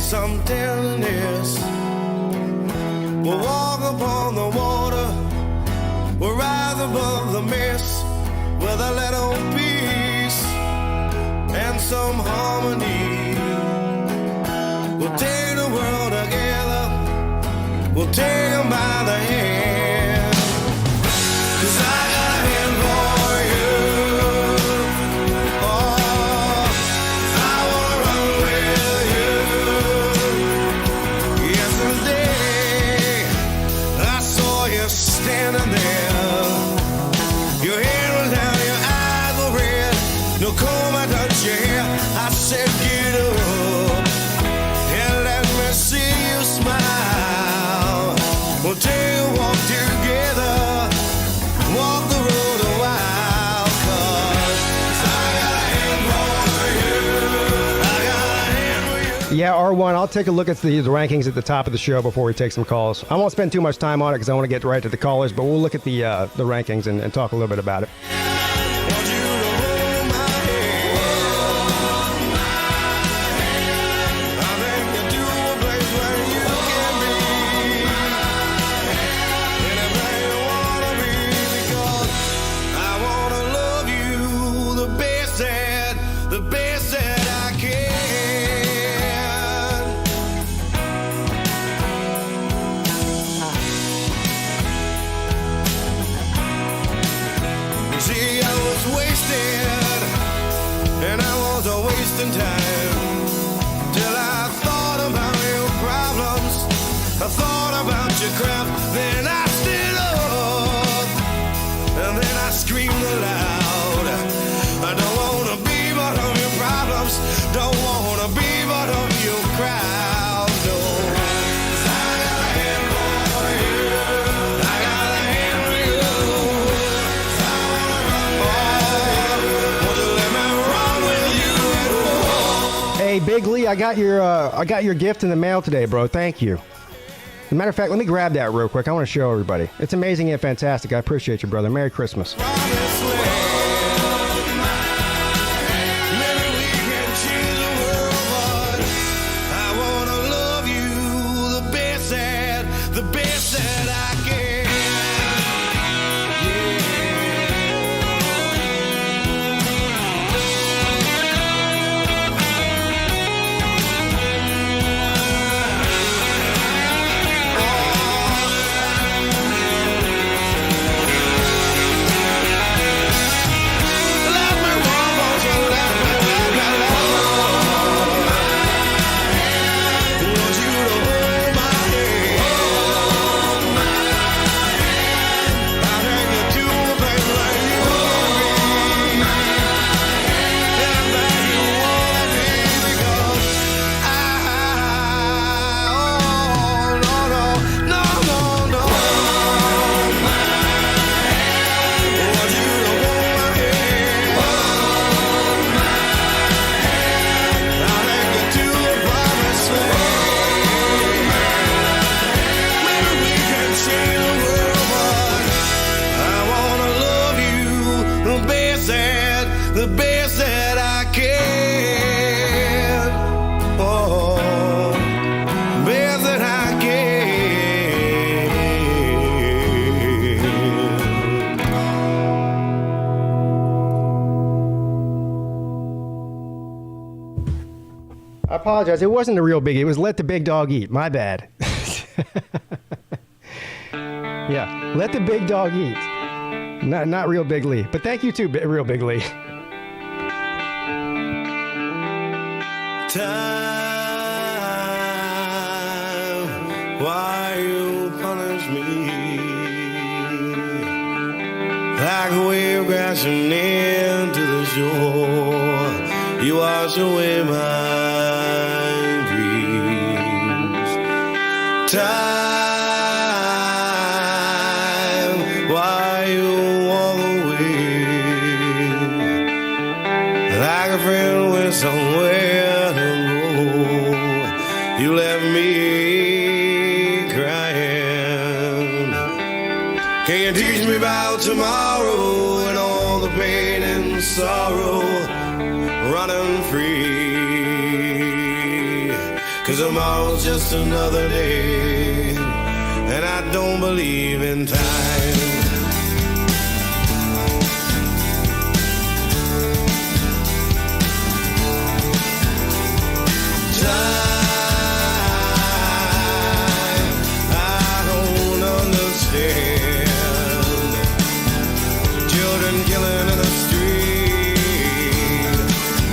some tenderness. We'll walk upon the water, we'll rise above the mist with a little peace and some harmony. We'll take the world together, we'll take them by the hand, 'cause I got a hand for you. Oh, I wanna run with you. Yesterday, I saw you standing there. Your head was down, your eyes were red. No comb, I touched your hair. I said, get up and let me see you smile. We'll take a walk together, walk the road a while, 'cause I got a hand for you. I got a hand for you. Yeah, R1, I'll take a look at the rankings at the top of the show before we take some calls. I won't spend too much time on it because I want to get right to the callers, but we'll look at the rankings and talk a little bit about it. Want you to hold my hand. I think you do a place where you can be anything you wanna be, because I wanna love you the best that I can. You see, I was wasted, and I was wasting time, till I thought about your problems, I thought about your crap, then I stood up, and then I screamed aloud. I don't wanna be part of your problems, don't wanna be part of your crowd, no. 'Cause I got a hand for you, I got a hand for you. 'Cause I wanna run with you, won't you let me run with you? Hey, Big Lee, I got your gift in the mail today, bro. Thank you. As a matter of fact, let me grab that real quick. I want to show everybody. It's amazing and fantastic. I appreciate you, brother. Merry Christmas. Promised land. Maybe we can change the world, but I wanna love you the best that I can. Let me walk on your lap. Want you to hold my hand. I think you do a place like you wanna be. Everything you wanna be, because no. Want you to hold my hand. I think you do a promised land. Maybe we can change the world, but I wanna love you the best that I can. Oh, best that I can. I apologize. It wasn't the real Big. It was Let the Big Dog Eat. My bad. Yeah, Let the Big Dog Eat. Not real Big Lee. But thank you too, real Big Lee. Time, why you punish me? Like a wave crashing into the shore, you wash away my dreams. Time, why you walk away? Like a friend with somewhere to go, you left me crying. Can you teach me about tomorrow and all the pain and sorrow running free? 'cause tomorrow's just another day, and I don't believe in time. Killing in the street,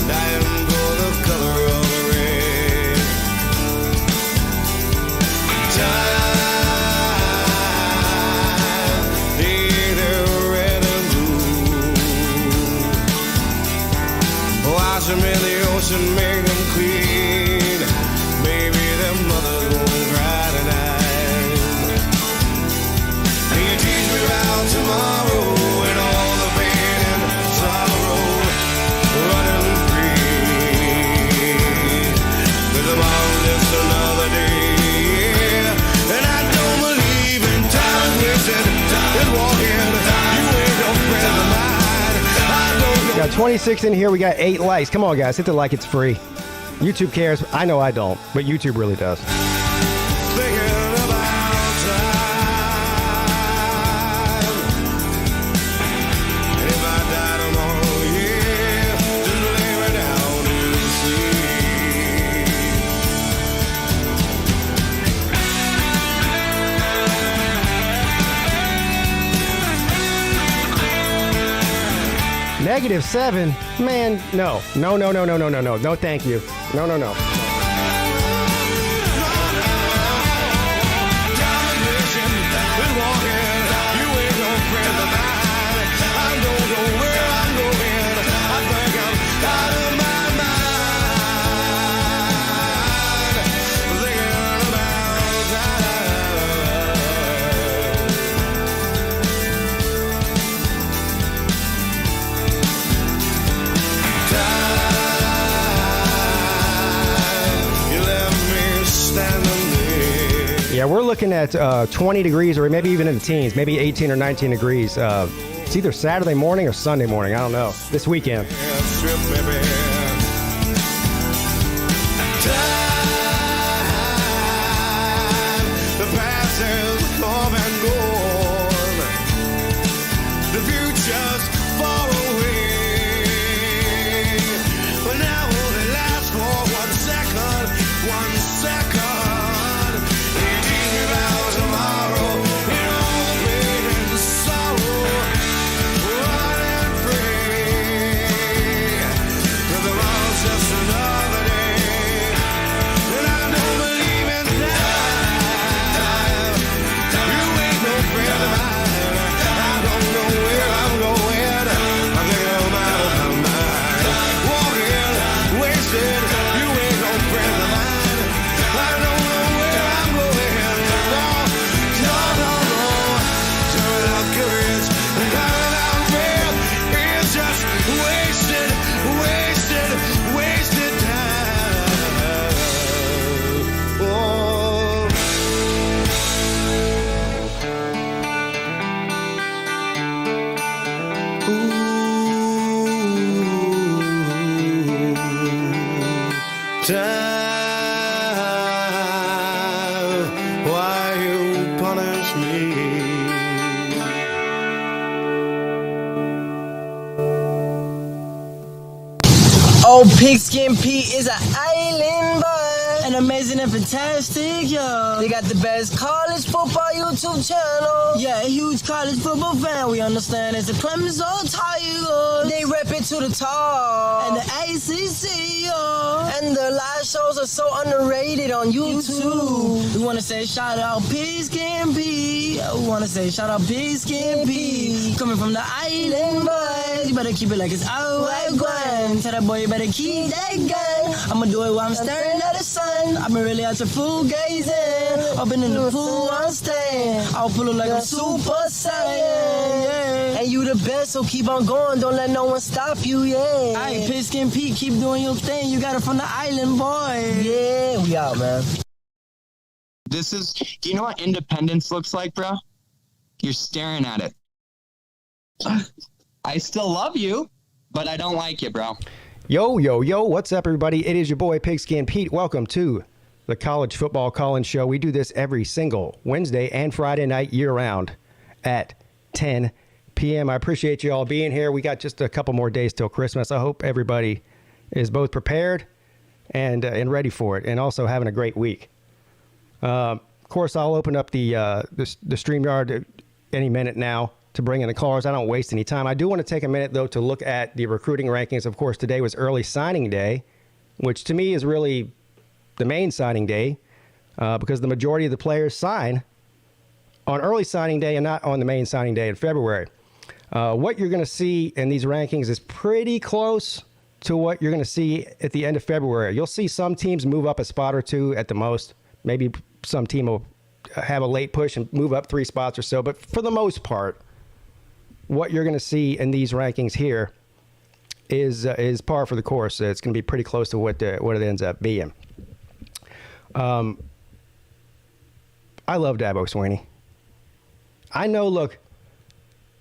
dying for the color of the red. Time, either red and blue. Wash them in the ocean, make them clean. Maybe their mothers won't cry tonight. And you teach me about tomorrow. We got 26 in here. We got 8 likes. Come on, guys. Hit the like. It's free. YouTube cares. I know I don't, but YouTube really does. -7? Man, no. No, no, no, no, no, no, no. No, thank you. No, no, no. Yeah, we're looking at 20 degrees or maybe even in the teens, maybe 18 or 19 degrees. It's either Saturday morning or Sunday morning. I don't know. This weekend. PigskinPeete is an island boy, and amazing and fantastic, yo. They got the best college football YouTube channel. Yeah, a huge college football fan. We understand it's the Clemson Tigers. They rep it to the top. And the ACC, yo. And the live shows are so underrated on YouTube. We want to say shout out PigskinPeete. We want to say shout out PigskinPeete. Coming from the island boy. You better keep it like it's our grind. Tell that boy you better keep that gun. I'ma do it while I'm staring at the sun. I've been really out to fool gazing. I've been in the pool, I'm staying. I'll pull it like a super saiyan. Yeah. And you the best, so keep on going. Don't let no one stop you, yeah. Alright, PigskinPeete, keep doing your thing. You got it from the island, boy. Yeah, we out, man. Do you know what independence looks like, bro? You're staring at it. I still love you, but I don't like you, bro. Yo, yo, yo, what's up, everybody? It is your boy, PigskinPeete. Welcome to the college football call-in show. We do this every single Wednesday and Friday night year-round at 10 p.m. I appreciate you all being here. We got just a couple more days till Christmas. I hope everybody is both prepared and ready for it, and also having a great week. Of course, I'll open up the StreamYard any minute now to bring in the callers. I don't waste any time. I do want to take a minute, though, to look at the recruiting rankings. Of course, today was early signing day, which to me is really the main signing day because the majority of the players sign on early signing day and not on the main signing day in February. What you're going to see in these rankings is pretty close to what you're going to see at the end of February. You'll see some teams move up a spot or two at the most. Maybe some team will have a late push and move up 3 spots or so. But for the most part, what you're going to see in these rankings here is par for the course. It's going to be pretty close to what it ends up being. I love Dabo Swinney. I know, look,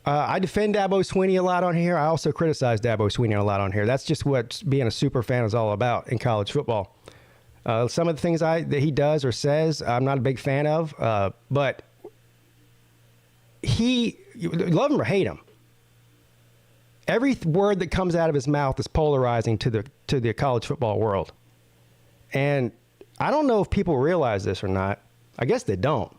I defend Dabo Swinney a lot on here. I also criticize Dabo Swinney a lot on here. That's just what being a super fan is all about in college football. Some of the things that he does or says, I'm not a big fan of, but you love him or hate him, every word that comes out of his mouth is polarizing to the college football world. And I don't know if people realize this or not. I guess they don't.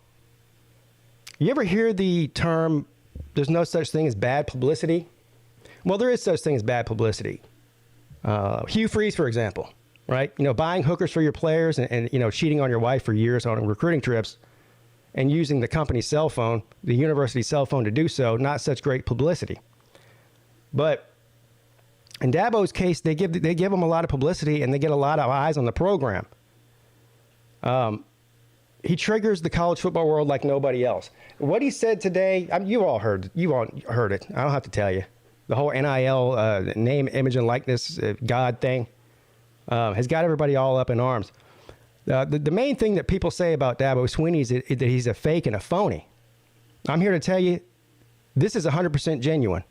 You ever hear the term, there's no such thing as bad publicity? Well, there is such thing as bad publicity. Hugh Freeze, for example, right? Buying hookers for your players and cheating on your wife for years on recruiting trips and using the company's cell phone, the university cell phone to do so, not such great publicity. But in Dabo's case, they give him a lot of publicity and they get a lot of eyes on the program. He triggers the college football world like nobody else. What he said today, you all heard it. I don't have to tell you. The whole NIL name, image, and likeness God thing has got everybody all up in arms. The main thing that people say about Dabo Swinney is that he's a fake and a phony. I'm here to tell you, this is 100% genuine.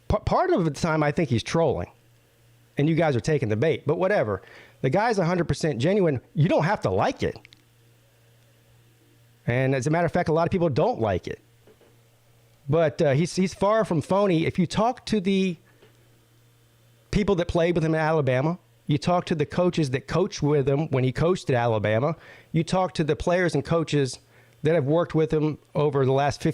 Part of the time, I think he's trolling, and you guys are taking the bait. But whatever. The guy's 100% genuine. You don't have to like it. And as a matter of fact, a lot of people don't like it. But he's far from phony. If you talk to the people that played with him in Alabama, you talk to the coaches that coached with him when he coached at Alabama, you talk to the players and coaches that have worked with him over the last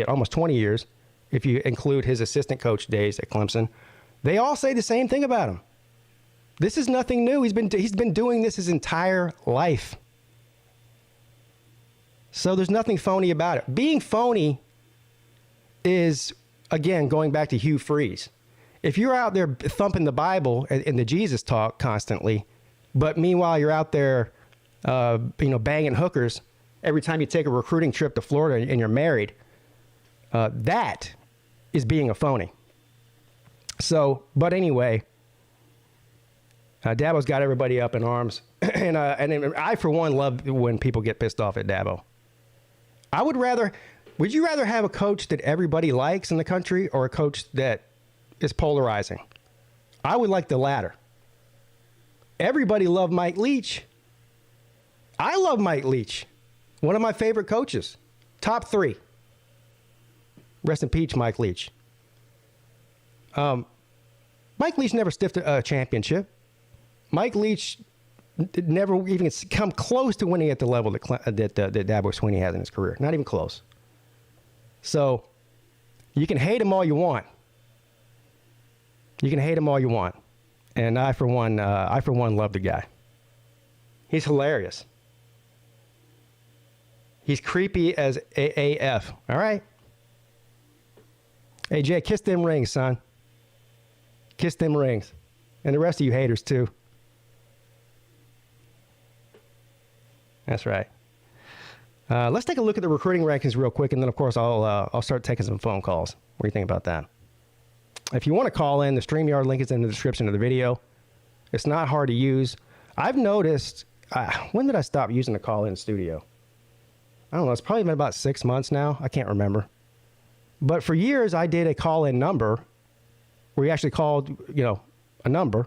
almost 20 years, if you include his assistant coach days at Clemson, they all say the same thing about him. This is nothing new. He's been doing this his entire life. So there's nothing phony about it. Being phony is, again, going back to Hugh Freeze. If you're out there thumping the Bible and the Jesus talk constantly, but meanwhile you're out there, banging hookers every time you take a recruiting trip to Florida and you're married, that is being a phony. So, but anyway, Dabo's got everybody up in arms, and I, for one, love when people get pissed off at Dabo. Would you rather have a coach that everybody likes in the country or a coach that is polarizing? I would like the latter. Everybody loved Mike Leach. I love Mike Leach. One of my favorite coaches. Top 3. Rest in peace, Mike Leach. Mike Leach never stiffed a championship. Mike Leach never even come close to winning at the level that Dabo Swinney has in his career. Not even close. So you can hate him all you want. And I for one love the guy. He's hilarious. He's creepy as AF. All right. Hey, Jay, kiss them rings, son. Kiss them rings. And the rest of you haters, too. That's right. Let's take a look at the recruiting rankings real quick, and then, of course, I'll start taking some phone calls. What do you think about that? If you want to call in, the StreamYard link is in the description of the video. It's not hard to use. I've noticed, when did I stop using the call-in studio? I don't know. It's probably been about 6 months now. I can't remember. But for years, I did a call-in number where you actually called, a number.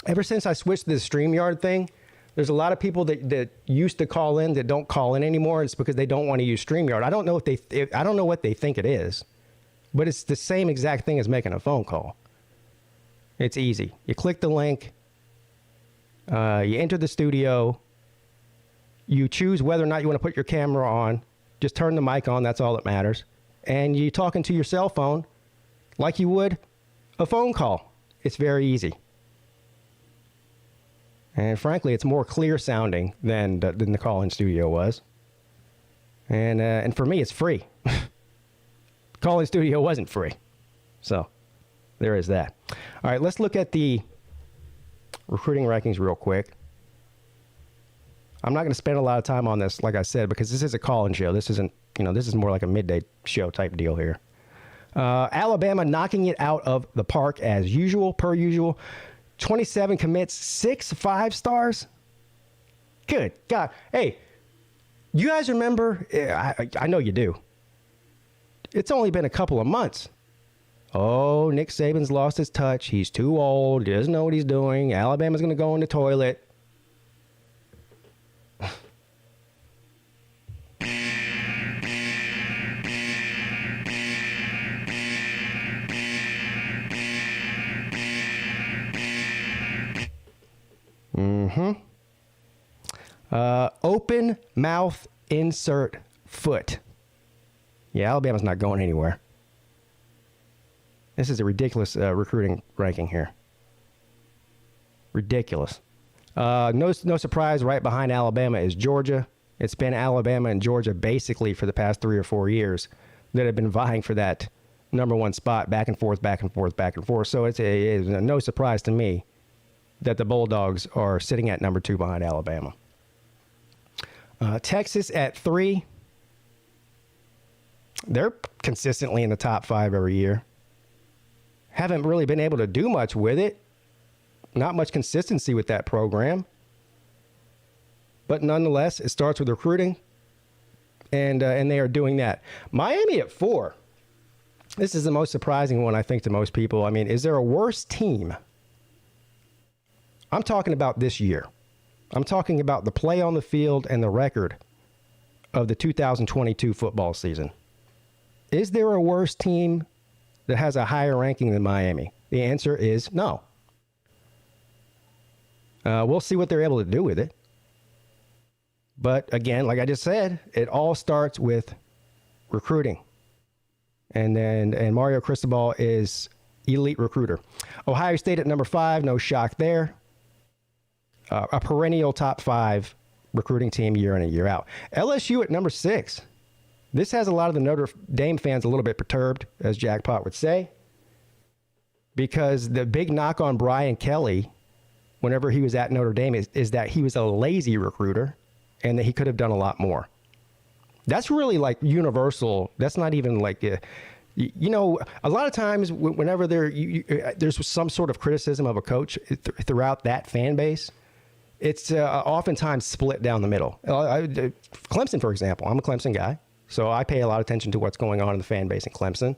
ever since I switched to the StreamYard thing, there's a lot of people that used to call in that don't call in anymore. It's because they don't want to use StreamYard. I don't know I don't know what they think it is, but it's the same exact thing as making a phone call. It's easy. You click the link, you enter the studio, you choose whether or not you want to put your camera on. Just turn the mic on. That's all that matters. And you talk into your cell phone like you would a phone call. It's very easy. And frankly, it's more clear sounding than the call-in studio was. And for me, it's free. Call-in studio wasn't free. So there is that. All right, let's look at the recruiting rankings real quick. I'm not going to spend a lot of time on this, like I said, because this is a call-in show. This isn't, this is more like a midday show type deal here. Alabama knocking it out of the park as usual, per usual. 27 commits, 6 5-stars. Good God. Hey, you guys remember? I know you do. It's only been a couple of months. Oh, Nick Saban's lost his touch. He's too old. He doesn't know what he's doing. Alabama's going to go in the toilet. Open mouth, insert foot. Yeah, Alabama's not going anywhere. This is a ridiculous recruiting ranking here. Ridiculous. No surprise, right behind Alabama is Georgia. It's been Alabama and Georgia basically for the past 3 or 4 years that have been vying for that number one spot, back and forth, back and forth, back and forth. So it's no surprise to me that the Bulldogs are sitting at number 2 behind Alabama. Texas at 3. They're consistently in the top 5 every year. Haven't really been able to do much with it. Not much consistency with that program. But nonetheless, it starts with recruiting. And they are doing that. Miami at 4. This is the most surprising one, I think, to most people. I mean, is there a worse team? I'm talking about this year. I'm talking about the play on the field and the record of the 2022 football season. Is there a worse team that has a higher ranking than Miami? The answer is no. We'll see what they're able to do with it. But again, like I just said, it all starts with recruiting. And Mario Cristobal is elite recruiter. Ohio State at number 5, no shock there. A perennial top 5 recruiting team year in and year out. LSU at number 6. This has a lot of the Notre Dame fans a little bit perturbed, as Jackpot would say, because the big knock on Brian Kelly whenever he was at Notre Dame is that he was a lazy recruiter and that he could have done a lot more. That's really like universal. That's not even like, a lot of times whenever there's some sort of criticism of a coach throughout that fan base, it's oftentimes split down the middle. Clemson, for example, I'm a Clemson guy, so I pay a lot of attention to what's going on in the fan base in Clemson.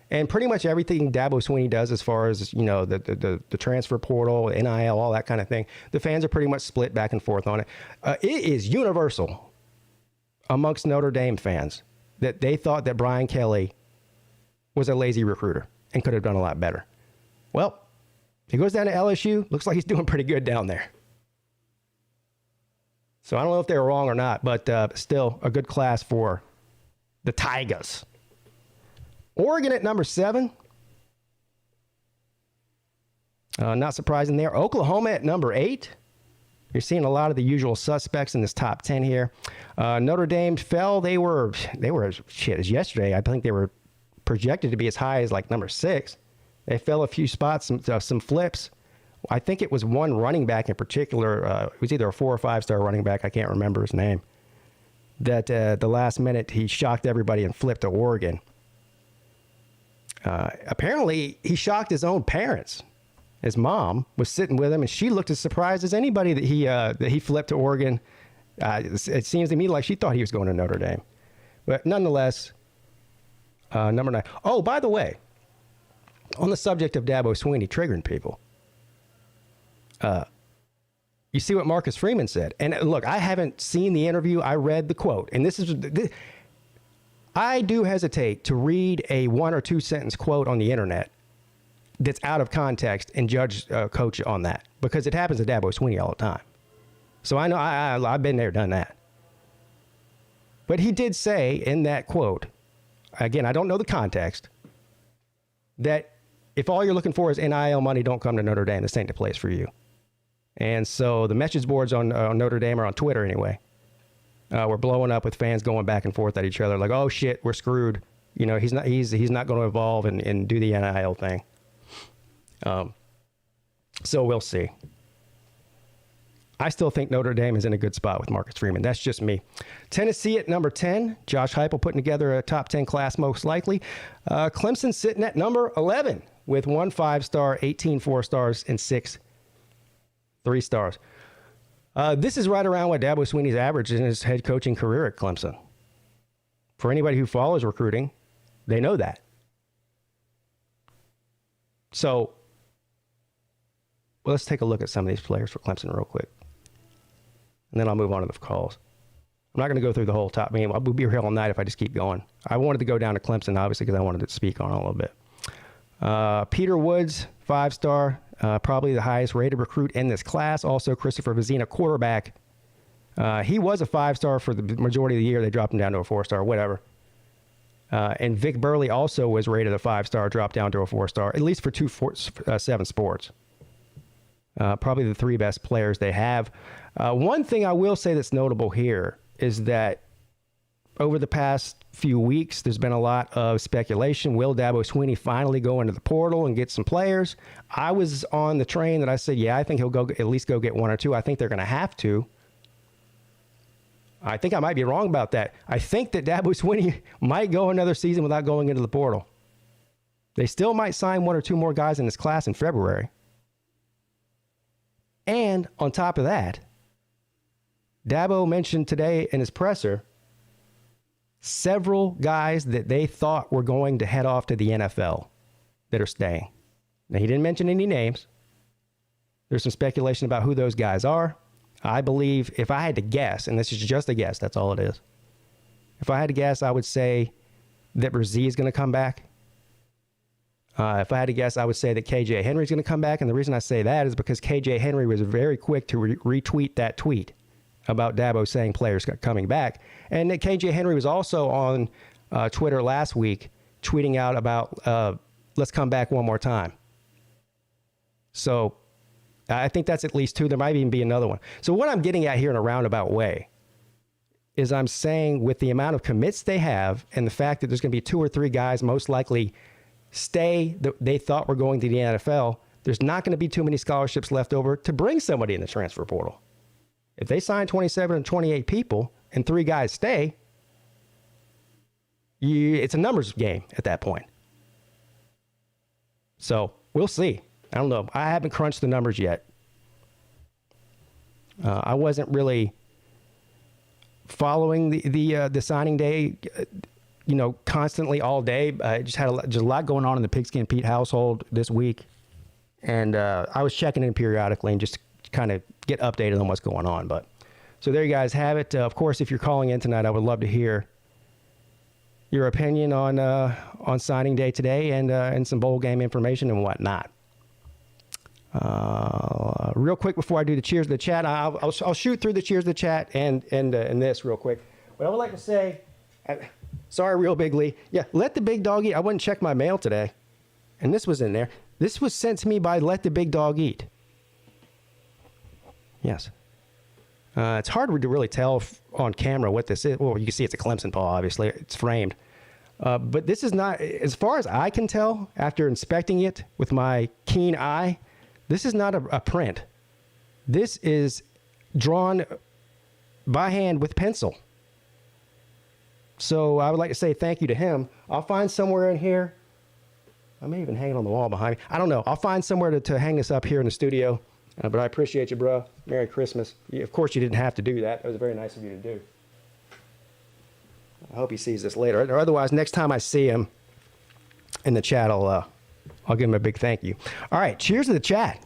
And pretty much everything Dabo Swinney does as far as, the transfer portal, NIL, all that kind of thing, the fans are pretty much split back and forth on it. It is universal amongst Notre Dame fans that they thought that Brian Kelly was a lazy recruiter and could have done a lot better. Well, he goes down to LSU. Looks like he's doing pretty good down there. So I don't know if they were wrong or not, but still a good class for the Tigers. Oregon at number 7. Not surprising there. Oklahoma at number 8. You're seeing a lot of the usual suspects in this top 10 here. Notre Dame fell. They were as yesterday. I think they were projected to be as high as like number 6. They fell a few spots, some flips. I think it was one running back in particular. It was either a 4 or 5-star running back. I can't remember his name. That the last minute he shocked everybody and flipped to Oregon. Apparently, he shocked his own parents. His mom was sitting with him, and she looked as surprised as anybody that he flipped to Oregon. It seems to me like she thought he was going to Notre Dame. But nonetheless, number 9. Oh, by the way, on the subject of Dabo Swinney triggering people, You see what Marcus Freeman said. And look, I haven't seen the interview. I read the quote. And I do hesitate to read a 1 or 2 sentence quote on the internet that's out of context and judge a coach on that, because it happens to Dabo Swinney all the time. So I know I've been there, done that. But he did say in that quote, again, I don't know the context, that if all you're looking for is NIL money, don't come to Notre Dame. This ain't the place for you. And so the message boards on Notre Dame, or on Twitter anyway, were blowing up with fans going back and forth at each other like, oh shit, we're screwed. You know, he's not going to evolve and do the NIL thing. So we'll see. I still think Notre Dame is in a good spot with Marcus Freeman. That's just me. Tennessee at number 10. Josh Heupel putting together a top 10 class most likely. Clemson sitting at number 11 with 1 5-star, 18 4-stars, and 6 3-stars. This is right around what Dabo Swinney's average in his head coaching career at Clemson. For anybody who follows recruiting, they know that. So, well, let's take a look at some of these players for Clemson real quick. And then I'll move on to the calls. I'm not going to go through the whole top. I mean, I'll be here all night if I just keep going. I wanted to go down to Clemson, obviously, because I wanted to speak on it a little bit. Peter Woods, 5-star, probably the highest rated recruit in this class. Also, Christopher Vizina, quarterback. He was a 5-star for the majority of the year. They dropped him down to a 4-star, whatever. And Vic Burley also was rated a 5-star, dropped down to a 4-star, at least for 7 sports. Probably the 3 best players they have. One thing I will say that's notable here is that over the past few weeks, there's been a lot of speculation. Will Dabo Swinney finally go into the portal and get some players? I was on the train that I said, yeah, I think he'll go at least go get 1 or 2. I think they're going to have to. I think I might be wrong about that. I think that Dabo Swinney might go another season without going into the portal. They still might sign 1 or 2 more guys in this class in February. And on top of that, Dabo mentioned today in his presser several guys that they thought were going to head off to the NFL that are staying. Now, he didn't mention any names. There's some speculation about who those guys are. I believe, if I had to guess, and this is just a guess, that's all it is. If I had to guess, I would say that Brzee is going to come back. If I had to guess, I would say that KJ Henry is going to come back. And the reason I say that is because KJ Henry was very quick to retweet that tweet about Dabo saying players coming back. And that KJ Henry was also on Twitter last week tweeting out about let's come back one more time. So I think that's at least 2. There might even be another one. So what I'm getting at here in a roundabout way is I'm saying with the amount of commits they have and the fact that there's going to be 2 or 3 guys most likely stay that they thought were going to the NFL, there's not going to be too many scholarships left over to bring somebody in the transfer portal. If they sign 27 and 28 people and 3 guys stay, it's a numbers game at that point. So we'll see. I don't know. I haven't crunched the numbers yet. I wasn't really following the signing day, constantly all day. I just had a lot going on in the PigskinPeete household this week. And I was checking in periodically and just kind of get updated on what's going on. But so there you guys have it. Of course, if you're calling in tonight, I would love to hear your opinion on signing day today and some bowl game information and whatnot. Real quick before I do the cheers to the chat, I'll shoot through the cheers to the chat and this real quick. But I would like to say, sorry, Real Big Lee. Yeah, Let the Big Dog Eat. I went and checked my mail today, and this was in there. This was sent to me by Let the Big Dog Eat. Yes. It's hard to really tell on camera what this is. Well, you can see it's a Clemson paw, obviously. It's framed. But this is not, as far as I can tell, after inspecting it with my keen eye, this is not a print. This is drawn by hand with pencil. So I would like to say thank you to him. I'll find somewhere in here. I may even hang it on the wall behind me. I don't know. I'll find somewhere to hang this up here in the studio. But I appreciate you, bro. Merry Christmas. Of course, you didn't have to do that. That was very nice of you to do. I hope he sees this later. Or otherwise, next time I see him in the chat, I'll give him a big thank you. All right. Cheers to the chat.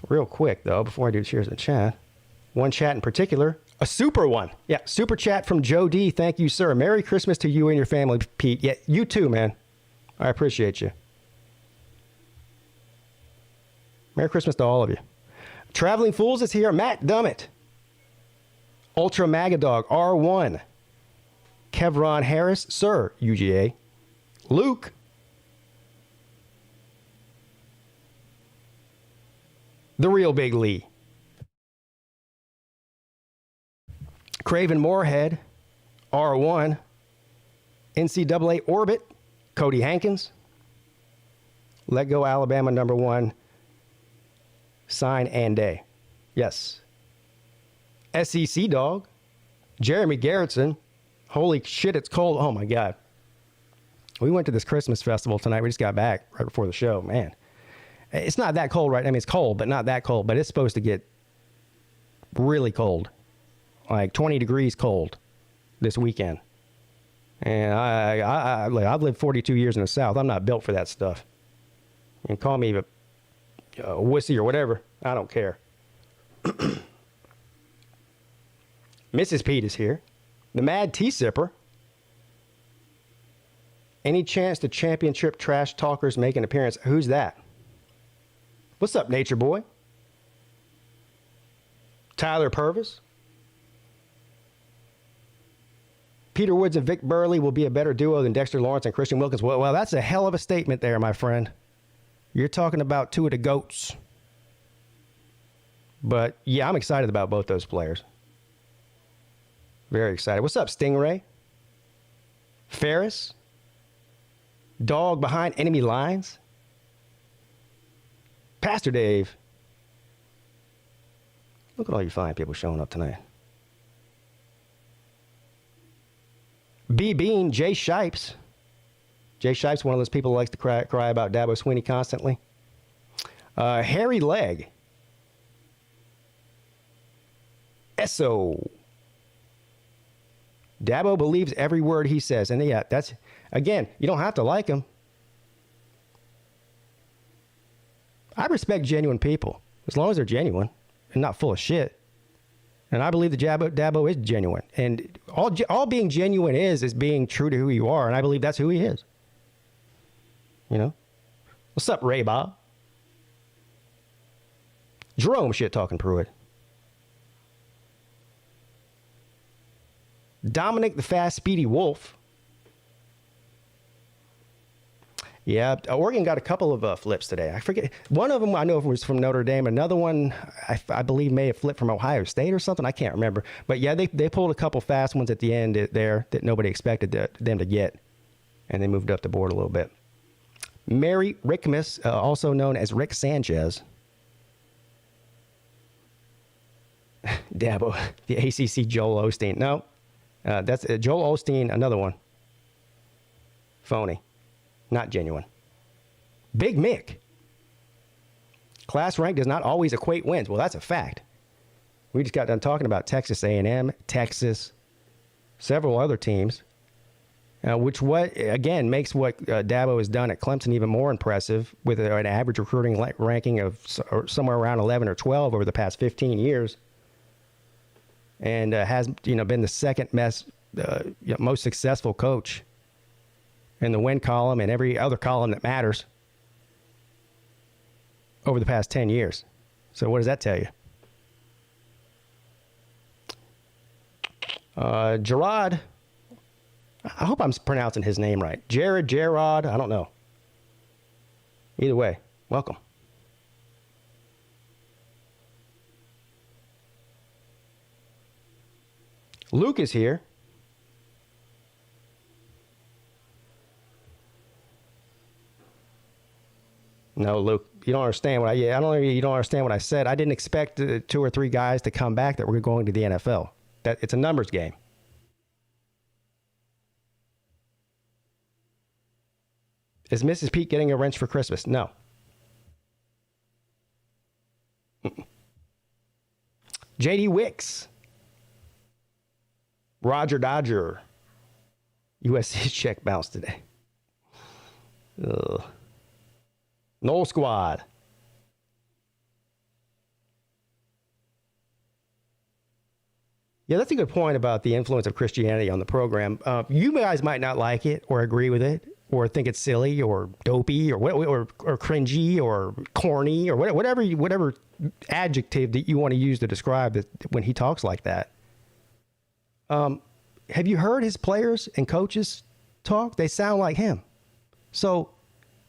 Real quick, though, before I do cheers in the chat. One chat in particular, a super one. Yeah, super chat from Joe D. Thank you, sir. Merry Christmas to you and your family, Pete. Yeah, you too, man. I appreciate you. Merry Christmas to all of you. Traveling Fools is here. Matt Dummett. Ultra Magadog, R1. Kevron Harris, sir, UGA. Luke. The real Big Lee. Craven Moorhead, R1. NCAA Orbit, Cody Hankins. Let Go Alabama #1. Sign and day. Yes. SEC Dog. Jeremy Garrettson. Holy shit, it's cold. Oh, my God. We went to this Christmas festival tonight. We just got back right before the show. Man, it's not that cold, right? I mean, it's cold, but not that cold. But it's supposed to get really cold, like 20 degrees cold this weekend. And I've lived 42 years in the South. I'm not built for that stuff. You can call me a wussy or whatever. I don't care. Mrs. Peete is here. The Mad Tea Sipper. Any chance the championship trash talkers make an appearance? Who's that? What's up, Nature Boy? Tyler Purvis. Peter Woods and Vic Burley will be a better duo than Dexter Lawrence and Christian Wilkins. Well, that's a hell of a statement there, my friend. You're talking about two of the GOATs. But, yeah, I'm excited about both those players. Very excited. What's up, Stingray? Ferris? Dog behind enemy lines? Pastor Dave. Look at all you fine people showing up tonight. B. Bean, Jay Shipes. Jay Shipes, one of those people who likes to cry about Dabo Swinney constantly. Harry Legg. Esso. Dabo believes every word he says. And yeah, that's, again, you don't have to like him. I respect genuine people, as long as they're genuine and not full of shit. And I believe that Dabo is genuine. And all being genuine is being true to who you are. And I believe that's who he is. You know? What's up, Ray Bob? Jerome shit talking Pruitt. Dominic the Fast Speedy Wolf. Yeah, Oregon got a couple of flips today. I forget. One of them I know was from Notre Dame. Another one I believe may have flipped from Ohio State or something. I can't remember. But yeah, they pulled a couple fast ones at the end there that nobody expected them to get. And they moved up the board a little bit. Mary Rickmus, also known as Rick Sanchez. Dabo, the ACC Joel Osteen. No. That's Joel Osteen, another one. Phony. Not genuine. Big Mick. Class rank does not always equate wins. Well, that's a fact. We just got done talking about Texas A&M, Texas, several other teams, which again makes what Dabo has done at Clemson even more impressive with an average recruiting ranking of somewhere around 11 or 12 over the past 15 years. And has been the second most successful coach in the win column and every other column that matters over the past 10 years. So what does that tell you? Gerard, I hope I'm pronouncing his name right. Gerard, I don't know. Either way, welcome. Luke is here. No, Luke, you don't understand what you don't understand what I said. I didn't expect 2 or 3 guys to come back that were going to the NFL. That it's a numbers game. Is Mrs. Peete getting a wrench for Christmas? No. JD Wicks. Roger Dodger. USC check bounced today. Ugh. Noel Squad. Yeah, that's a good point about the influence of Christianity on the program. You guys might not like it or agree with it or think it's silly or dopey or cringy or corny or whatever adjective that you want to use to describe it when he talks like that. Have you heard his players and coaches talk? They sound like him. So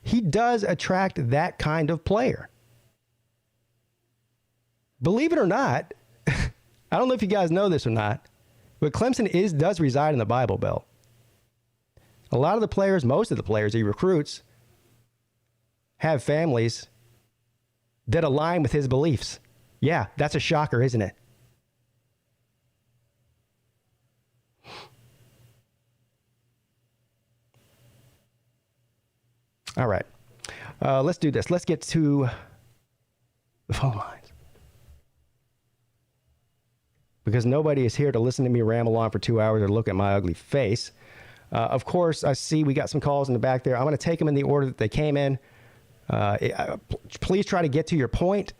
he does attract that kind of player. Believe it or not, I don't know if you guys know this or not, but Clemson does reside in the Bible Belt. A lot of the players, most of the players he recruits, have families that align with his beliefs. Yeah, that's a shocker, isn't it? All right. Let's do this. Let's get to the phone lines. Because nobody is here to listen to me ramble on for 2 hours or look at my ugly face. Of course, I see we got some calls in the back there. I'm going to take them in the order that they came in. Please try to get to your point.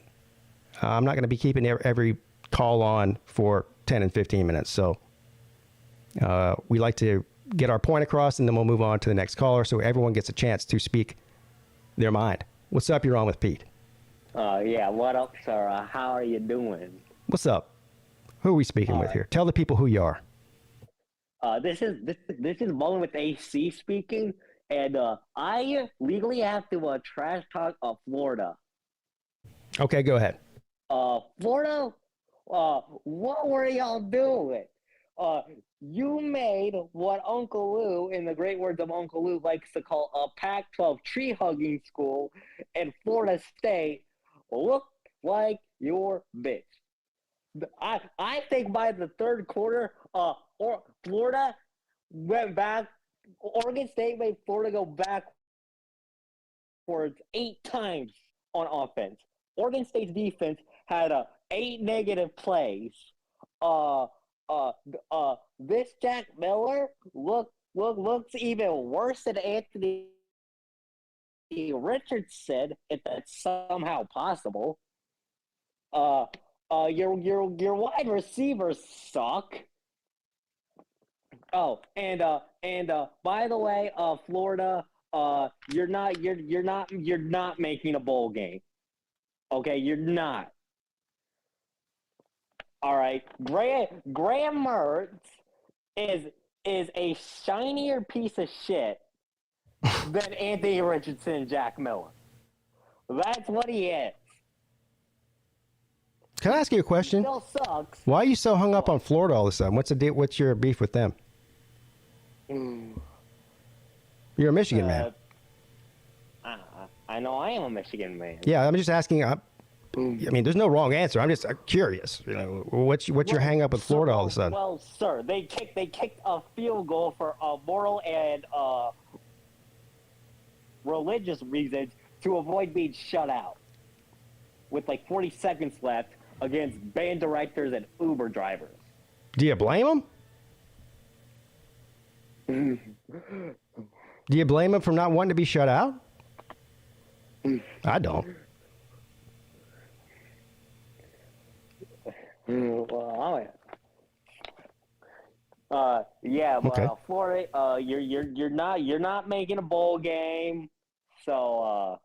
I'm not going to be keeping every call on for 10 and 15 minutes. So we like to get our point across, and then we'll move on to the next caller so everyone gets a chance to speak their mind. What's up? You're on with Pete. Yeah, what up, sir? How are you doing? What's up? Who are we speaking with here? Tell the people who you are. This is Bowling with AC speaking, and I legally have to trash talk Florida. Okay, go ahead. Florida, what were y'all doing? You made what Uncle Lou, in the great words of Uncle Lou, likes to call a Pac-12 tree-hugging school, and Florida State look like your bitch. I think by the third quarter, Florida went back. Oregon State made Florida go backwards 8 times on offense. Oregon State's defense had 8 negative plays. This Jack Miller looks even worse than Anthony Richardson, if that's somehow possible. Your wide receivers suck. Oh, and by the way, Florida, you're not making a bowl game. Okay, you're not. All right, Graham Mertz is a shinier piece of shit than Anthony Richardson and Jack Miller. That's what he is. Can I ask you a question? Still sucks. Why are you so hung up on Florida all of a sudden? What's the deal? What's your beef with them? You're a Michigan man. I know I am a Michigan man. Yeah, I'm just asking. I mean, there's no wrong answer. I'm just curious. You know, what's your hang up with Florida all of a sudden? Well, sir, they kicked a field goal for moral and religious reasons to avoid being shut out with like 40 seconds left against band directors and Uber drivers. Do you blame them? Do you blame them for not wanting to be shut out? I don't. Well, yeah, but okay. Florida, you're not making a bowl game, so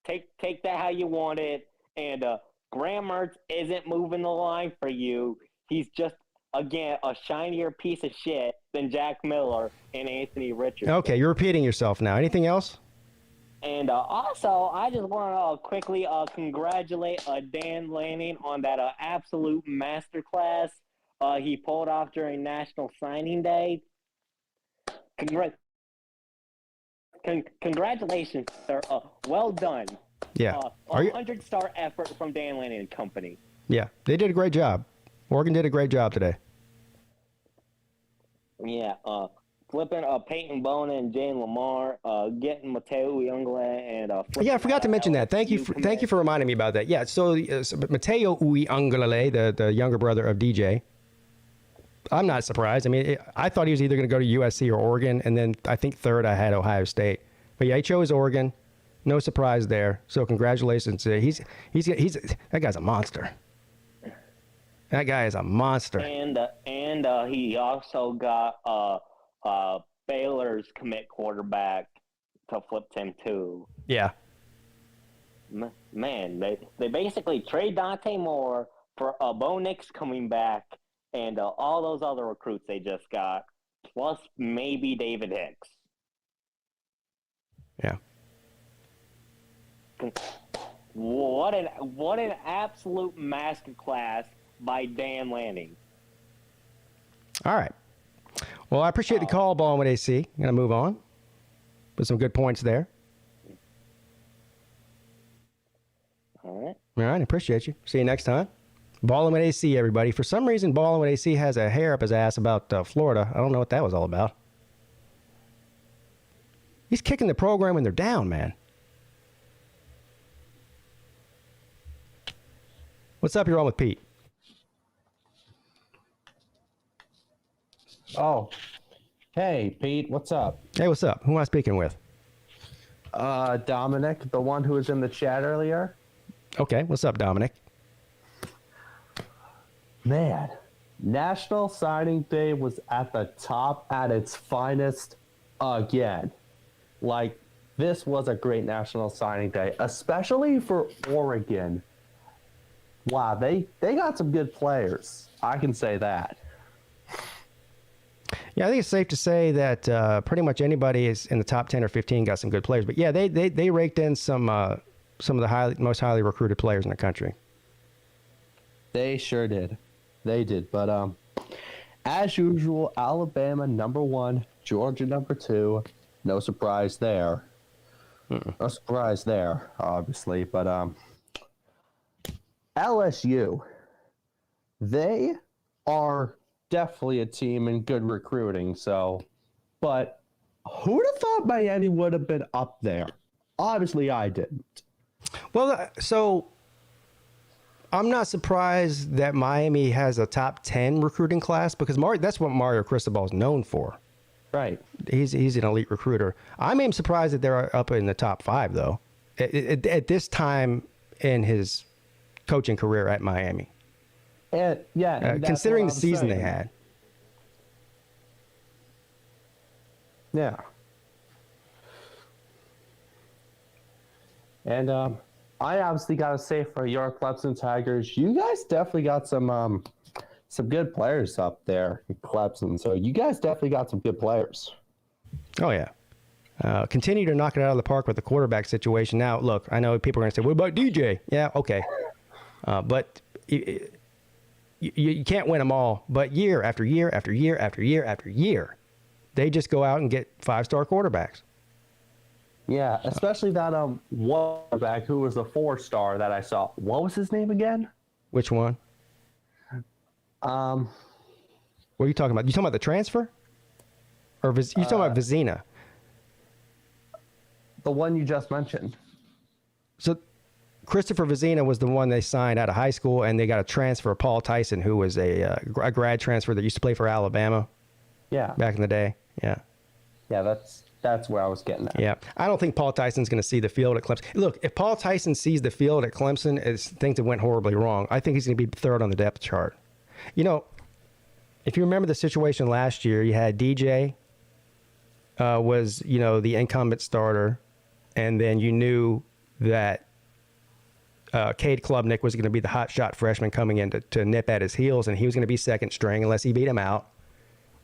take that how you want it. And Graham Mertz isn't moving the line for you. He's just, again, a shinier piece of shit than Jack Miller and Anthony Richardson. Okay, you're repeating yourself now. Anything else? And also, I just want to quickly congratulate Dan Lanning on that absolute masterclass he pulled off during National Signing Day. Congratulations, sir. Well done. Yeah. 100-star effort from Dan Lanning and company. Yeah, they did a great job. Oregon did a great job today. Yeah, flipping Peyton Bona and Jane Lamar, getting Mateo Uiagalelei and yeah, I forgot to mention that. Thank you for reminding me about that. Yeah, so Mateo Uiagalelei, the younger brother of DJ. I'm not surprised. I mean, I thought he was either going to go to USC or Oregon, and then I think third I had Ohio State. But yeah, he chose Oregon. No surprise there. So congratulations. He's that guy's a monster. That guy is a monster. And he also got Baylor's commit quarterback to flip him too. Yeah. Man, they basically trade Dante Moore for Bo Nix coming back and all those other recruits they just got, plus maybe David Hicks. Yeah. What an absolute masterclass by Dan Lanning. All right. Well, I appreciate the call, Ball with AC. I'm going to move on. With some good points there. All right. All right. Appreciate you. See you next time. Ballin' with AC, everybody. For some reason, Ballin' with AC has a hair up his ass about Florida. I don't know what that was all about. He's kicking the program when they're down, man. What's up? You're on with Pete. Oh, hey, Pete, what's up? Hey, what's up? Who am I speaking with? Dominic, the one who was in the chat earlier. Okay, what's up, Dominic? Man, National Signing Day was at the top at its finest again. Like, this was a great National Signing Day, especially for Oregon. Wow, they got some good players. I can say that. Yeah, I think it's safe to say that pretty much anybody is in the top 10 or 15 got some good players. But yeah, they raked in some of the most highly recruited players in the country. They sure did. They did. But as usual, Alabama #1, Georgia #2. No surprise there. No surprise there, obviously. But LSU, they are definitely a team in good recruiting. So, but who'd have thought Miami would have been up there? Obviously, I didn't. Well, so I'm not surprised that Miami has a top 10 recruiting class because that's what Mario Cristobal is known for. Right. He's an elite recruiter. I'm surprised that they're up in the top 5, though, at this time in his coaching career at Miami. And yeah, considering the season they had. Yeah. And I obviously got to say for your Clemson Tigers, you guys definitely got some good players up there in Clemson. So you guys definitely got some good players. Oh, yeah. Continue to knock it out of the park with the quarterback situation. Now, look, I know people are going to say, what about DJ? Yeah, okay. But you can't win them all. But year after year after year after year after year, they just go out and get 5-star quarterbacks. Yeah, especially that one quarterback who was a 4-star that I saw. What was his name again? Which one? What are you talking about? You talking about the transfer? Or you talking about Vizina? The one you just mentioned. So Christopher Vizina was the one they signed out of high school, and they got a transfer, Paul Tyson, who was a grad transfer that used to play for Alabama. Yeah. Back in the day. Yeah. Yeah, that's where I was getting at. Yeah. I don't think Paul Tyson's going to see the field at Clemson. Look, if Paul Tyson sees the field at Clemson, it's things that went horribly wrong. I think he's going to be third on the depth chart. You know, if you remember the situation last year, you had DJ was, the incumbent starter, and then you knew that Cade Klubnik was going to be the hotshot freshman coming in to nip at his heels, and he was going to be second string unless he beat him out.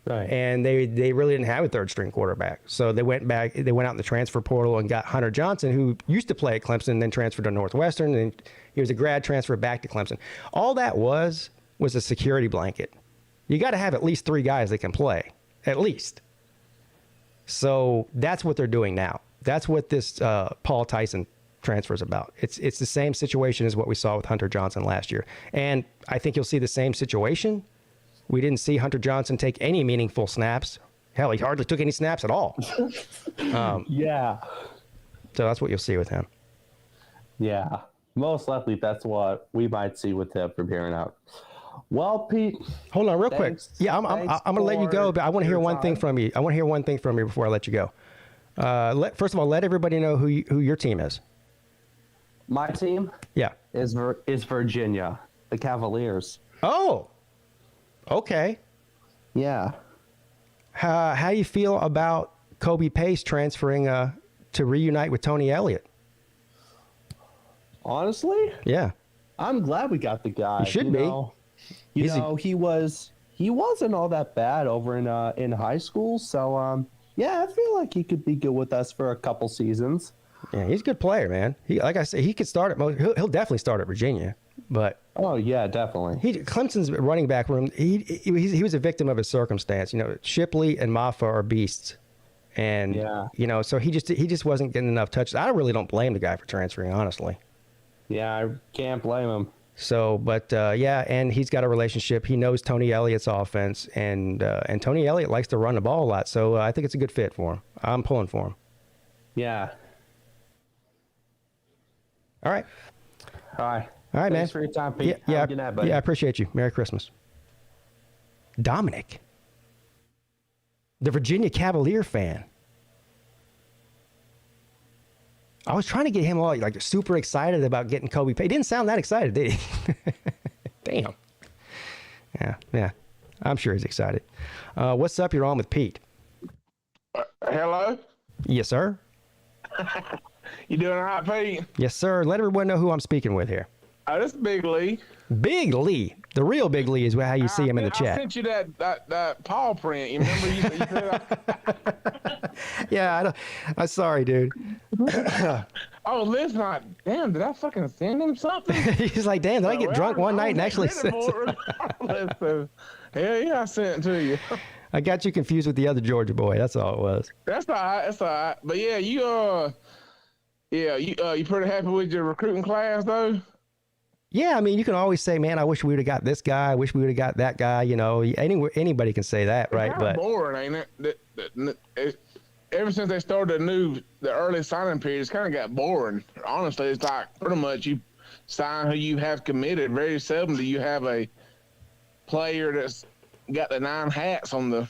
Right. And they really didn't have a third string quarterback. So they went out in the transfer portal and got Hunter Johnson, who used to play at Clemson and then transferred to Northwestern, and he was a grad transfer back to Clemson. All that was a security blanket. You got to have at least 3 guys that can play, at least. So that's what they're doing now. That's what this Paul Tyson transfer is about. It's the same situation as what we saw with Hunter Johnson last year. And I think you'll see the same situation. We didn't see Hunter Johnson take any meaningful snaps. Hell, he hardly took any snaps at all. Yeah. So that's what you'll see with him. Yeah. Most likely that's what we might see with him from here on out. Well, Pete. Hold on real quick. Yeah, I'm going to let you go, but I want to hear one thing from you. I want to hear one thing from you before I let you go. First of all, let everybody know who your team is. My team? Yeah. Is Virginia, the Cavaliers. Oh, okay. Yeah. How do you feel about Kobe Pace transferring to reunite with Tony Elliott? Honestly, Yeah, I'm glad we got the guy. he should be. He wasn't all that bad over in high school. So yeah, I feel like he could be good with us for a couple seasons. Yeah, he's a good player, man. He, like I said, he could start at. He'll definitely start at Virginia, but. Oh yeah, definitely. Clemson's running back room. He was a victim of his circumstance. You know, Shipley and Maffa are beasts, and you know, so he just wasn't getting enough touches. I really don't blame the guy for transferring, honestly. Yeah, I can't blame him. So, but yeah, and he's got a relationship. He knows Tony Elliott's offense, and Tony Elliott likes to run the ball a lot. So I think it's a good fit for him. I'm pulling for him. Yeah. All right. All right. All right, Thanks man. for your time, Pete. Yeah, Have a good night, buddy. I appreciate you. Merry Christmas. Dominic, the Virginia Cavalier fan. I was trying to get him all like super excited about getting Kobe Pace. He didn't sound that excited, did he? Damn. Yeah. I'm sure he's excited. What's up? You're on with Pete. Hello? Yes, sir. You doing all right, Pete? Yes, sir. Let everyone know who I'm speaking with here. Oh, this is Big Lee. Big Lee. The real Big Lee is how you see him in the I chat. sent you that paw print. You remember? You said Yeah, I'm sorry, dude. oh, listen, damn, did I fucking send him something? He's like, damn, did I get drunk one night and actually send Listen, hell yeah, I sent it to you. I got you confused with the other Georgia boy. That's all it was. That's all right. That's all right. But yeah, you pretty happy with your recruiting class though? Yeah, I mean, you can always say, man, I wish we would have got this guy. I wish we would have got that guy. You know, anybody can say that, right? It's kind of boring, ain't it? Ever since they started the early signing period, it's kind of got boring. Honestly, it's like pretty much you sign who you have committed. Very seldom do you have a player that's got the 9 hats on the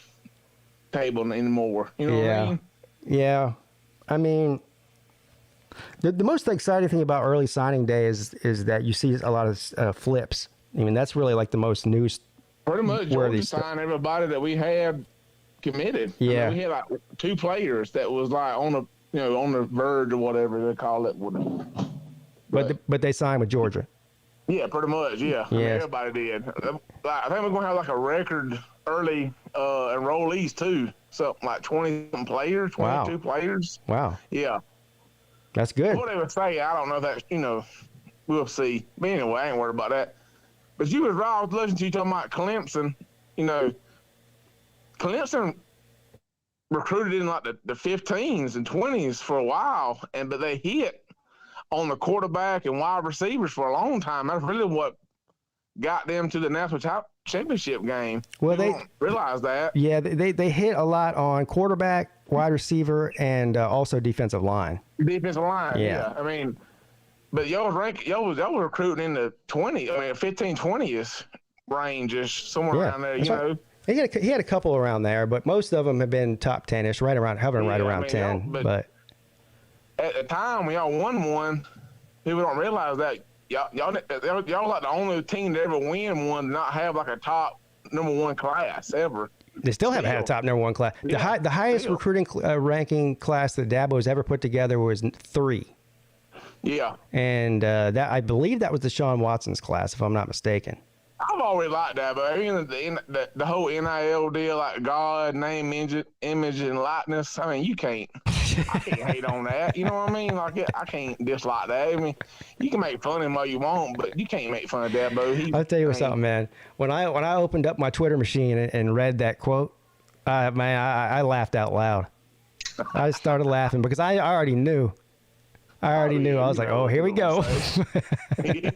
table anymore. You know what I mean? Yeah. I mean, the most exciting thing about early signing day is that you see a lot of flips. I mean, that's really like the most news. Pretty much, Georgia signed everybody that we had committed. Yeah, I mean, we had like 2 players that was like on the verge or whatever they call it. But they signed with Georgia. Yeah, pretty much. Yeah, I mean, everybody did. I think we're gonna have like a record early enrollees too. Something like 20 players, 22 players. Wow. Yeah. That's good. What they would say, I don't know if that's, we'll see. But anyway, I ain't worried about that. But you was right. I was listening to you talking about Clemson. Clemson recruited in like the 15s and 20s for a while, but they hit on the quarterback and wide receivers for a long time. That's really what got them to the national championship game. Well, they don't realize that. Yeah, they hit a lot on quarterback, wide receiver, and also defensive line. Defensive line, yeah. I mean, but y'all was recruiting in the 15, 20s ranges, somewhere around there, Right. He had a couple around there, but most of them have been top 10-ish, hovering right around 10. But at the time when y'all won one, people don't realize that y'all like the only team to ever win one to not have like a top number 1 class ever. They still haven't had a top number 1 class. Yeah, the highest recruiting ranking class that Dabo has ever put together was 3. Yeah. And that I believe that was Deshaun Watson's class, if I'm not mistaken. I've always liked that, but the whole NIL deal, like God, name, image, and likeness. I mean, I can't hate on that. You know what I mean? Like, I can't dislike that. I mean, you can make fun of him all you want, but you can't make fun of Dabo. I'll tell you something, man. When I opened up my Twitter machine and read that quote, I laughed out loud. I started laughing because I already knew. I was like, oh, here we go. Yeah.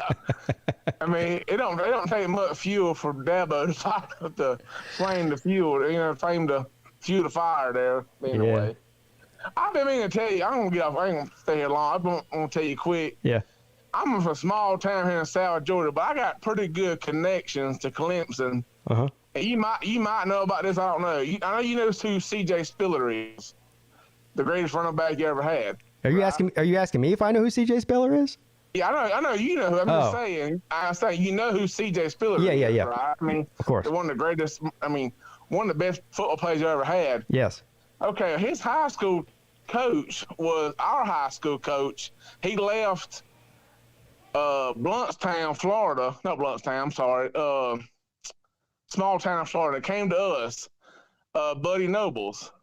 I mean, it don't take much fuel for Dabo to flame the fuel, flame to fuel the fire there. Anyway, I've been meaning to tell you, I'm going to get off. I ain't going to stay here long. I'm going to tell you quick. Yeah. I'm from a small town here in South Georgia, but I got pretty good connections to Clemson. Uh-huh. And you might know about this. I don't know. I know you know who C.J. Spiller is, the greatest running back you ever had. Are you asking me if I know who C.J. Spiller is? Yeah, I know. You know who I'm just saying. I'm saying you know who C.J. Spiller is, Yeah. right? I mean, of course, one of the greatest. I mean, one of the best football players you ever had. Yes. Okay, his high school coach was our high school coach. He left Bluntstown, Florida. Not Bluntstown. I'm sorry. Small town Florida. Came to us. Buddy Nobles.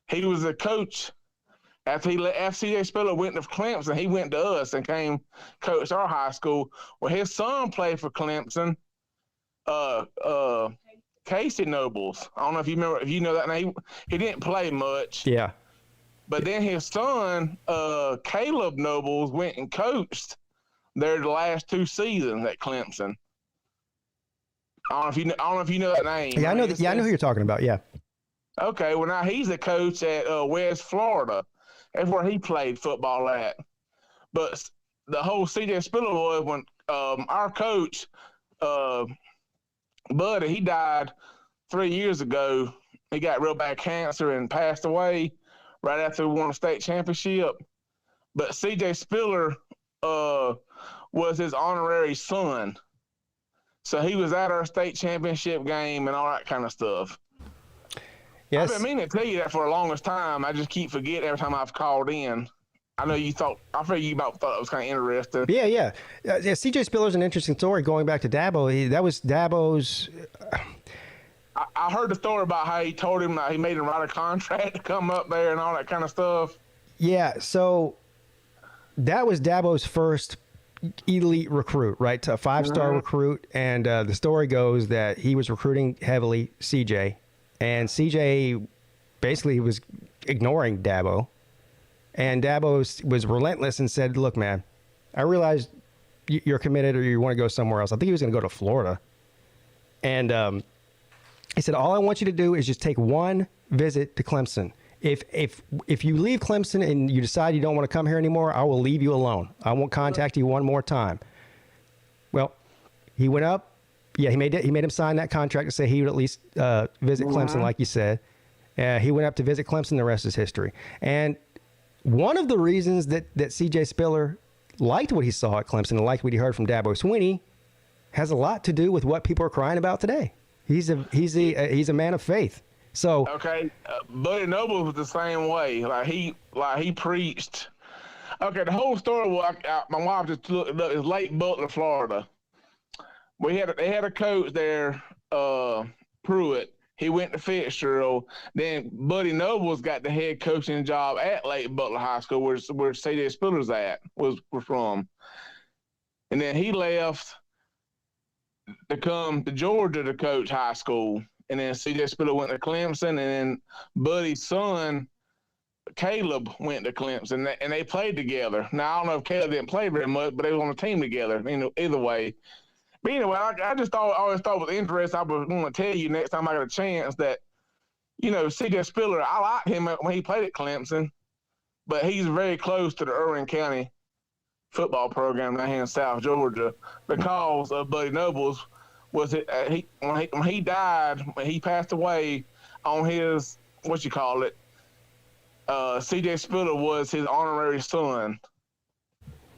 He was a coach. After C.J. Spiller went to Clemson, he went to us and came coach our high school. Well, his son played for Clemson, Casey Nobles. I don't know if you remember, if you know that name. He didn't play much. Yeah. But then his son, Caleb Nobles, went and coached there the last 2 seasons at Clemson. I don't know if you know that name. Yeah, I know. I know who you're talking about. Yeah. Okay, well now he's a coach at West Florida. That's where he played football at. But the whole C.J. Spiller was when our coach, Buddy, he died 3 years ago. He got real bad cancer and passed away right after we won a state championship. But C.J. Spiller was his honorary son. So he was at our state championship game and all that kind of stuff. Yes. I've been meaning to tell you that for the longest time. I just keep forgetting every time I've called in. I know you thought, I figured you about thought it was kind of interesting. Yeah. C.J. Spiller's an interesting story going back to Dabo. That was Dabo's. I heard the story about how he told him that he made him write a contract to come up there and all that kind of stuff. Yeah, so that was Dabo's first elite recruit, right? A 5-star recruit. And the story goes that he was recruiting heavily CJ. And CJ basically was ignoring Dabo. And Dabo was relentless and said, look, man, I realize you're committed or you want to go somewhere else. I think he was going to go to Florida. And he said, all I want you to do is just take one visit to Clemson. If you leave Clemson and you decide you don't want to come here anymore, I will leave you alone. I won't contact you one more time. Well, he went up. Yeah, he made him sign that contract to say he would at least visit Clemson, like you said. He went up to visit Clemson. The rest is history. And one of the reasons that C.J. Spiller liked what he saw at Clemson and liked what he heard from Dabo Swinney has a lot to do with what people are crying about today. He's a man of faith. So okay, Buddy Noble was the same way. Like he preached. Okay, the whole story was my wife just looked it up. It's Lake Butler, Florida. They had a coach there, Pruitt. He went to Fitzgerald. Then Buddy Nobles got the head coaching job at Lake Butler High School, where C.J. Spiller's was from. And then he left to come to Georgia to coach high school. And then C.J. Spiller went to Clemson, and then Buddy's son, Caleb, went to Clemson, and they played together. Now, I don't know if Caleb didn't play very much, but they were on the team together, either way. But anyway, I just always thought it was interesting. I was going to tell you next time I got a chance that, C.J. Spiller, I liked him when he played at Clemson, but he's very close to the Irwin County football program down here in South Georgia because of Buddy Nobles. When he died, when he passed away on his, C.J. Spiller was his honorary son.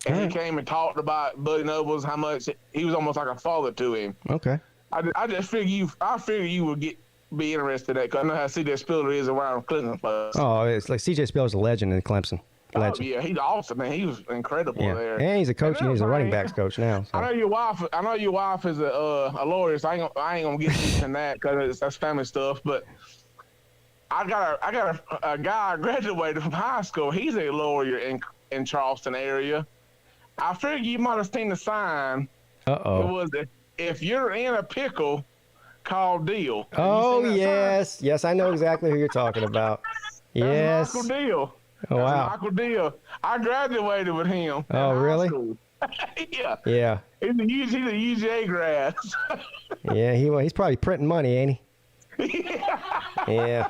And he came and talked about Buddy Nobles, how much he was almost like a father to him. Okay. I just figure you would be interested in that because I know how C.J. Spiller is around Clemson players. Oh, it's like C.J. Spiller's a legend in Clemson. Legend. Oh, yeah, he's awesome, man. He was incredible there. And he's a coach, and he's a running backs coach now. So. I know your wife is a lawyer, so I ain't gonna get into that because that's family stuff. But I got a guy graduated from high school. He's a lawyer in Charleston area. I figured you might have seen the sign. Uh-oh. It was if you're in a pickle, call Deal. Oh, yes. Sign? Yes, I know exactly who you're talking about. Yes. That's Michael Deal. Oh, wow. Michael Deal. I graduated with him. Oh, really? Yeah. Yeah. He's a UGA grad. Yeah, he's probably printing money, ain't he? Yeah.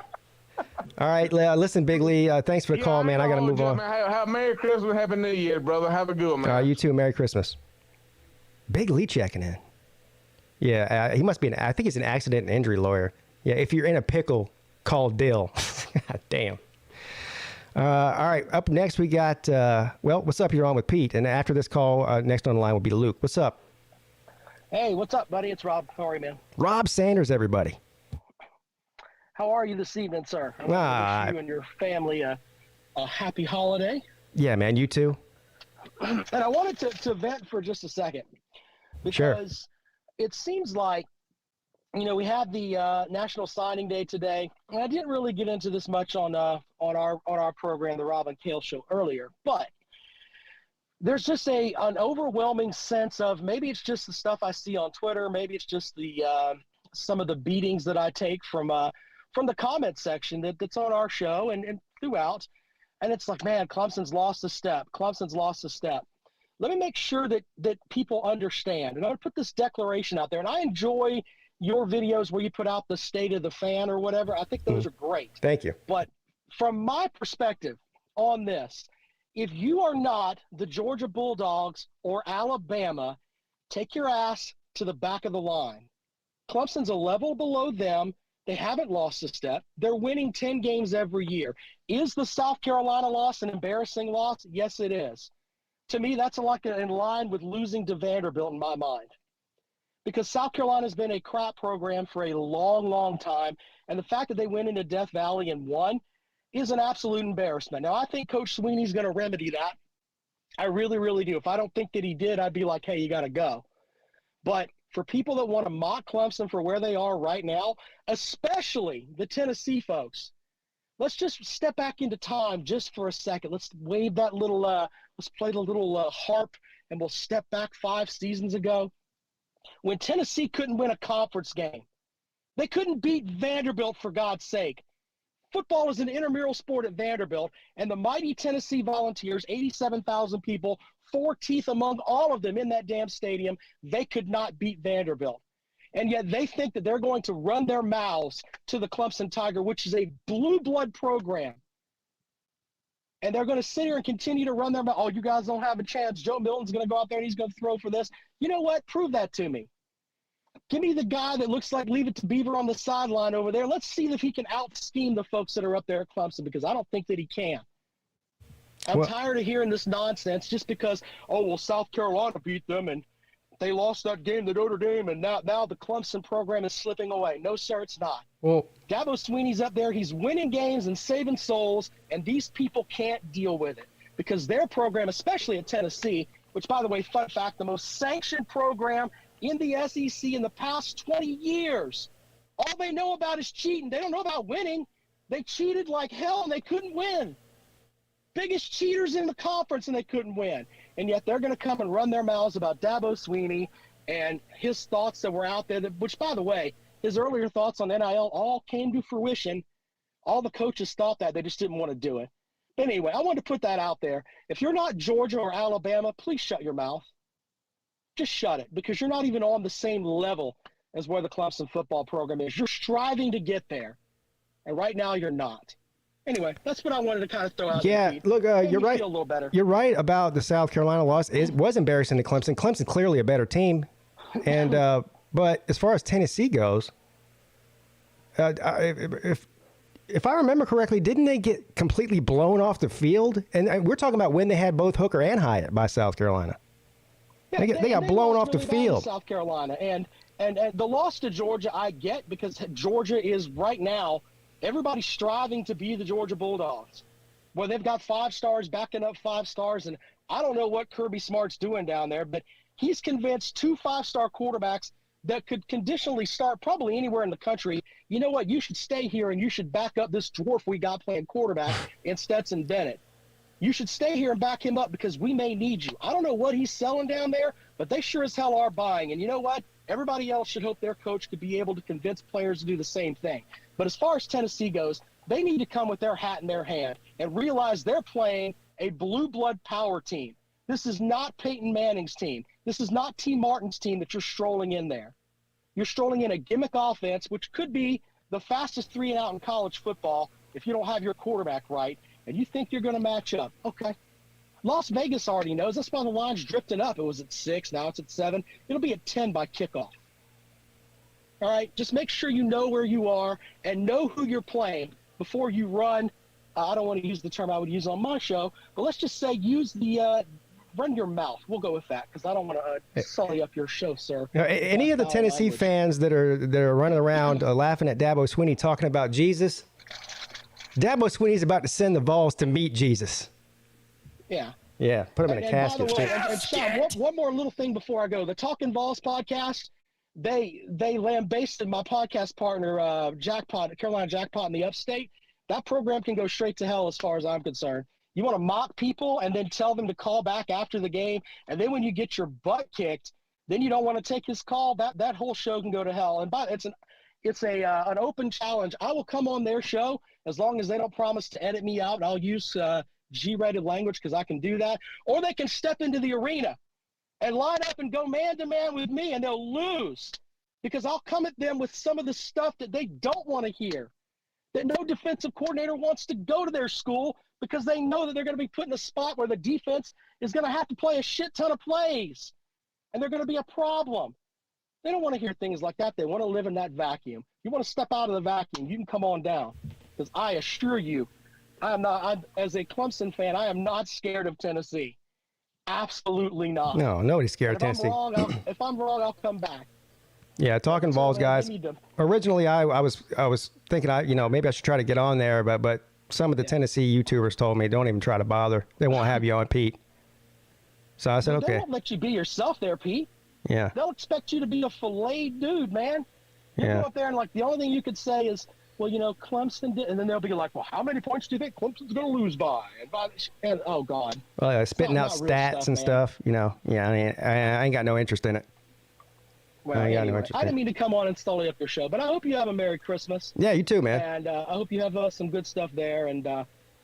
All right, listen, Big Lee, thanks for the call, man. I got to move on. Have Merry Christmas, Happy New Year, brother. Have a good one, man. You too. Merry Christmas. Big Lee checking in. Yeah, he must be I think he's an accident and injury lawyer. Yeah, if you're in a pickle, call Dill. God damn. All right. Up next, we got, what's up? You're on with Pete. And after this call, next on the line will be Luke. What's up? Hey, what's up, buddy? It's Rob. How are you, man? Rob Sanders, everybody. How are you this evening, sir? I want to wish you and your family a happy holiday. Yeah, man. You too. And I wanted to vent for just a second. Because it seems like, we had the National Signing Day today, and I didn't really get into this much on our program, the Rob and Kale Show, earlier. But there's just an overwhelming sense of maybe it's just the stuff I see on Twitter, maybe it's just the some of the beatings that I take from the comment section that's on our show and throughout, and it's like, man, Clemson's lost a step. Clemson's lost a step. Let me make sure that people understand, and I'm gonna put this declaration out there. And I enjoy your videos where you put out the state of the fan or whatever. I think those are great. Thank you. But from my perspective on this, if you are not the Georgia Bulldogs or Alabama, take your ass to the back of the line. Clemson's a level below them. They haven't lost a step. They're winning 10 games every year. Is the South Carolina loss an embarrassing loss? Yes, it is. To me, that's like in line with losing to Vanderbilt in my mind. Because South Carolina's been a crap program for a long, long time, and the fact that they went into Death Valley and won is an absolute embarrassment. Now, I think Coach Swinney's going to remedy that. I really, really do. If I don't think that he did, I'd be like, hey, you got to go. But for people that want to mock Clemson for where they are right now, especially the Tennessee folks, let's just step back into time just for a second. Let's wave that little let's play the little harp, and we'll step back 5 seasons ago. When Tennessee couldn't win a conference game, they couldn't beat Vanderbilt, for God's sake. Football is an intramural sport at Vanderbilt, and the mighty Tennessee Volunteers, 87,000 people, 4 teeth among all of them in that damn stadium, they could not beat Vanderbilt. And yet they think that they're going to run their mouths to the Clemson Tiger, which is a blue blood program. And they're going to sit here and continue to run their mouth. Oh, you guys don't have a chance. Joe Milton's going to go out there and he's going to throw for this. You know what? Prove that to me. Give me the guy that looks like Leave It to Beaver on the sideline over there. Let's see if he can out-scheme the folks that are up there at Clemson, because I don't think that he can. I'm tired of hearing this nonsense just because, South Carolina beat them and they lost that game to Notre Dame, and now the Clemson program is slipping away. No, sir, it's not. Well, Dabo Swinney's up there. He's winning games and saving souls, and these people can't deal with it because their program, especially at Tennessee, which, by the way, fun fact, the most sanctioned program in the SEC in the past 20 years. All they know about is cheating. They don't know about winning. They cheated like hell, and they couldn't win. Biggest cheaters in the conference, and they couldn't win. And yet they're going to come and run their mouths about Dabo Swinney and his thoughts that were out there, which, by the way, his earlier thoughts on NIL all came to fruition. All the coaches thought that. They just didn't want to do it. But anyway, I wanted to put that out there. If you're not Georgia or Alabama, please shut your mouth. Just shut it, because you're not even on the same level as where the Clemson football program is. You're striving to get there, and right now you're not. Anyway, that's what I wanted to kind of throw out. Yeah, look, you're right. Feel a little better. You're right about the South Carolina loss. It was embarrassing to Clemson. Clemson clearly a better team, and but as far as Tennessee goes, if I remember correctly, didn't they get completely blown off the field? And we're talking about when they had both Hooker and Hyatt by South Carolina. Yeah, they got blown off the field. South Carolina, and the loss to Georgia I get, because Georgia is right now. Everybody's striving to be the Georgia Bulldogs. Well, they've got 5 stars backing up 5 stars, and I don't know what Kirby Smart's doing down there, but he's convinced 2 5-star quarterbacks that could conditionally start probably anywhere in the country. You know what? You should stay here, and you should back up this dwarf we got playing quarterback in Stetson Bennett. You should stay here and back him up because we may need you. I don't know what he's selling down there, but they sure as hell are buying. And you know what? Everybody else should hope their coach could be able to convince players to do the same thing. But as far as Tennessee goes, they need to come with their hat in their hand and realize they're playing a blue blood power team. This is not Peyton Manning's team. This is not T. Martin's team that you're strolling in there. You're strolling in a gimmick offense, which could be the fastest 3-and-out in college football if you don't have your quarterback right, and you think you're going to match up. Okay. Las Vegas already knows. That's why the line's drifting up. It was at 6. Now it's at 7. It'll be at 10 by kickoff. All right? Just make sure you know where you are and know who you're playing before you run I don't want to use the term I would use on my show, but let's just say use the run your mouth. We'll go with that because I don't want to sully up your show, sir. Any of the Tennessee fans that are running around laughing at Dabo Swinney talking about Jesus, Dabo Swinney's about to send the Vols to meet Jesus. Yeah. Yeah, put him in a casket. By the way, and Sean, one more little thing before I go. The Talking Vols podcast, they lambasted my podcast partner, Jackpot, Carolina Jackpot in the Upstate. That program can go straight to hell as far as I'm concerned. You want to mock people and then tell them to call back after the game, and then when you get your butt kicked, then you don't want to take his call. That whole show can go to hell. And it's an open challenge. I will come on their show as long as they don't promise to edit me out. I'll use G-rated language because I can do that. Or they can step into the arena and line up and go man-to-man with me, and they'll lose because I'll come at them with some of the stuff that they don't want to hear, that no defensive coordinator wants to go to their school because they know that they're going to be put in a spot where the defense is going to have to play a shit ton of plays, and they're going to be a problem. They don't want to hear things like that. They want to live in that vacuum. You want to step out of the vacuum, you can come on down because I assure you, as a Clemson fan, I am not scared of Tennessee. Absolutely not. No, nobody's scared of Tennessee. If I'm wrong, I'll come back. Yeah, Talking Vols, guys. Originally, I was thinking maybe I should try to get on there, but some of the Tennessee YouTubers told me don't even try to bother. They won't have you on, Pete. So I said, okay. They won't let you be yourself there, Pete. Yeah. They'll expect you to be a filleted dude, man. You go up there and the only thing you could say is, well, Clemson did, and then they'll be like, well, how many points do you think Clemson's going to lose by? And oh God. Well, yeah, spitting out stats and stuff, Yeah, I mean, I ain't got no interest in it. Well, I didn't mean to come on and sully up your show, but I hope you have a Merry Christmas. Yeah, you too, man. And I hope you have some good stuff there. And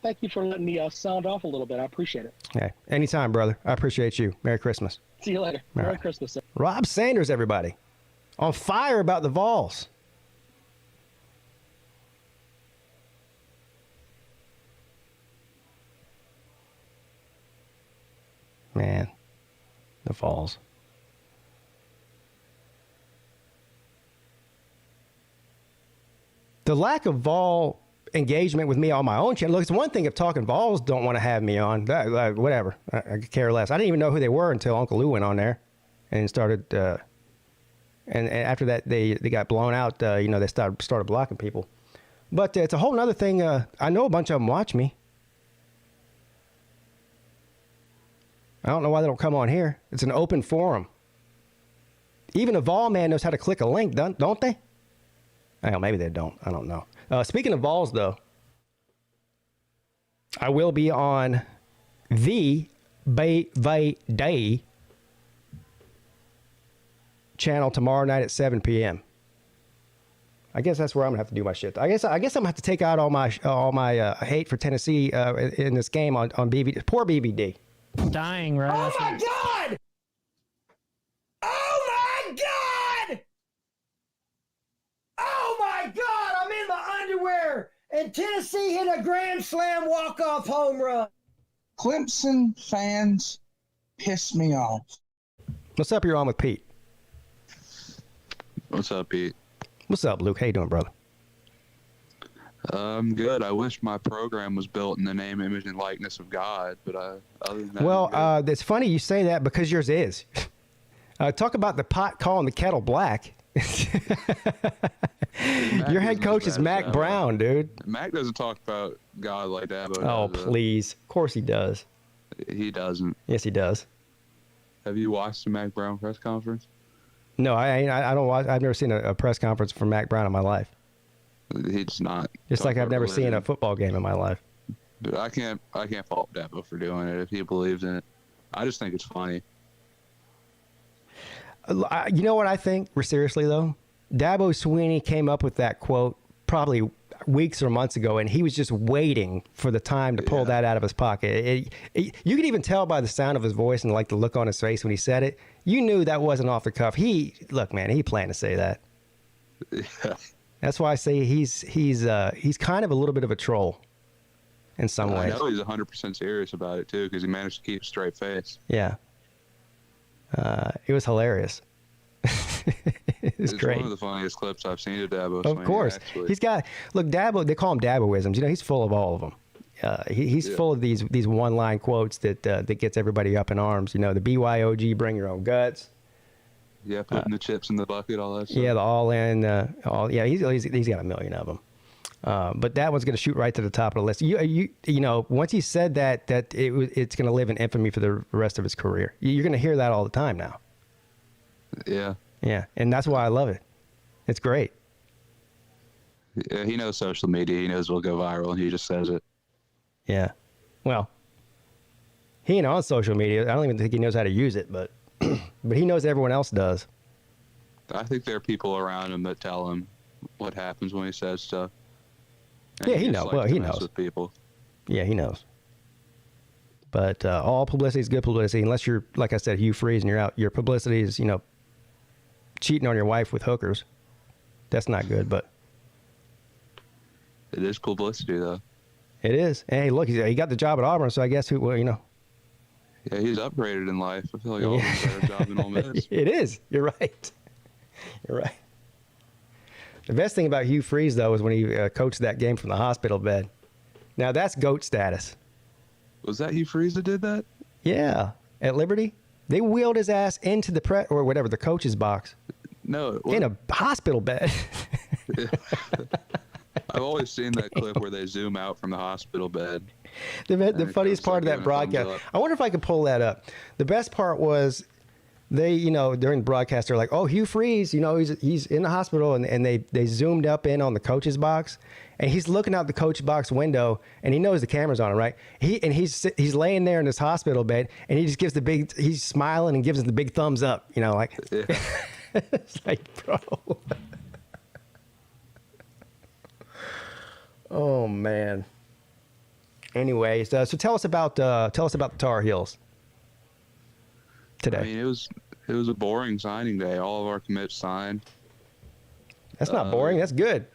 thank you for letting me sound off a little bit. I appreciate it. Hey, anytime, brother. I appreciate you. Merry Christmas. See you later. Merry Christmas, sir. Rob Sanders, everybody. On fire about the Vols. Man, the Vols. The lack of Vol engagement with me on my own channel. Look, it's one thing if Talking Vols don't want to have me on. Whatever. I could care less. I didn't even know who they were until Uncle Lou went on there and started. And after that, they got blown out. They started blocking people. But it's a whole other thing. I know a bunch of them watch me. I don't know why they don't come on here. It's an open forum. Even a Vol man knows how to click a link, don't they? Well, maybe they don't. I don't know. Speaking of Vols, though, I will be on the Bay Day channel tomorrow night at 7 p.m. I guess that's where I'm gonna have to do my shit. I guess I'm gonna have to take out all my hate for Tennessee in this game on BVD. Poor BVD. Dying, right? Oh my God! Oh my God! Oh my God! I'm in my underwear, and Tennessee hit a grand slam walk-off home run. Clemson fans piss me off. What's up? You're on with Pete. What's up, Pete? What's up, Luke? How you doing, brother? I'm good. I wish my program was built in the name, image, and likeness of God, but other than that, well, it's funny you say that because yours is. Talk about the pot calling the kettle black. Your head coach is Mac Brown, dude. Mac doesn't talk about God like Dabo does. Oh, please. Of course he does. He doesn't. Yes, he does. Have you watched the Mac Brown press conference? No, I don't watch. I've never seen a press conference from Mac Brown in my life. He's not. Just like I've never seen a football game in my life. But I can't fault Dabo for doing it if he believes in it. I just think it's funny. You know what I think? Seriously, though? Dabo Swinney came up with that quote probably weeks or months ago, and he was just waiting for the time to pull that out of his pocket. You could even tell by the sound of his voice and like the look on his face when he said it. You knew that wasn't off the cuff. Look, man, he planned to say that. Yeah. That's why I say he's kind of a little bit of a troll in some ways. I know he's 100% serious about it, too, because he managed to keep a straight face. Yeah. It was hilarious. It's great. One of the funniest clips I've seen of Dabo. Of course. Actually. He's got, look, Dabo, they call him Daboisms. He's full of all of them. He's full of these one-line quotes that gets everybody up in arms. You know, the BYOG, bring your own guts. Yeah, putting the chips in the bucket, all that stuff. Yeah, the all-in. He's got a million of them. But that one's going to shoot right to the top of the list. You know, once he said that it's going to live in infamy for the rest of his career. You're going to hear that all the time now. Yeah. Yeah, and that's why I love it. It's great. Yeah, he knows social media. He knows we'll go viral, and he just says it. Yeah. Well, he ain't on social media. I don't even think he knows how to use it, but but he knows everyone else does. I think there are people around him that tell him what happens when he says stuff. And Yeah, he just knows. likes Well, to he mess knows. with people. Yeah, he knows. But all publicity is good publicity, unless you're, like I said, Hugh Freeze, and you're out. Your publicity is, you know, cheating on your wife with hookers. That's not good, but It is publicity, though. it is. And hey, look, he got the job at Auburn, so I guess well, you know. Yeah, he's upgraded in life. I feel like Auburn's a better job than Ole Miss. It is. You're right. You're right. The best thing about Hugh Freeze, though, is when he coached that game from the hospital bed. Now, that's GOAT status. Was that Hugh Freeze that did that? Yeah. At Liberty, they wheeled his ass into the or whatever, the coach's box. No. In a hospital bed. I've always seen that clip where they zoom out from the hospital bed. The funniest part of that broadcast, I wonder if I could pull that up. The best part was they, you know, during the broadcast, they're like, oh, Hugh Freeze, you know, he's in the hospital, and they zoomed up in on the coach's box, and he's looking out the coach box window, and he knows the camera's on him, right? He's laying there in his hospital bed, and he just gives he's smiling and gives us the big thumbs up, you know, like, Yeah. it's like, bro. Oh man. Anyways, so tell us about the Tar Heels today. I mean, it was a boring signing day. All of our commits signed. That's not boring. That's good.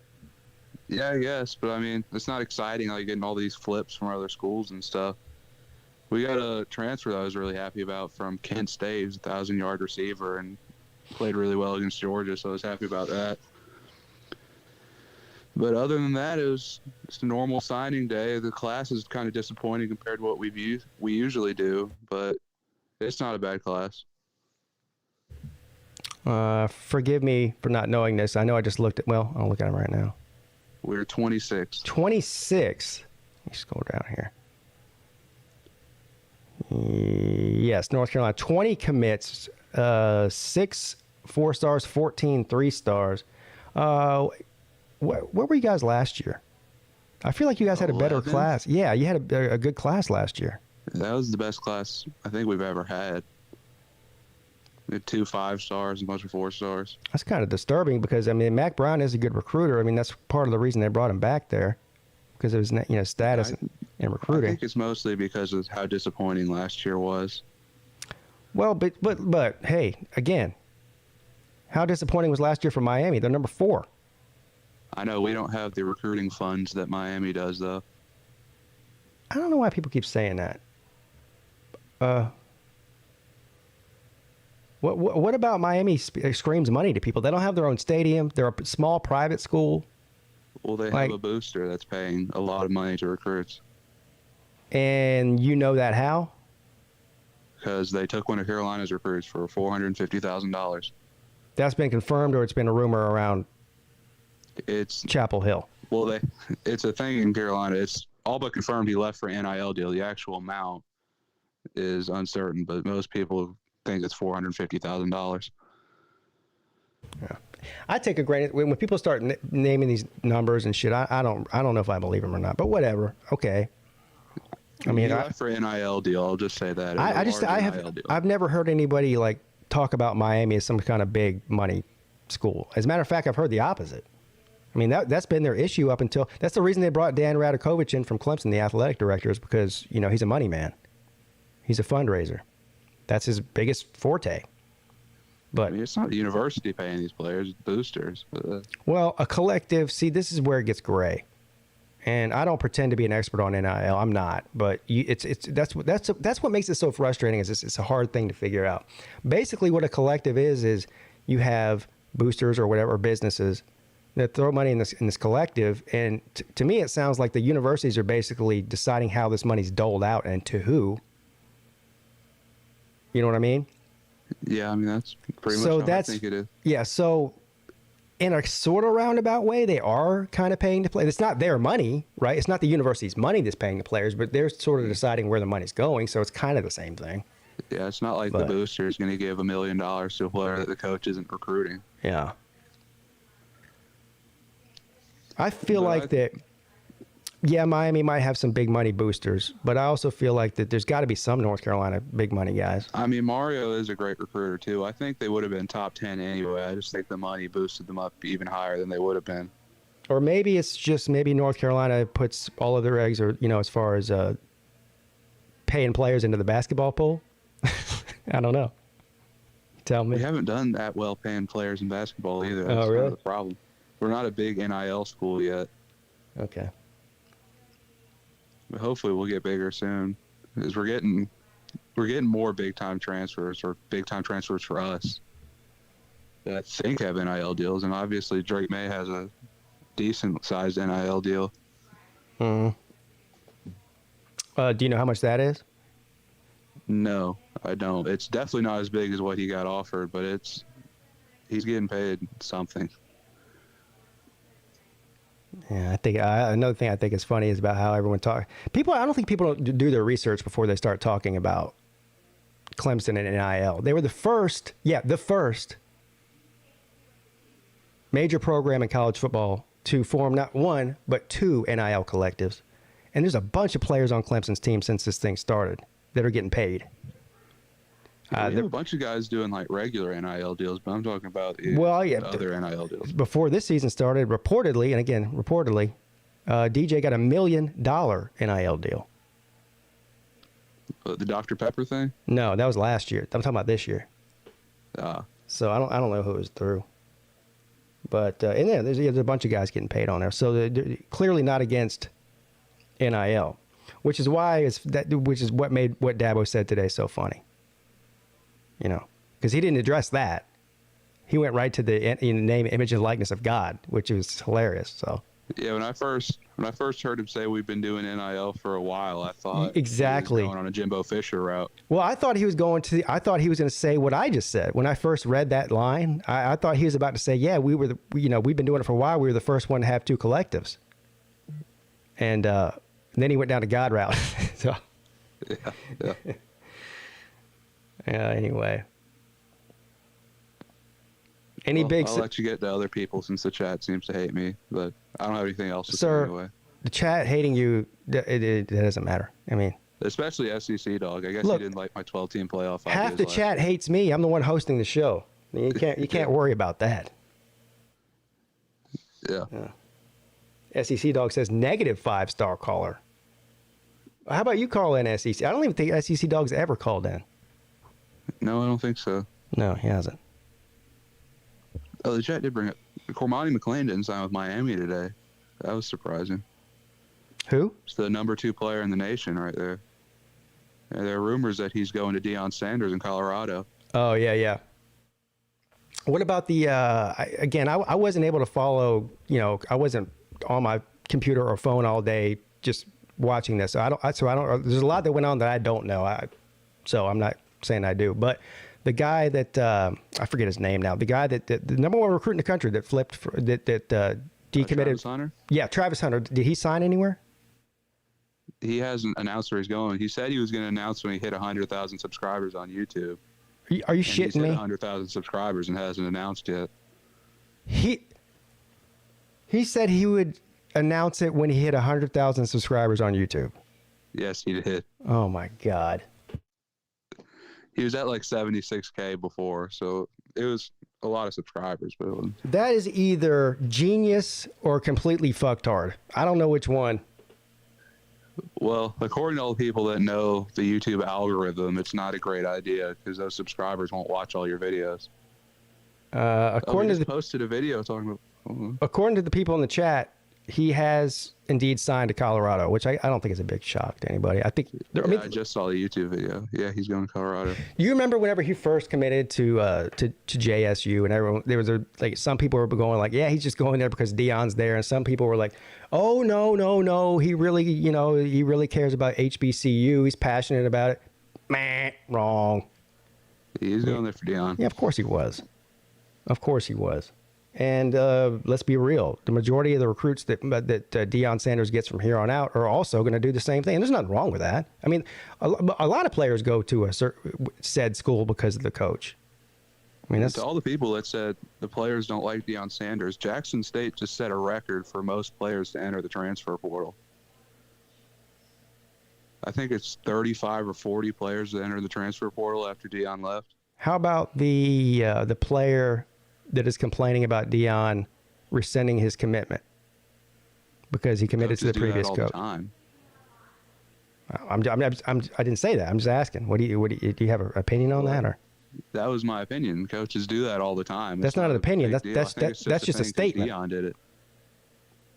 Yeah, I guess, but I mean, it's not exciting like getting all these flips from other schools and stuff. We got a transfer that I was really happy about from Kent State. He's a 1,000-yard receiver and played really well against Georgia, so I was happy about that. But other than that, it was just a normal signing day. The class is kind of disappointing compared to what we usually do, but it's not a bad class. Forgive me for not knowing this. I know I just looked at. Well, I'll look at them right now. We're 26. 26. Let me scroll down here. Yes, North Carolina. 20 commits. 6 4 stars, 14 3 stars. What were you guys last year? I feel like you guys had a better 11? class. Yeah, you had a good class last year. That was the best class I think we've ever had. We had 2 5 stars and a bunch of 4 stars. That's kind of disturbing because, I mean, Mac Brown is a good recruiter. I mean, that's part of the reason they brought him back there because of his, you know, status in recruiting. I think it's mostly because of how disappointing last year was. Well, but hey, again, how disappointing was last year for Miami? They're number 4. I know we don't have the recruiting funds that Miami does, though. I don't know why people keep saying that. What about Miami screams money to people? They don't have their own stadium. They're a small private school. Well, they have a booster that's paying a lot of money to recruits. And you know that how? Because they took one of Carolina's recruits for $450,000. That's been confirmed, or it's been a rumor around It's Chapel Hill. Well, it's a thing in Carolina. It's all but confirmed he left for an NIL deal. The actual amount is uncertain, but most people think it's $450,000. Yeah, I take a granted when people start naming these numbers and shit. I don't know if I believe them or not, but whatever. Okay. I mean, he left for an NIL deal. I'll just say that. I've never heard anybody like talk about Miami as some kind of big money school. As a matter of fact, I've heard the opposite. I mean, that's been their issue up until – that's the reason they brought Dan Radakovich in from Clemson, the athletic director, is because, you know, he's a money man. He's a fundraiser. That's his biggest forte. But I mean, it's not the university paying these players, it's boosters. But, well, a collective – see, this is where it gets gray. And I don't pretend to be an expert on NIL. I'm not. But that's what makes it so frustrating is it's a hard thing to figure out. Basically, what a collective is you have boosters or whatever, businesses – that throw money in this collective. And to me, it sounds like the universities are basically deciding how this money's doled out and to who. You know what I mean? Yeah, I mean, that's pretty much how I think it is. Yeah, so in a sort of roundabout way, they are kind of paying to play. It's not their money, right? It's not the university's money that's paying the players, but they're sort of deciding where the money's going, so it's kind of the same thing. Yeah, it's not like the booster is going to give $1 million to a player that the coach isn't recruiting. Yeah. I feel like that, yeah, Miami might have some big money boosters, but I also feel like that there's got to be some North Carolina big money guys. I mean, Mario is a great recruiter, too. I think they would have been top 10 anyway. I just think the money boosted them up even higher than they would have been. Or maybe it's just North Carolina puts all of their eggs, or as far as paying players into the basketball pool. I don't know. Tell me. We haven't done that well paying players in basketball either. That's really? Kind of the problem. We're not a big NIL school yet. Okay. But hopefully we'll get bigger soon, because we're getting more big time transfers, or big time transfers for us that I think have NIL deals, and obviously Drake May has a decent sized NIL deal. Do you know how much that is? No, I don't. It's definitely not as big as what he got offered, but he's getting paid something. Yeah, I think another thing I think is funny is about how everyone talks. I don't think people do their research before they start talking about Clemson and NIL. They were the first major program in college football to form not one, but 2 NIL collectives. And there's a bunch of players on Clemson's team since this thing started that are getting paid. We have a bunch of guys doing like regular NIL deals, but I'm talking about the other NIL deals. Before this season started, reportedly, DJ got $1 million NIL deal. The Dr. Pepper thing? No, that was last year. I'm talking about this year. So I don't know who it was through. But and then there's a bunch of guys getting paid on there. So they're clearly not against NIL, which is what made what Dabo said today so funny. Because he didn't address that. He went right to the name, image, and likeness of God, which was hilarious. So yeah, when I first heard him say we've been doing NIL for a while, I thought exactly he was going on a Jimbo Fisher route. Well, I thought he was going to say what I just said when I first read that line. I thought he was about to say, yeah, we've been doing it for a while. We were the first one to have 2 collectives, and then he went down to God route. So yeah. Anyway. I'll let you get to other people since the chat seems to hate me, but I don't have anything else to say anyway. The chat hating you, it doesn't matter. I mean, especially SEC dog. I guess you didn't like my 12-team playoff. Half the chat hates me. I'm the one hosting the show. You can't worry about that. Yeah. SEC dog says negative 5-star caller. How about you call in SEC? I don't even think SEC dog's ever called in. No, I don't think so. No, he hasn't. Oh, the chat did bring up Cormani McClain didn't sign with Miami today. That was surprising. Who? It's the number 2 player in the nation right there. And there are rumors that he's going to Deion Sanders in Colorado. Oh, yeah. What about the, I wasn't able to follow, I wasn't on my computer or phone all day just watching this. So I don't, there's a lot that went on that I don't know. So I'm not saying I do, but the guy that I forget his name now, the guy that the number 1 recruit in the country that flipped that decommitted. Travis Hunter? Yeah, Travis Hunter. Did he sign anywhere? He hasn't announced where he's going. He said he was going to announce when he hit 100,000 subscribers on YouTube. Are you shitting me? He's hit 100,000 subscribers and hasn't announced yet. He said he would announce it when he hit 100,000 subscribers on YouTube. Yes, he did. Oh my God. He was at like 76K before, so it was a lot of subscribers. But that is either genius or completely fucked hard. I don't know which one. Well, according to all the people that know the YouTube algorithm, it's not a great idea because those subscribers won't watch all your videos. According to posted a video talking about. According to the people in the chat, he has indeed signed to Colorado, which I don't think is a big shock to anybody. I think. I just saw the YouTube video. Yeah, he's going to Colorado. You remember whenever he first committed to JSU, and everyone there was some people were going like, yeah, he's just going there because Deion's there, and some people were like, oh no, he really cares about HBCU. He's passionate about it. Meh, wrong. He's going there for Deion. Yeah, of course he was. And let's be real. The majority of the recruits that Deion Sanders gets from here on out are also going to do the same thing. And there's nothing wrong with that. I mean, a lot of players go to a said school because of the coach. I mean, that's to all the people that said the players don't like Deion Sanders. Jackson State just set a record for most players to enter the transfer portal. I think it's 35 or 40 players that entered the transfer portal after Deion left. How about the player that is complaining about Deion rescinding his commitment because he committed to the previous coach? I didn't say that. I'm just asking. Do you have an opinion on that, or? That was my opinion. Coaches do that all the time. That's not an opinion. That's just a statement. Deion did it.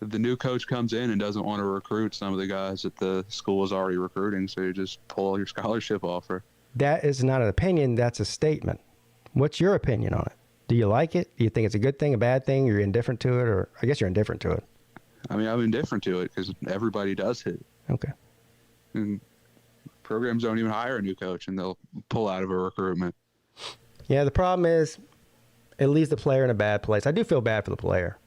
If the new coach comes in and doesn't want to recruit some of the guys that the school is already recruiting, so you just pull your scholarship offer. That is not an opinion. That's a statement. What's your opinion on it? Do you like it? Do you think it's a good thing, a bad thing? You're indifferent to it, or I guess you're indifferent to it. I mean, I'm indifferent to it because everybody does it. Okay. And programs don't even hire a new coach, and they'll pull out of a recruitment. Yeah, the problem is it leaves the player in a bad place. I do feel bad for the player.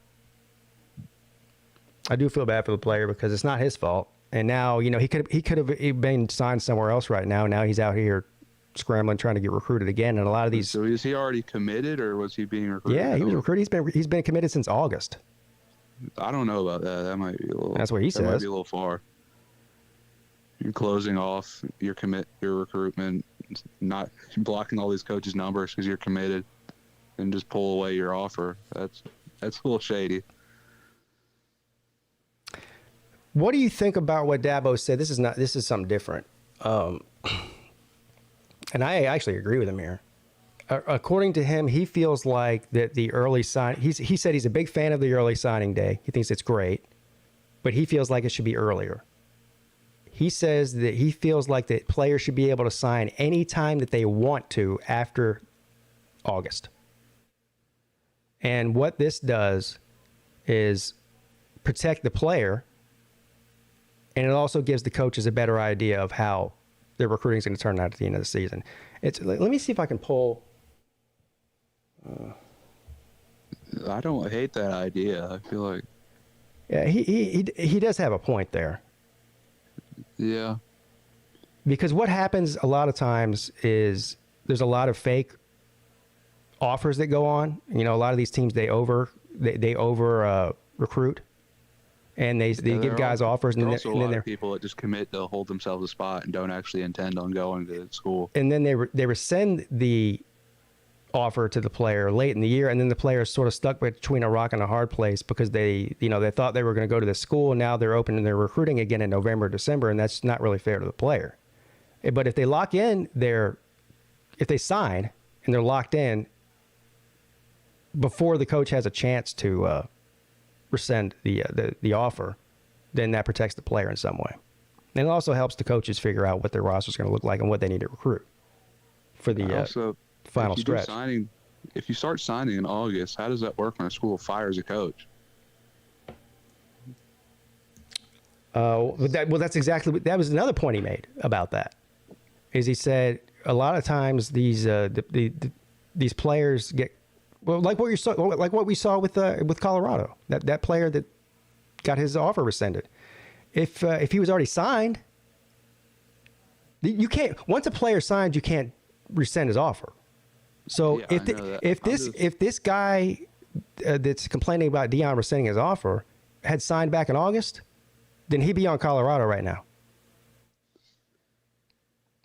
Because it's not his fault. And now, he could have been signed somewhere else right now. Now he's out here scrambling, trying to get recruited again. And a lot of these. So is he already committed, or was he being recruited? Yeah, he was recruited. He's been committed since August. I don't know about that. That might be a little. That's what he says. That might be a little far. You're closing off your recruitment, not blocking all these coaches' numbers because you're committed, and just pull away your offer. That's a little shady. What do you think about what Dabo said? This is something different. And I actually agree with him here. According to him, he feels like that the early sign. He said he's a big fan of the early signing day. He thinks it's great, but he feels like it should be earlier. He says that he feels like that players should be able to sign any time that they want to after August. And what this does is protect the player. And it also gives the coaches a better idea of how their recruiting is going to turn out at the end of the season. Let me see if I can pull. I don't hate that idea. I feel like. Yeah, he does have a point there. Yeah. Because what happens a lot of times is there's a lot of fake offers that go on. A lot of these teams they over recruit. And they give guys offers, and then a lot of people that just commit to hold themselves a spot and don't actually intend on going to school. And then they rescind the offer to the player late in the year, and then the player is sort of stuck between a rock and a hard place because they thought they were going to go to the school, and now they're open and they're recruiting again in November, December, and that's not really fair to the player. But if they lock in if they sign and they're locked in before the coach has a chance to rescind the offer, then that protects the player in some way. And it also helps the coaches figure out what their roster is going to look like and what they need to recruit for the final stretch. If you start signing in August, how does that work when a school fires a coach? That's exactly that was another point he made about that. Is he said a lot of times these players get. Well, like what we saw with Colorado, that player that got his offer rescinded. If he was already signed, you can't. Once a player signs, you can't rescind his offer. So yeah, if this guy that's complaining about Deion rescinding his offer had signed back in August, then he'd be on Colorado right now.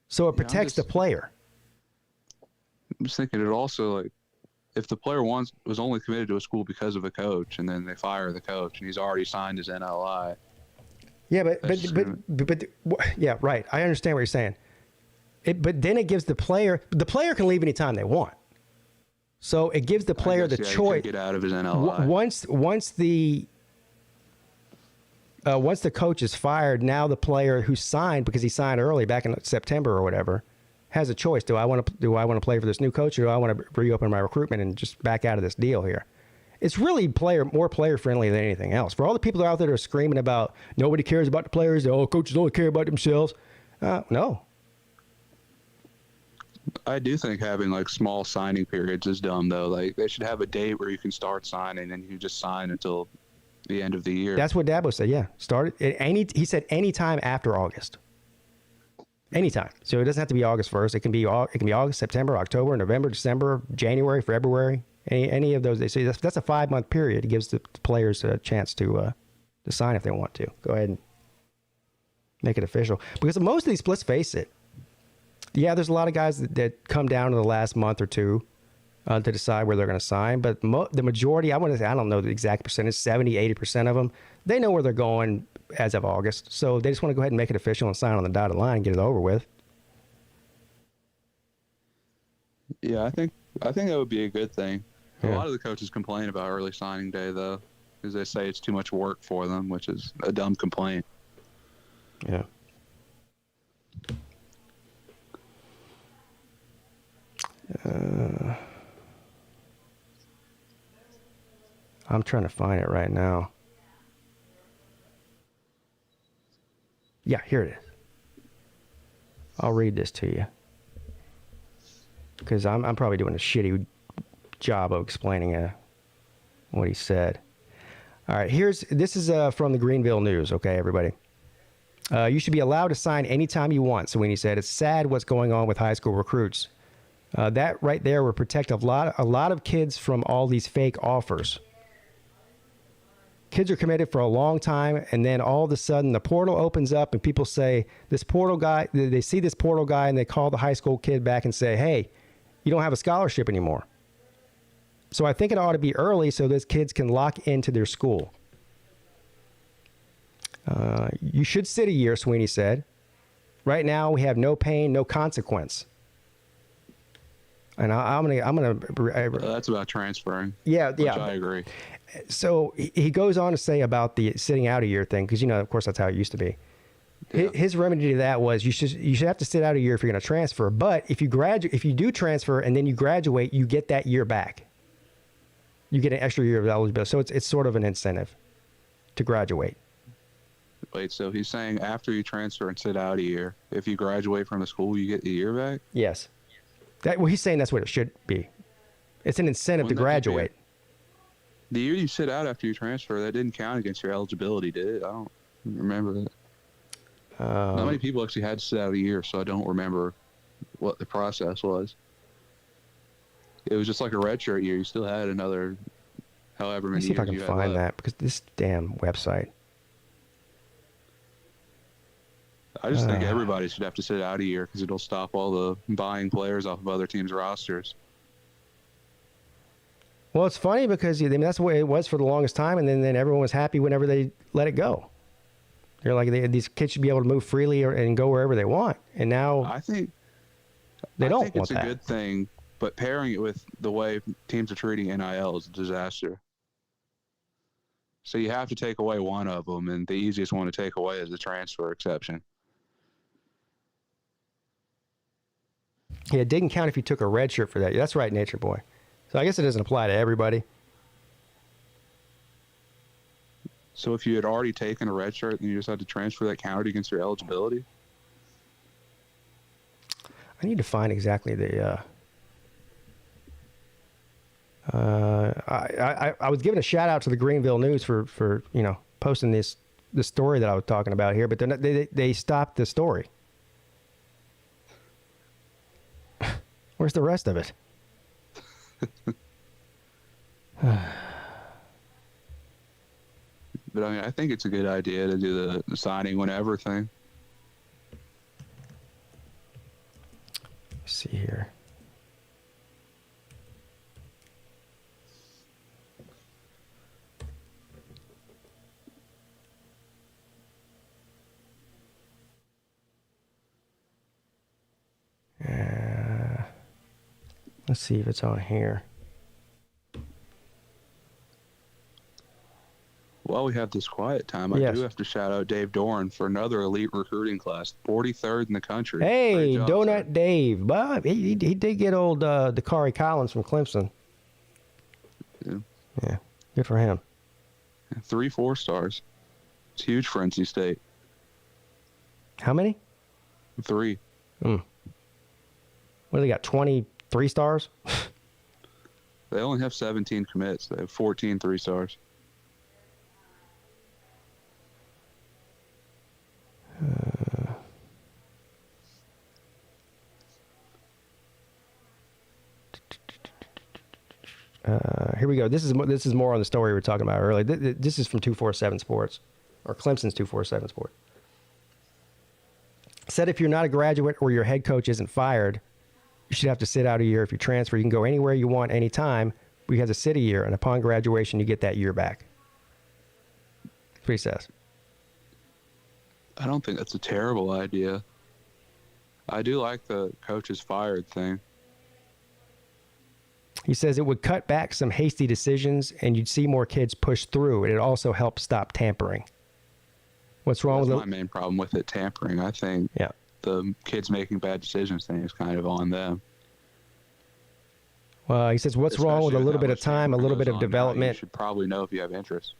So it protects the player. I'm just thinking it also if the player was only committed to a school because of a coach, and then they fire the coach, and he's already signed his NLI. Yeah, but yeah, right. I understand what you're saying. But then it gives the player can leave anytime they want. So it gives the player the choice. He can get out of his NLI. once the coach is fired, now the player who signed because he signed early back in September or whatever has a choice. Do I want to play for this new coach, or do I want to reopen my recruitment and just back out of this deal here? It's really more player friendly than anything else. For all the people out there that are screaming about nobody cares about the players, coaches only care about themselves. No. I do think having like small signing periods is dumb though. Like they should have a date where you can start signing and you just sign until the end of the year. That's what Dabo said. Yeah, he said anytime after August. Anytime. So it doesn't have to be August 1st. It can be August, September, October, November, December, January, February. Any of those. They say that's a 5-month period. It gives the players a chance to sign if they want to. Go ahead and make it official. Because most of these, let's face it, yeah, there's a lot of guys that come down to the last month or two to decide where they're going to sign. But the majority, I don't know the exact percentage, 70, 80% of them, they know where they're going as of August. So they just want to go ahead and make it official and sign on the dotted line and get it over with. Yeah, I think that would be a good thing. Yeah. A lot of the coaches complain about early signing day, though, because they say it's too much work for them, which is a dumb complaint. Yeah. I'm trying to find it right now. Yeah, here it is. I'll read this to you because I'm probably doing a shitty job of explaining what he said. All right, this is from the Greenville News. Okay, everybody. You should be allowed to sign anytime you want. So when he said, it's sad what's going on with high school recruits. That right there would protect a lot of kids from all these fake offers. Kids are committed for a long time, and then all of a sudden the portal opens up and people say, this portal guy, they see this portal guy and they call the high school kid back and say, hey, you don't have a scholarship anymore. So I think it ought to be early so those kids can lock into their school. You should sit a year, Swinney said. Right now we have no pain, no consequence. And I'm gonna. That's about transferring. Yeah, which I agree. So he goes on to say about the sitting out a year thing, because of course that's how it used to be. Yeah. His remedy to that was you should have to sit out a year if you're going to transfer. But if you do transfer and then you graduate, you get that year back. You get an extra year of eligibility. So it's sort of an incentive to graduate. Wait, so he's saying after you transfer and sit out a year, if you graduate from the school, you get the year back? Yes. He's saying that's what it should be. It's an incentive to graduate. The year you sit out after you transfer, that didn't count against your eligibility, did it? I don't remember that. Not many people actually had to sit out a year, so I don't remember what the process was. It was just like a redshirt year. You still had another however many years. Let me see if I can find that, because this damn website. I just think everybody should have to sit out a year because it'll stop all the buying players off of other teams' rosters. Well, it's funny because that's the way it was for the longest time, and then everyone was happy whenever they let it go. They're like, these kids should be able to move freely and go wherever they want, and now I think they don't want that. It's a good thing, but pairing it with the way teams are treating NIL is a disaster. So you have to take away one of them, and the easiest one to take away is the transfer exception. Yeah, it didn't count if you took a red shirt for that. That's right, Nature Boy. So I guess it doesn't apply to everybody. So if you had already taken a red shirt and you just had to transfer, that counted against your eligibility? I need to find exactly the... I was giving a shout out to the Greenville News for posting the story that I was talking about here, but they stopped the story. Where's the rest of it? But I mean, I think it's a good idea to do the signing whenever thing. Let's see here. Let's see if it's on here. Well, while we have this quiet time, I Yes. do have to shout out Dave Doran for another elite recruiting class, 43rd in the country. Hey, Great job, Donut sir. Dave. But he did get old Dakari Collins from Clemson. Yeah, good for him. 3 4-stars. It's huge for NC State. How many? 3. What do they got, 23 stars? They only have 17 commits. They have 14 3-stars. Here we go. This is more on the story we were talking about earlier. This is from 247 Sports, or Clemson's 247 Sports. Said if you're not a graduate or your head coach isn't fired, you should have to sit out a year. If you transfer, you can go anywhere you want anytime, but you have to sit a year, and upon graduation, you get that year back. That's what he says. I don't think that's a terrible idea. I do like the coaches fired thing. He says it would cut back some hasty decisions, and you'd see more kids push through. It also helps stop tampering. What's wrong That's with my main problem with it, tampering. I think the kids making bad decisions thing is kind of on them. Well, he says, what's wrong with a little bit of time, a little bit of development? You should probably know if you have interest.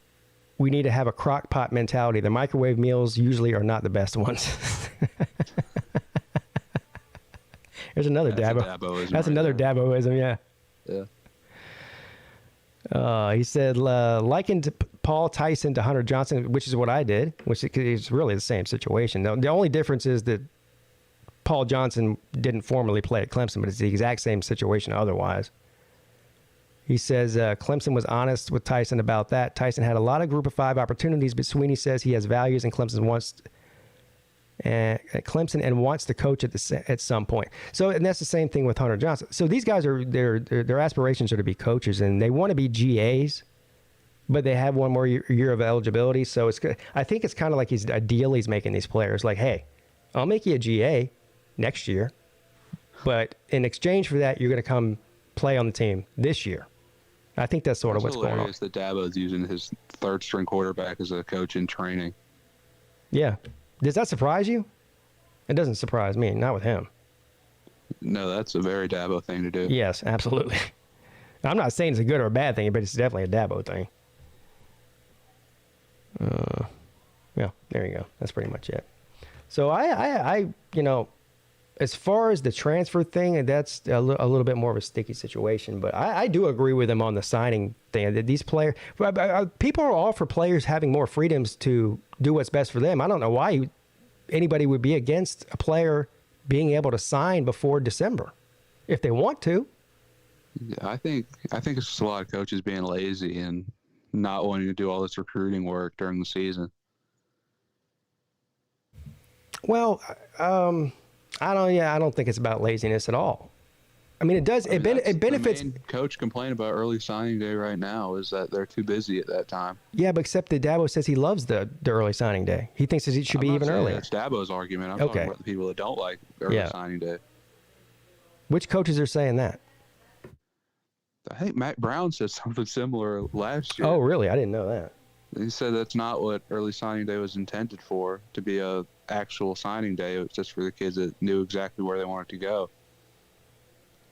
We need to have a crock pot mentality. The microwave meals usually are not the best ones. There's another Dabo. That's another Daboism, yeah. Yeah. He said, likened Paul Tyson to Hunter Johnson, which is what I did, which is really the same situation. The only difference is that Paul Johnson didn't formally play at Clemson, but it's the exact same situation otherwise. He says Clemson was honest with Tyson about that. Tyson had a lot of Group of 5 opportunities, but Swinney says he has values and Clemson wants to coach at some point. So, and that's the same thing with Hunter Johnson. So these guys their aspirations are to be coaches, and they want to be GAs, but they have one more year of eligibility. So I think it's kind of like a deal he's making these players. Like, hey, I'll make you a GA next year, but in exchange for that, you're going to come play on the team this year. I think that's sort of what's going on. It's hilarious that Dabo's using his third-string quarterback as a coach in training. Yeah. Does that surprise you? It doesn't surprise me, not with him. No, that's a very Dabo thing to do. Yes, absolutely. I'm not saying it's a good or a bad thing, but it's definitely a Dabo thing. Yeah, there you go. That's pretty much it. So I as far as the transfer thing, that's a little bit more of a sticky situation. But I do agree with him on the signing thing. That these players, people are all for players having more freedoms to do what's best for them. I don't know why anybody would be against a player being able to sign before December if they want to. Yeah, I think it's just a lot of coaches being lazy and not wanting to do all this recruiting work during the season. Well, I don't think it's about laziness at all. I mean, it does. It benefits. The main coach complaint about early signing day right now is that they're too busy at that time. Yeah, but except that Dabo says he loves the early signing day. He thinks it should be even earlier. That's Dabo's argument. I'm talking about the people that don't like early signing day. Which coaches are saying that? I think Mac Brown said something similar last year. Oh, really? I didn't know that. He said that's not what early signing day was intended for, to be a actual signing day. It was just for the kids that knew exactly where they wanted to go.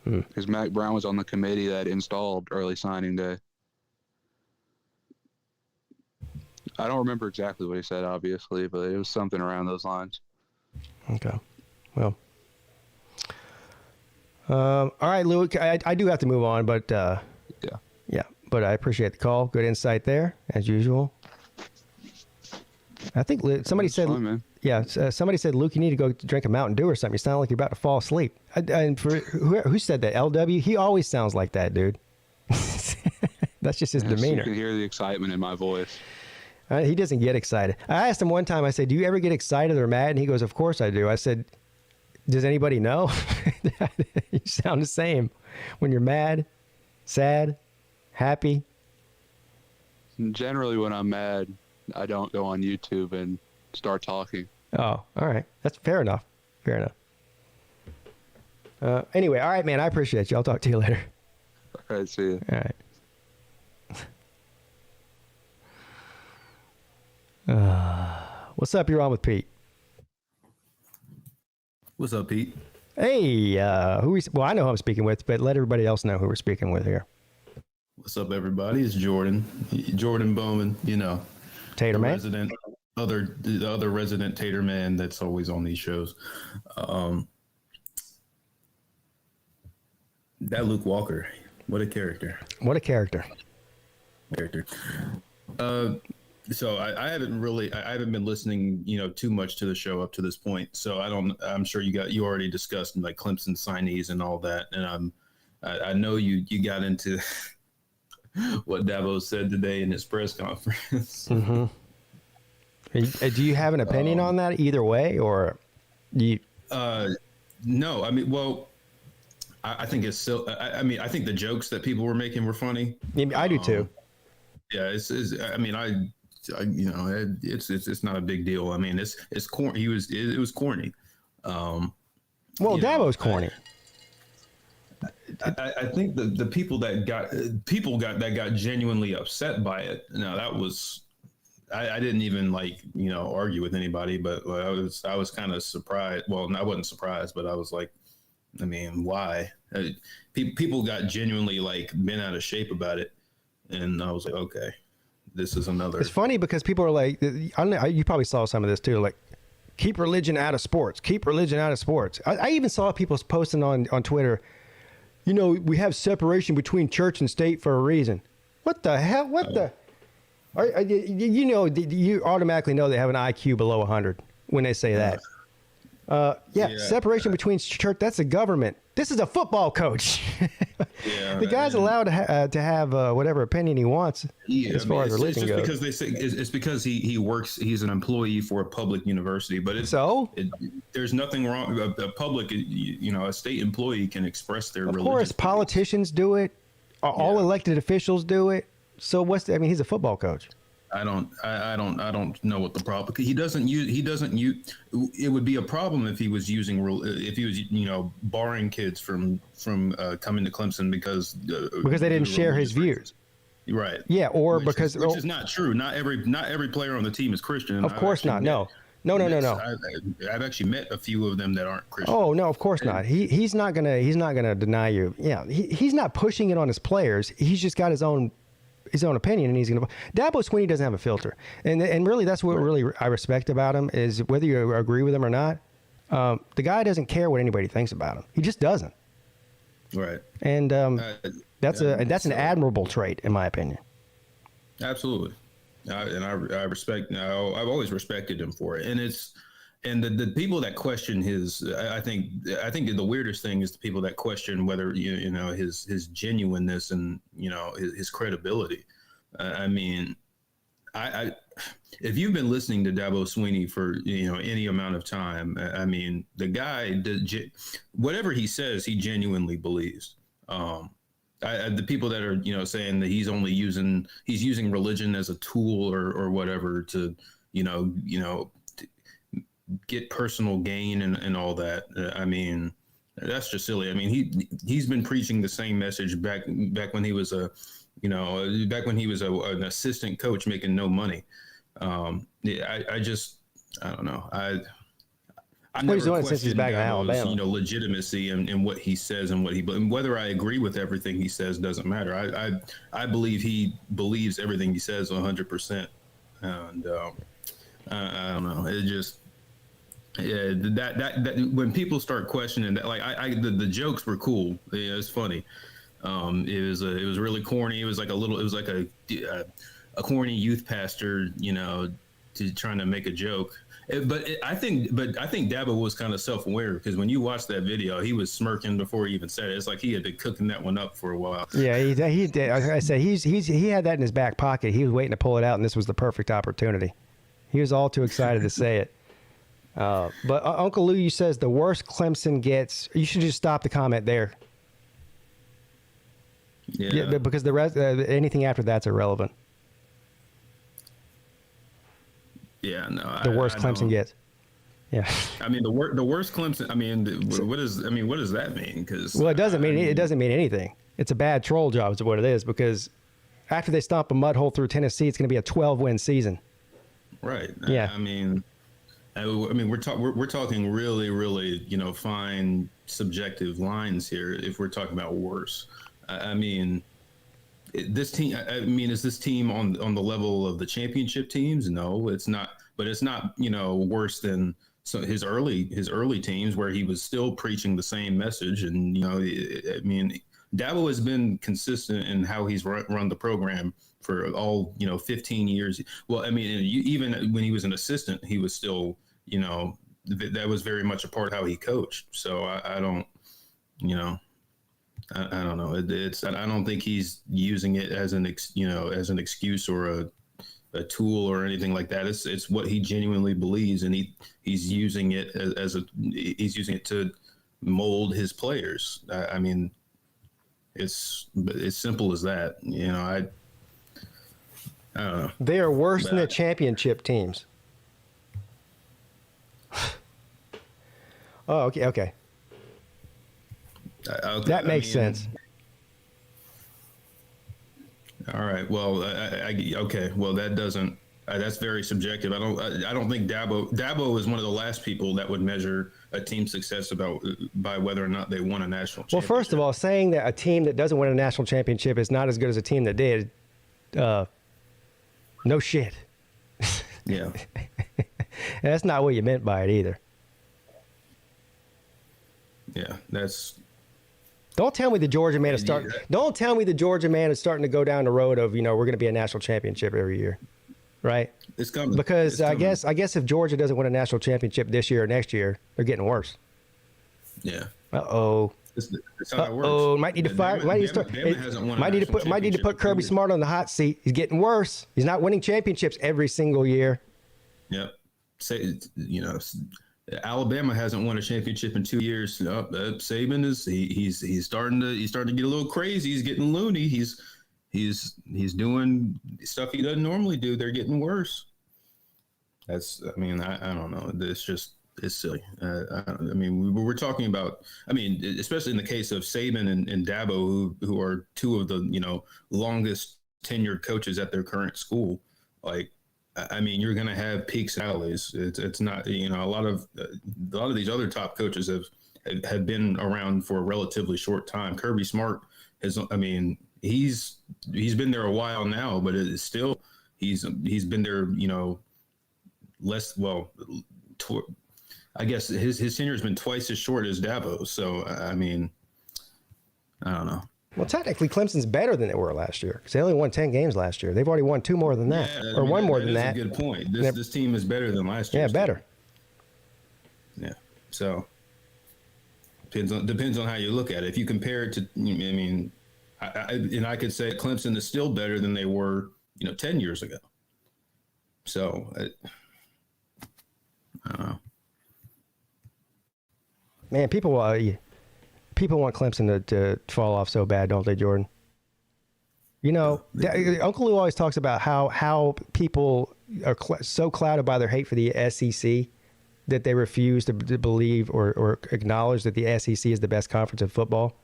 Because Mac Brown was on the committee that installed early signing day. I don't remember exactly what he said, obviously, but it was something around those lines. Okay. Well. All right, Luke, I do have to move on, but yeah, but I appreciate the call. Good insight there, as usual. I think somebody said, somebody said, Luke, you need to go drink a Mountain Dew or something. You sound like you're about to fall asleep. And for who said that? LW? He always sounds like that, dude. That's just his demeanor. You can hear the excitement in my voice. He doesn't get excited. I asked him one time, I said, do you ever get excited or mad? And he goes, of course I do. I said, does anybody know? You sound the same when you're mad, sad, happy. Generally, when I'm mad, I don't go on YouTube and start talking. Oh, all right. That's fair enough. Fair enough. Anyway, all right, man. I appreciate you. I'll talk to you later. All right, see you. All right. What's up? You're on with Pete. What's up, Pete? Hey, well, I know who I'm speaking with, but let everybody else know who we're speaking with here. What's up, everybody? It's Jordan Bowman. You know, Tater Man. The other resident Tater Man that's always on these shows. That Luke Walker, what a character! What a character! So I haven't been listening, too much to the show up to this point. So I'm sure you already discussed like Clemson signees and all that. And I know you got into what Dabo said today in his press conference. Mm-hmm. Do you have an opinion on that either way, or you? No, I mean, well, I think it's still. I think the jokes that people were making were funny. I do too. Yeah, it's not a big deal. I mean, it's corny. It was corny. Well, Dabo's corny. I think the people that got genuinely upset by it. Now that was, I didn't even argue with anybody, but I was kind of surprised. Well, I wasn't surprised, but I was like, I mean, why? People got genuinely bent out of shape about it, and I was like, okay, this is another. It's funny because people are like, I don't know, you probably saw some of this too, like, keep religion out of sports. Keep religion out of sports. I even saw people posting on Twitter, we have separation between church and state for a reason. What the hell? What the? You automatically know they have an IQ below 100 when they say that. Separation between church. That's the government. This is a football coach. The guy's allowed to have whatever opinion he wants as far as religion goes. Because they say it's because he works. He's an employee for a public university. But there's nothing wrong. A public, a state employee can express their religion. Of course, politicians do it. All elected officials do it. So he's a football coach. I don't know what the problem. He doesn't use. It would be a problem if he was barring kids from coming to Clemson because they didn't share his views. Right. Yeah, or which is not true. Not every player on the team is Christian. Of course not. No. I've actually met a few of them that aren't Christian. Oh no, of course not. He's not gonna deny you. Yeah, he's not pushing it on his players. He's just got his own opinion, and he's going to. Dabo Swinney doesn't have a filter, and really that's what I respect about him is whether you agree with him or not. The guy doesn't care what anybody thinks about him. He just doesn't. Right. And that's an admirable trait, in my opinion. Absolutely, I respect. I've always respected him for it, and the people that question his. I think the weirdest thing is the people that question whether his genuineness and his credibility. I mean, if you've been listening to Dabo Swinney for any amount of time, I mean, the guy, whatever he says, he genuinely believes. The people that are saying that he's using religion as a tool or whatever to get personal gain and all that. I mean, that's just silly. I mean, he's been preaching the same message back when he was an assistant coach making no money. I don't know. I never since he's back in Alabama. Legitimacy in what he says and whether I agree with everything he says doesn't matter. I believe he believes everything he says 100%. And I don't know. It just. Yeah, that when people start questioning that, the jokes were cool. Yeah, it was funny. It was really corny. It was like a corny youth pastor, trying to make a joke. I think Dabo was kind of self-aware because when you watch that video, he was smirking before he even said it. It's like he had been cooking that one up for a while. Yeah, he did. I said he had that in his back pocket. He was waiting to pull it out, and this was the perfect opportunity. He was all too excited to say it. But Uncle Lou, you says the worse Clemson gets. You should just stop the comment there. Yeah, because the rest, anything after that's irrelevant. Yeah, no. The worse Clemson gets. Yeah. I mean, the worst Clemson. I mean, what does that mean? Because it doesn't mean anything. It's a bad troll job, is what it is. Because after they stomp a mud hole through Tennessee, it's going to be a 12-win season. Right. Yeah. I mean, we're talking really, really, fine subjective lines here. If we're talking about worse, I mean, this team. I mean, is this team on the level of the championship teams? No, it's not. But it's not, worse than his early teams where he was still preaching the same message. And I mean, Dabo has been consistent in how he's run the program for all 15 years. Well, I mean, even when he was an assistant, he was still that was very much a part of how he coached. So I don't, I don't know. I don't think he's using it as an excuse or a tool or anything like that. It's what he genuinely believes, and he's using it he's using it to mold his players. I mean, it's as simple as that. I don't know. They are worse than the championship teams. Oh, okay. Okay, That makes sense. All right. Well, okay. Well, that doesn't. That's very subjective. I don't think Dabo is one of the last people that would measure a team's success by whether or not they won a national championship. Well, first of all, saying that a team that doesn't win a national championship is not as good as a team that did, no shit. Yeah. That's not what you meant by it either. Yeah, that's. Don't tell me the Georgia man is starting. Don't tell me the Georgia man is starting to go down the road of we're going to be a national championship every year, right? It's coming. Because I guess if Georgia doesn't win a national championship this year or next year, they're getting worse. Yeah. Uh-oh. That's how that works. Oh, might need to fire. Might need to put Kirby Smart on the hot seat. He's getting worse. He's not winning championships every single year. Yep. Alabama hasn't won a championship in 2 years. Saban he's starting to get a little crazy. He's getting loony. He's doing stuff he doesn't normally do. They're getting worse. I don't know. It's silly. We're talking about. Especially in the case of Saban and Dabo, who are two of the longest tenured coaches at their current school. You're going to have peaks and valleys. It's not, a lot of these other top coaches have been around for a relatively short time. Kirby Smart has, he's been there a while now, but it's still, he's been there, I guess his tenure has been twice as short as Dabo. So, I don't know. Well, technically, Clemson's better than they were last year because they only won 10 games last year. They've already won 2 more than that, one more than that. That's a good point. This team is better than last year. Yeah, better. Yeah. So depends on how you look at it. If you compare it to, I could say Clemson is still better than they were, 10 years ago. So I don't know. Man, people want Clemson to fall off so bad, don't they, Jordan? Uncle Lou always talks about how people are so clouded by their hate for the SEC that they refuse to believe or acknowledge that the SEC is the best conference in football.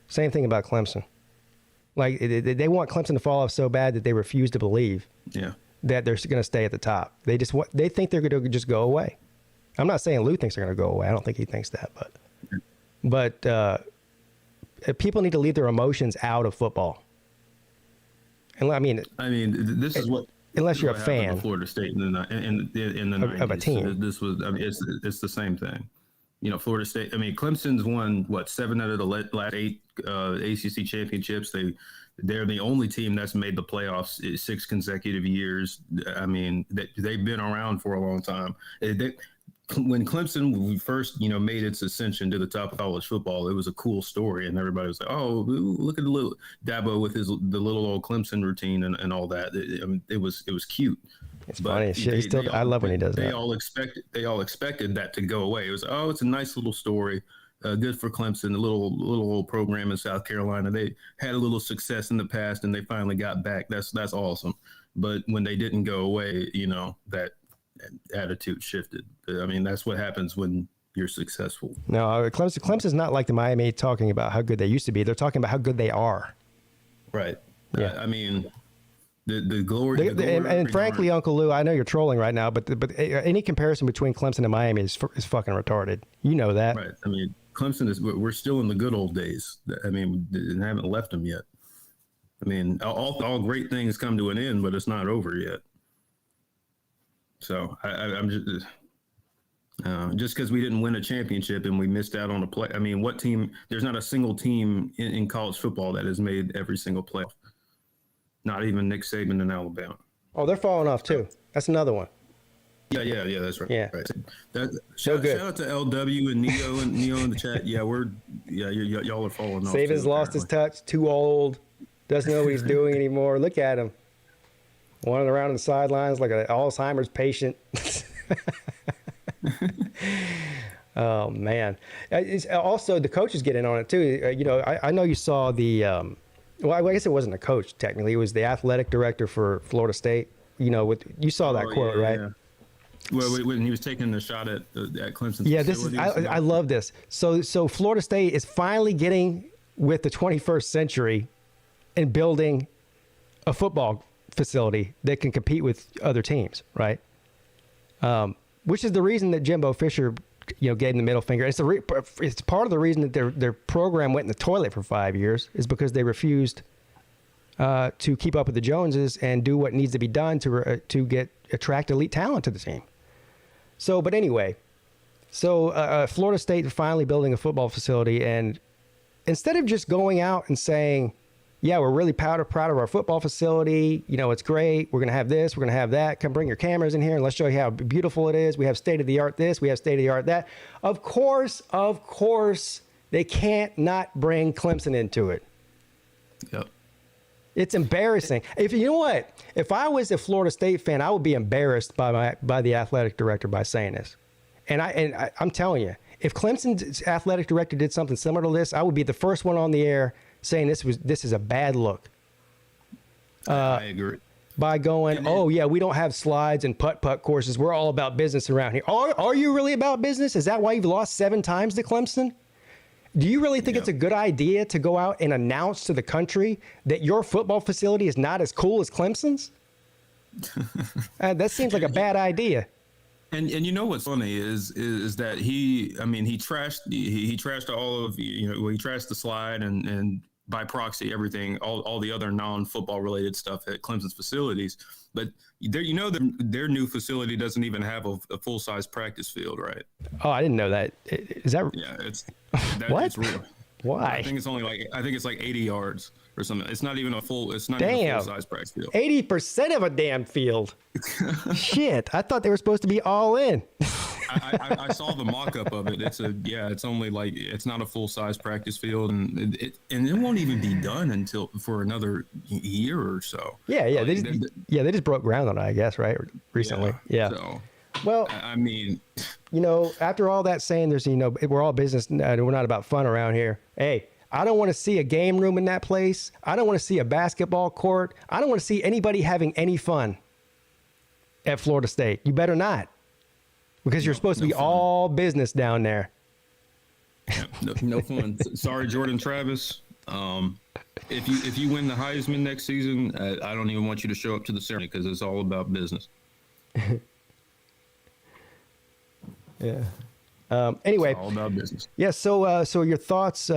Same thing about Clemson. They want Clemson to fall off so bad that they refuse to believe that they're going to stay at the top. They think they're going to just go away. I'm not saying Lou thinks they're going to go away. I don't think he thinks that, but people need to leave their emotions out of football. And this is what unless you're a fan, Florida State in the 90s of a team. This was it's the same thing. Florida State. Clemson's won 7 out of the last 8 ACC championships. They're the only team that's made the playoffs 6 consecutive years. They've been around for a long time. When Clemson first, made its ascension to the top of college football, it was a cool story, and everybody was like, "Oh, look at the little Dabo with the little old Clemson routine and all that." It was cute. It's funny. I love when he does that. They all expected that to go away. It was, it's a nice little story, good for Clemson, a little old program in South Carolina. They had a little success in the past, and they finally got back. That's awesome. But when they didn't go away, that attitude shifted. That's what happens when you're successful. No, Clemson's not like the Miami talking about how good they used to be. They're talking about how good they are. Right. Yeah. The glory. And frankly, Uncle Lou, I know you're trolling right now, but any comparison between Clemson and Miami is fucking retarded. You know that, right? I mean, Clemson is. We're still in the good old days. I mean, we haven't left them yet. I mean, all great things come to an end, but it's not over yet. So I'm just because we didn't win a championship and we missed out on a play. I mean, what team? There's not a single team in college football that has made every single playoff. Not even Nick Saban in Alabama. Oh, they're falling off too. That's another one. Yeah, that's right. Yeah. Right. Shout out to LW and Neo in the chat. Yeah, y'all are falling off. Saban's lost his touch. Too old. Doesn't know what he's doing anymore. Look at him. Wandering around on the sidelines like an Alzheimer's patient. Oh man. Also, the coaches get in on it too. I know you saw the. Well, I guess it wasn't a coach technically. It was the athletic director for Florida State. You saw that quote, right? Yeah. Well, when he was taking the shot at Clemson. Yeah, I love this. So Florida State is finally getting with the 21st century and building a football facility that can compete with other teams, right? Which is the reason that Jimbo Fisher, gave them the middle finger. It's part of the reason that their program went in the toilet for 5 years is because they refused to keep up with the Joneses and do what needs to be done to attract elite talent to the team. But anyway, Florida State finally building a football facility, and instead of just going out and saying, yeah, we're really proud of our football facility. It's great. We're going to have this. We're going to have that. Come bring your cameras in here and let's show you how beautiful it is. We have state-of-the-art this. We have state-of-the-art that. Of course, they can't not bring Clemson into it. Yep. It's embarrassing. If I was a Florida State fan, I would be embarrassed by the athletic director by saying this. And I'm telling you, if Clemson's athletic director did something similar to this, I would be the first one on the air saying this is a bad look. I agree. By going, we don't have slides and putt-putt courses. We're all about business around here. Are you really about business? Is that why you've lost 7 times to Clemson? Do you really think it's a good idea to go out and announce to the country that your football facility is not as cool as Clemson's? That seems like a bad idea. And you know what's funny is that he trashed all of he trashed the slide and by proxy everything, all the other non-football related stuff at Clemson's facilities, but their new facility doesn't even have a full-size practice field, right? Oh, I didn't know that. Is that? Yeah, what? It's real. Why? I think it's like 80 yards or something. It's not even a full-size practice field. 80% of a damn field. Shit, I thought they were supposed to be all in. I saw the mock-up of it. It's only it's not a full-size practice field, and it won't even be done for another year or so. Yeah. They just broke ground on it, I guess, right? Recently. Yeah. So, well, I mean, after all that saying, there's we're all business. We're not about fun around here. Hey, I don't want to see a game room in that place. I don't want to see a basketball court. I don't want to see anybody having any fun at Florida State. You better not. Because you're supposed to be all business down there. Yeah, no fun. Sorry, Jordan Travis. If you win the Heisman next season, I don't even want you to show up to the ceremony because it's all about business. Yeah. Anyway. It's all about business. Yeah. So your thoughts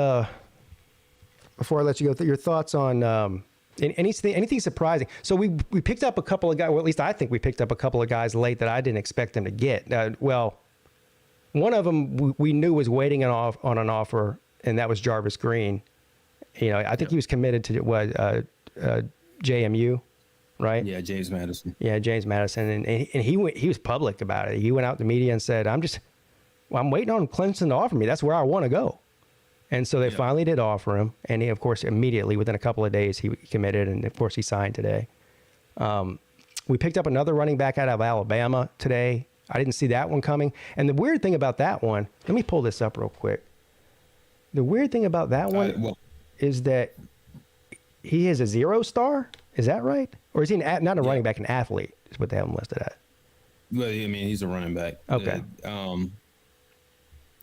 before I let you go. Your thoughts on anything surprising? So we picked up a couple of guys. Well, at least I think we picked up a couple of guys late that I didn't expect them to get. One of them we knew was waiting on an offer, and that was Jarvis Green. I think he was committed to JMU, right? Yeah, James Madison. Yeah, James Madison, and he was public about it. He went out to media and said, "I'm waiting on Clemson to offer me. That's where I want to go." And so they finally did offer him, and he, of course, immediately within a couple of days he committed, and of course he signed today. We picked up another running back out of Alabama today. I didn't see that one coming. And the weird thing about that one, let me pull this up real quick. The weird thing about that one is that he is a 0-star. Is that right? Or is he not a running back, an athlete is what they have him listed at? Well, I mean, he's a running back. Okay.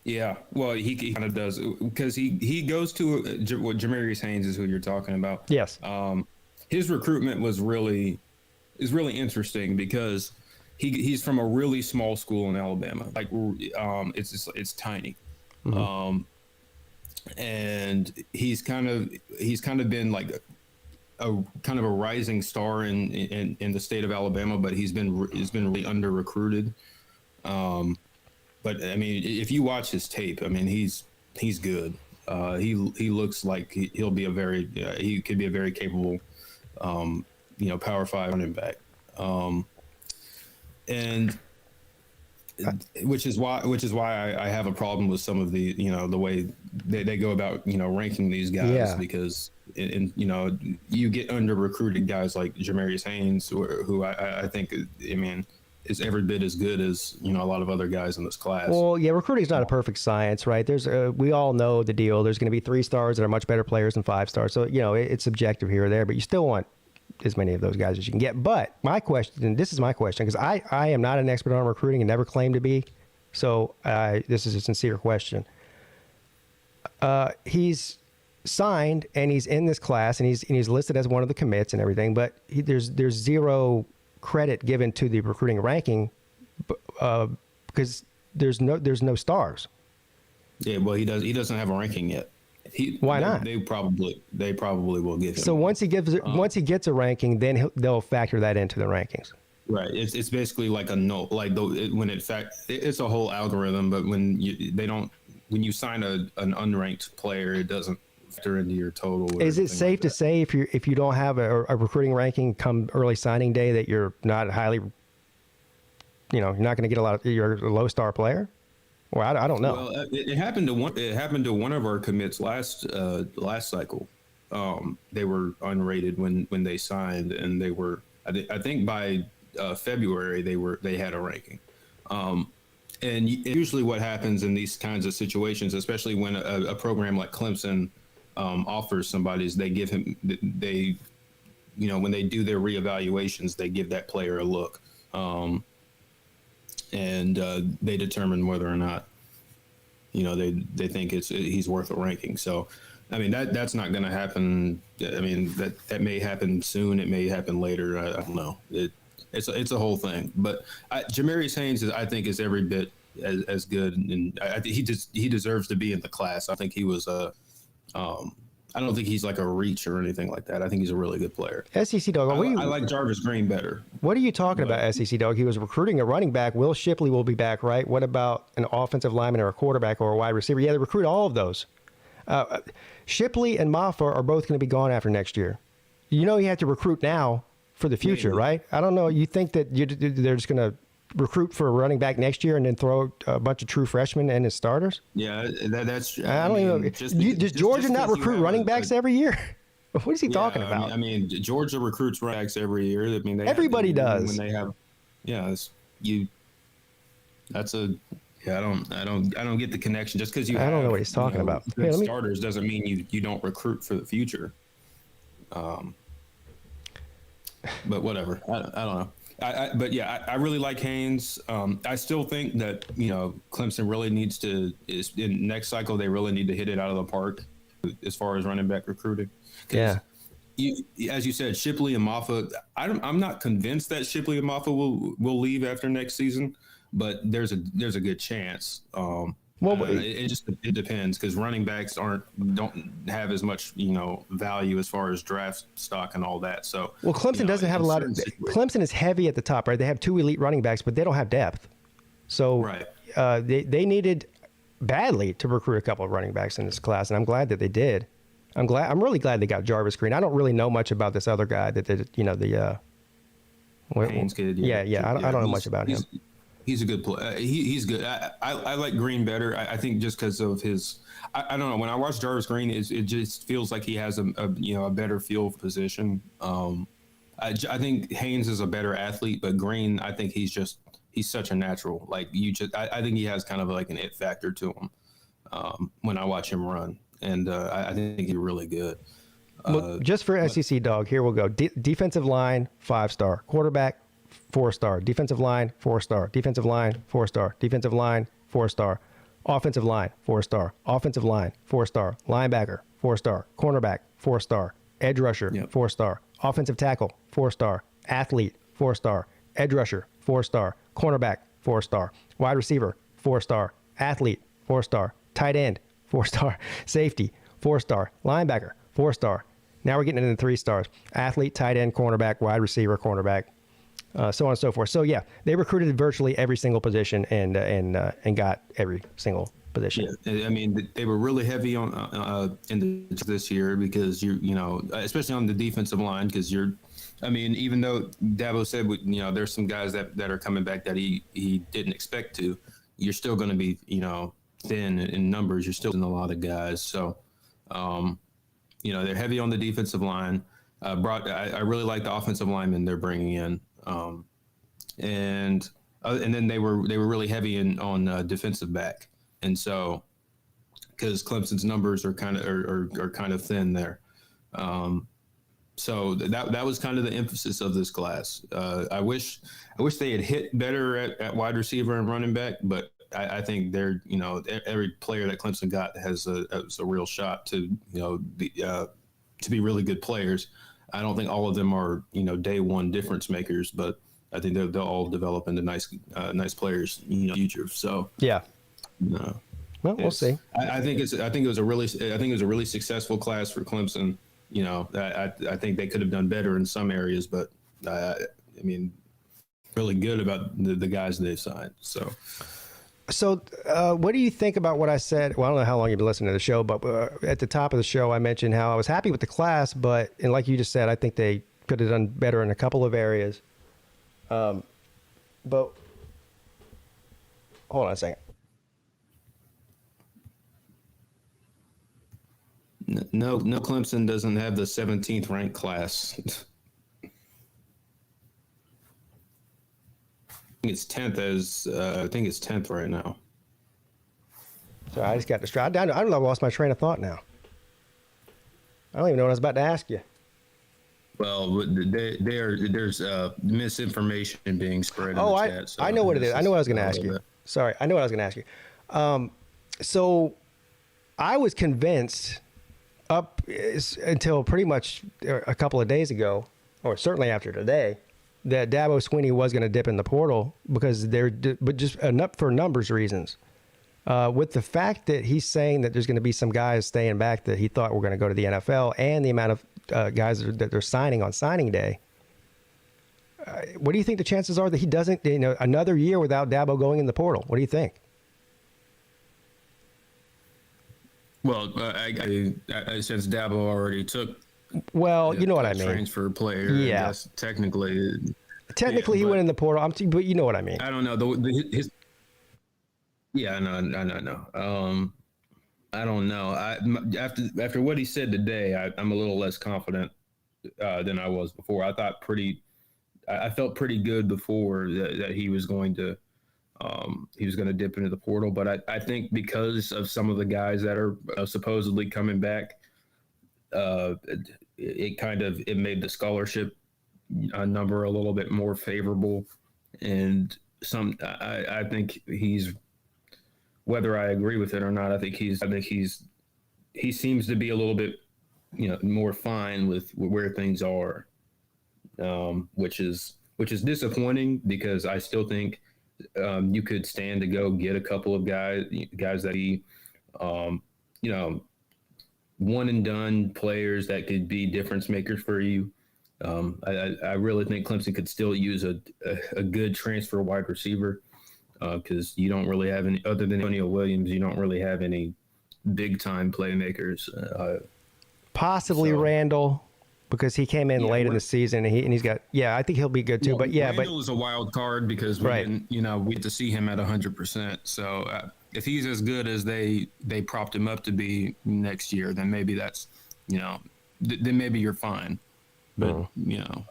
Yeah, well, he kind of does because he goes to what Jamarius Haynes is who you're talking about. Yes. his recruitment is really interesting because he's from a really small school in Alabama. Like it's tiny. Mm-hmm. And he's kind of been like a kind of a rising star in the state of Alabama, but he's been really under recruited. But I mean, if you watch his tape, I mean, he's good. He looks like he could be a very capable, Power 5 running back. And which is why I have a problem with some of the the way they go about ranking these guys, because you get under recruited guys like Jamarius Haynes, who I think is every bit as good as a lot of other guys in this class. Well, yeah, recruiting is not a perfect science, right? There's we all know the deal. There's going to be 3 stars that are much better players than 5 stars, so it's subjective here or there, but you still want as many of those guys as you can get. But my question, and this is my question, because I am not an expert on recruiting and never claimed to be, so this is a sincere question. He's signed and he's in this class and he's listed as one of the commits and everything, but there's zero credit given to the recruiting ranking because there's no stars. Yeah, well, he doesn't have a ranking yet. Why not? They probably will give him. So once he gets a ranking, then they'll factor that into the rankings. Right. It's basically like a no, like it's a whole algorithm, but when you sign an unranked player, it doesn't factor into your total. Is it safe to say if you don't have a recruiting ranking come early signing day that you're not highly, you're not going to get you're a low star player? Well, I don't know. Well, it happened to one of our commits last cycle. They were unrated when they signed, and they were I think by February they had a ranking. And usually what happens in these kinds of situations, especially when a program like Clemson offers somebody, is they give him when they do their reevaluations, they give that player a look. And they determine whether or not they think he's worth a ranking. So I mean that's not going to happen. I mean that may happen soon, it may happen later, I don't know. It's a whole thing. But Jamarius Haynes I think is every bit as good, and I think he deserves to be in the class. I think he was I don't think he's like a reach or anything like that. I think he's a really good player. SEC Dog, I like Jarvis Green better. What are you talking about, SEC Dog? He was recruiting a running back. Will Shipley will be back, right? What about an offensive lineman or a quarterback or a wide receiver? Yeah, they recruit all of those. Shipley and Maffa are both going to be gone after next year. You have to recruit now for the future, Maybe. Right? I don't know. You think that they're just going to recruit for a running back next year and then throw a bunch of true freshmen in as starters? Yeah, that's. I don't even know. Does Georgia not recruit running backs every year? What is he talking about? I mean, Georgia recruits running backs every year. I mean, everybody does. When they have, I don't get the connection just because I don't know what he's talking about. Good starters doesn't mean you don't recruit for the future. But whatever. I don't know. I really like Haynes. I still think that Clemson really needs to in next cycle they really need to hit it out of the park as far as running back recruiting. Yeah. As you said, Shipley and Maffa. I'm not convinced that Shipley and Maffa will leave after next season, but there's a good chance. It depends because running backs don't have as much value as far as draft stock and all that. So Clemson doesn't have a lot of. Clemson is heavy at the top, right? They have 2 elite running backs, but they don't have depth. So right. They needed badly to recruit a couple of running backs in this class, and I'm glad that they did. I'm really glad they got Jarvis Green. I don't really know much about this other guy that did the Haynes kid. Yeah. I don't know much about him. He's a good player. He's good. I like Green better. I think just because of his. I don't know. When I watch Jarvis Green, it just feels like he has a better feel of position. I think Haynes is a better athlete, but Green, I think he's such a natural. Like I think he has kind of like an it factor to him when I watch him run, and I think he's really good. Just for SEC Dog, here we'll go. Defensive line 5-star, quarterback 4-star, defensive line 4-star, defensive line 4-star, defensive line 4-star, offensive line 4-star, offensive line 4-star, linebacker 4-star, cornerback 4-star, edge rusher 4-star, Offensive tackle, 4-star. Athlete, 4-star. Edge rusher, 4-star. Cornerback, 4-star. Wide receiver, 4-star. Athlete, 4-star. Tight end, 4-star. Safety, 4-star. Linebacker, 4-star. Now we're getting into 3 stars. Athlete, tight end, cornerback, wide receiver, cornerback, so on and so forth. So yeah, they recruited virtually every single position and got every single position. Yeah, I mean, they were really heavy on this year because you know, especially on the defensive line, because even though Dabo said, you know, there's some guys that are coming back that he didn't expect to, you're still going to be, you know, thin in numbers. You're still in a lot of guys. So, you know, they're heavy on the defensive line. I really like the offensive linemen they're bringing in. And then they were really heavy on defensive back. And so, because Clemson's numbers are kind of thin there, so that was kind of the emphasis of this class. I wish they had hit better at wide receiver and running back, but I think they're, you know, every player that Clemson got has a real shot to, you know, to be really good players. I don't think all of them are, you know, day one difference makers, but I think they'll all develop into nice players, you know, future. So yeah. No. Well, we'll see. I think it was a really successful class for Clemson. You know, I think they could have done better in some areas, but I mean, really good about the guys they've signed. So what do you think about what I said? Well, I don't know how long you've been listening to the show, but at the top of the show, I mentioned how I was happy with the class, and like you just said, I think they could have done better in a couple of areas. But hold on a second. No, Clemson doesn't have the 17th ranked class. I think it's 10th right now. So I just got distracted. I don't know. I lost my train of thought now. I don't even know what I was about to ask you. Well, there's misinformation being spread in the chat. So I know what it is. I know what I was going to ask you. Sorry, I know what I was going to ask you. So I was convinced up until pretty much a couple of days ago, or certainly after today, that Dabo Swinney was going to dip in the portal because but just enough for numbers reasons. With the fact that he's saying that there's going to be some guys staying back that he thought were going to go to the NFL, and the amount of guys that they're signing on signing day, what do you think the chances are that he doesn't, you know, another year without Dabo going in the portal? What do you think? Well, since Dabo already took, well, you know what I mean, transfer player. Yeah, I guess technically, he went in the portal. But you know what I mean. I don't know his. Yeah, no. I don't know. After what he said today, I'm a little less confident than I was before. I felt pretty good before that he was going to dip into the portal. But I think because of some of the guys that are supposedly coming back, it made the scholarship number a little bit more favorable. And I think he's, whether I agree with it or not, he seems to be a little bit, you know, more fine with where things are, which is disappointing because I still think you could stand to go get a couple of guys that he, you know, one and done players that could be difference makers for you. I really think Clemson could still use a good transfer wide receiver. Because you don't really have any, other than Antonio Williams, you don't really have any big time playmakers. Possibly Randall, because he came in late in the season, and he's got. Yeah, I think he'll be good too. Well, but Randall is a wild card because we didn't, you know, we get to see him at 100%. So if he's as good as they propped him up to be next year, then maybe that's, you know, then maybe you're fine. But you know.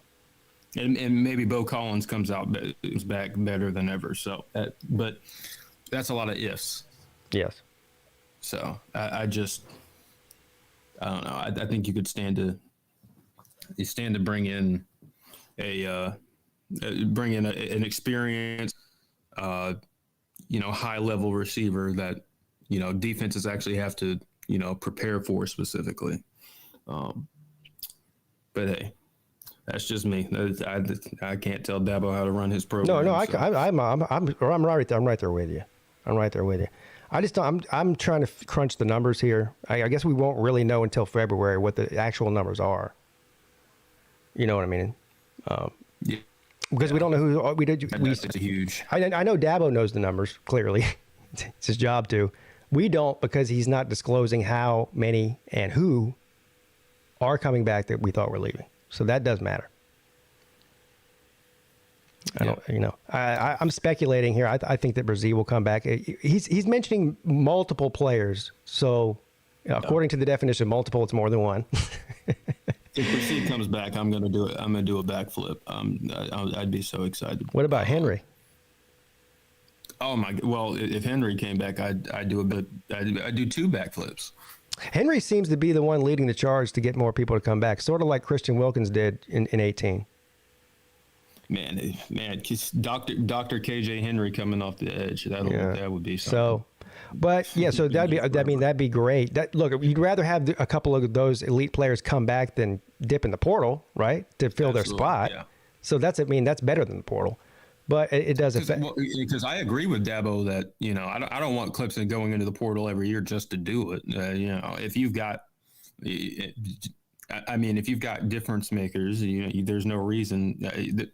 And maybe Bo Collins comes out is back better than ever. So, but that's a lot of ifs. Yes. So I don't know. I think you could stand to bring in an experienced, you know, high level receiver that, you know, defenses actually have to, you know, prepare for specifically. But hey. That's just me. I can't tell Dabo how to run his program. No, so. I'm right there. I'm right there with you. I just don't, I'm trying to crunch the numbers here. I guess we won't really know until February what the actual numbers are. You know what I mean? Yeah. Because we don't know who we did. It's huge. I know Dabo knows the numbers clearly. It's his job to. We don't, because he's not disclosing how many and who are coming back that we thought were leaving. So that does matter. I'm speculating here. I think that Brazil will come back. He's mentioning multiple players. So according to the definition of multiple, it's more than one. If Brazil comes back, I'm going to do it. I'm going to do a backflip. I'd be so excited. What about Henry? Oh my! Well, if Henry came back, I'd do I'd do 2 backflips. Henry seems to be the one leading the charge to get more people to come back, sort of like Christian Wilkins did in 18. Man, Dr. KJ Henry coming off the edge. That would be something. So, but yeah, so that'd be great. Look, you'd rather have a couple of those elite players come back than dip in the portal, right, to fill their spot. Yeah. So that's better than the portal. But it does affect. Because I agree with Dabo that, I don't want Clemson going into the portal every year just to do it. If you've got, if you've got difference makers, there's no reason that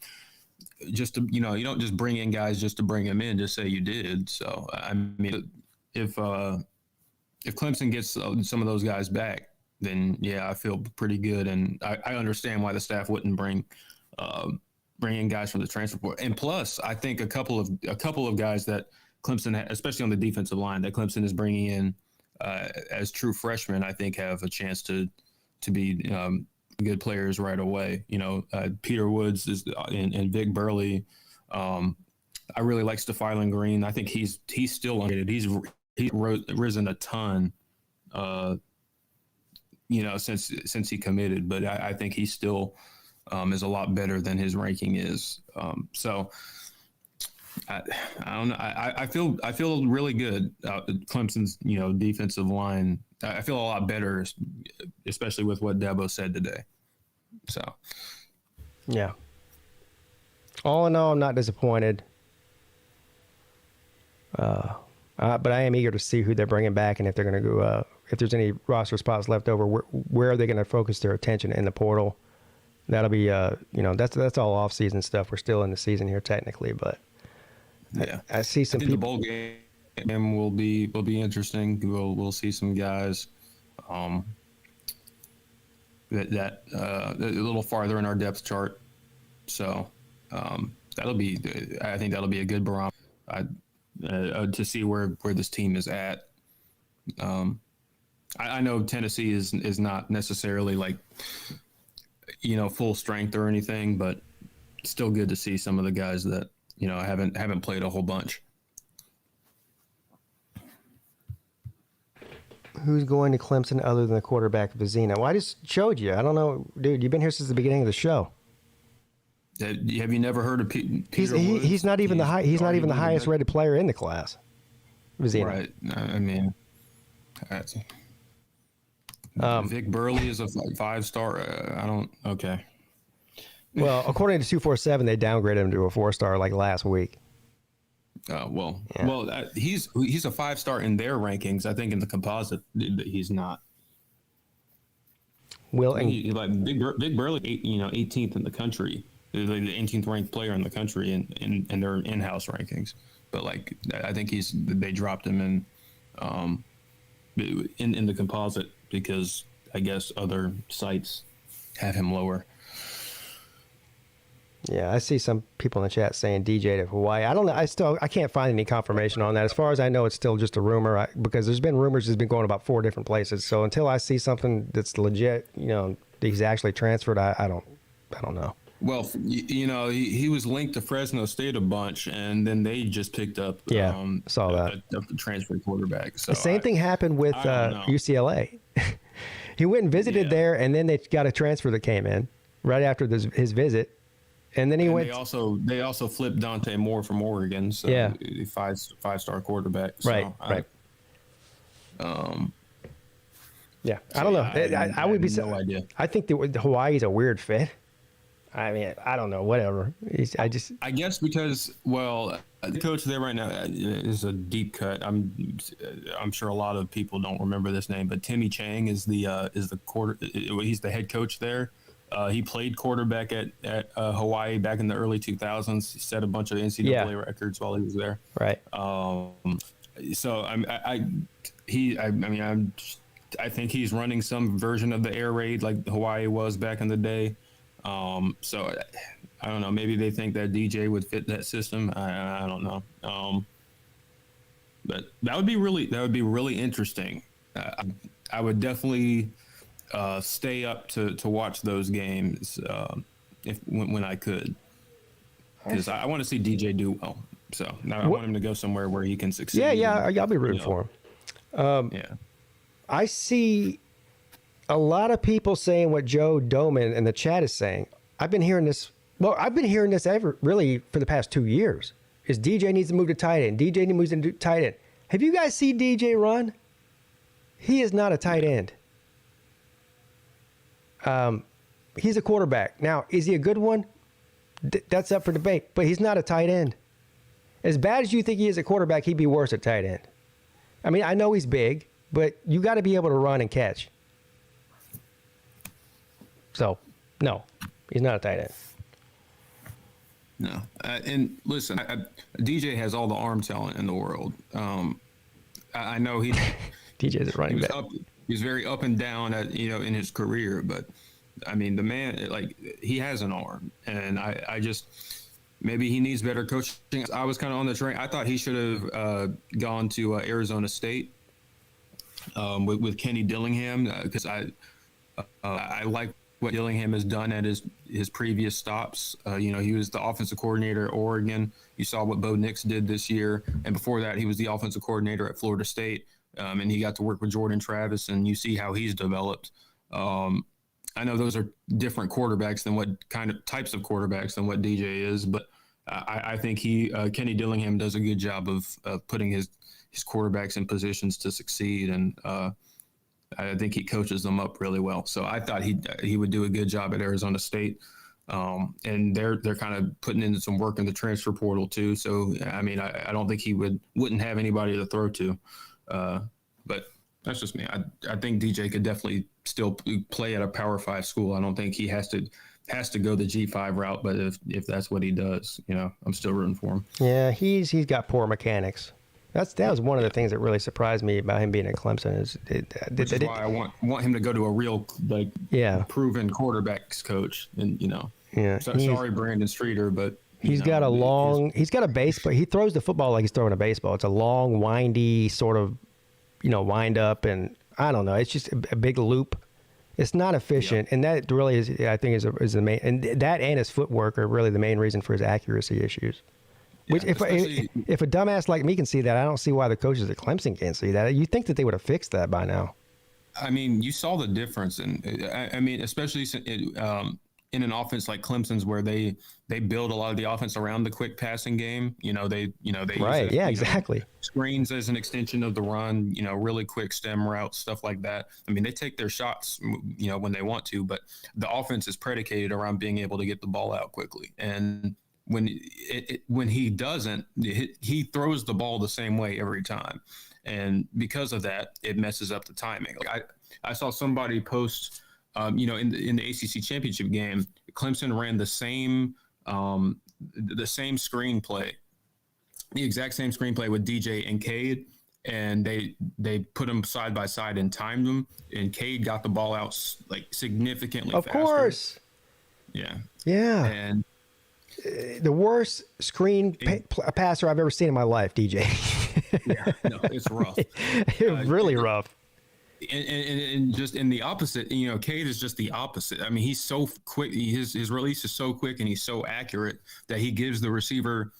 just to, you don't just bring in guys just to bring them in, just say you did. So, if Clemson gets some of those guys back, then yeah, I feel pretty good. And I understand why the staff wouldn't bring in guys from the transfer portal. And plus, I think a couple of guys that Clemson, especially on the defensive line, that Clemson is bringing in as true freshmen, I think have a chance to be good players right away. Peter Woods and Vic Burley. I really like Stefylan Green. I think he's still underrated. He's risen a ton, since he committed. But I think he still is a lot better than his ranking is. So I don't know. I feel really good. Clemson's defensive line. I feel a lot better, especially with what Dabo said today. So yeah. All in all, I'm not disappointed. But I am eager to see who they're bringing back, and if they're going to go. If there's any roster spots left over, where are they going to focus their attention in the portal? That'll be, that's all off-season stuff. We're still in the season here technically, but yeah, I see some people. The bowl game will be interesting. We'll see some guys that a little farther in our depth chart. So I think that'll be a good barometer to see where this team is at. I know Tennessee is not necessarily like, full strength or anything, but it's still good to see some of the guys that, haven't played a whole bunch. Who's going to Clemson other than the quarterback Vizina? Well, I just showed you. I don't know, dude. You've been here since the beginning of the show. Have you never heard of Peter Woods? He's not even He's not even the highest rated player in the class. Vizina. Right. That's. Vic Burley is a 5-star. Okay. Well, according to 247, they downgraded him to a 4-star like last week. He's a 5-star in their rankings. I think in the composite, he's not. Vic Burley, 18th in the country. They're the 18th ranked player in the country in their in-house rankings. But I think they dropped him in the composite because I guess other sites have him lower. Yeah, I see some people in the chat saying DJ to Hawaii. I don't know. I can't find any confirmation on that. As far as I know, it's still just a rumor because there's been rumors he's been going about 4 different places. So until I see something that's legit, he's actually transferred, I don't know. Well, he was linked to Fresno State a bunch, and then they just picked up saw that a transfer quarterback. So the same thing happened with UCLA. He went and visited there, and then they got a transfer that came in right after his visit. And then went. They also flipped Dante Moore from Oregon, so 5-star quarterback. So right. Yeah, I don't know. I would be. No idea. I think that Hawaii is a weird fit. I mean, I don't know. Whatever. I guess because the coach there right now is a deep cut. I'm sure a lot of people don't remember this name, but Timmy Chang is the he's the head coach there. He played quarterback at Hawaii back in the early 2000s. He set a bunch of NCAA records while he was there. Right. So I think he's running some version of the air raid like Hawaii was back in the day. So I don't know. Maybe they think that DJ would fit that system. I don't know. But that would be really interesting. I would definitely stay up to watch those games when I could, because I want to see DJ do well. So I want him to go somewhere where he can succeed. I'll be rooting for him. I see a lot of people saying what Joe Doman in the chat is saying. I've been hearing this. Well, I've been hearing this really for the past 2 years. Is DJ needs to move to tight end. DJ moves to tight end. Have you guys seen DJ run? He is not a tight end. He's a quarterback. Now, is he a good one? That's up for debate. But he's not a tight end. As bad as you think he is a quarterback, he'd be worse at tight end. I mean, I know he's big, but you got to be able to run and catch. So, no, he's not a tight end. No. And listen, DJ has all the arm talent in the world. I know DJ's a running back. He's very up and down in his career, but I mean, the man, he has an arm, and I just, maybe he needs better coaching. I was kind of on the train. I thought he should have gone to Arizona State with Kenny Dillingham, because I like what Dillingham has done at his previous stops. He was the offensive coordinator at Oregon. You saw what Bo Nix did this year. And before that, he was the offensive coordinator at Florida State. And he got to work with Jordan Travis, and you see how he's developed. I know those are different quarterbacks than what kind of types of quarterbacks than what DJ is, but I think Kenny Dillingham does a good job of putting his quarterbacks in positions to succeed. And I think he coaches them up really well. So I thought he would do a good job at Arizona State. And they're kind of putting in some work in the transfer portal too. So, I mean, I don't think he wouldn't have anybody to throw to. But that's just me. I think DJ could definitely still play at a Power 5 school. I don't think he has to go the G5 route, but if that's what he does, I'm still rooting for him. Yeah, he's got poor mechanics. That was one of the things that really surprised me about him being at Clemson. Which is why I want him to go to a real proven quarterbacks coach. And sorry, Brandon Streeter, but he's got a base, but he throws the football like he's throwing a baseball. It's a long, windy sort of, wind up, and I don't know. It's just a big loop. It's not efficient, and that really is, I think, is the main. And that and his footwork are really the main reason for his accuracy issues. Which, if a dumbass like me can see that, I don't see why the coaches at Clemson can't see that. You'd think that they would have fixed that by now. I mean, you saw the difference, and I mean, especially in an offense like Clemson's, where they build a lot of the offense around the quick passing game. They right, use exactly. Screens as an extension of the run. Really quick stem routes, stuff like that. I mean, they take their shots, when they want to, but the offense is predicated around being able to get the ball out quickly. And when he doesn't, he throws the ball the same way every time, and because of that, it messes up the timing. I saw somebody post. In the ACC championship game, Clemson ran the same screenplay, the exact same screenplay with DJ and Cade, and they put them side by side and timed them, and Cade got the ball out significantly faster. Of course. Yeah. And the worst passer I've ever seen in my life, DJ. Yeah, no, it's rough. It's really rough. And just in the opposite, Cade is just the opposite. I mean, he's so quick. His release is so quick, and he's so accurate that he gives the receiver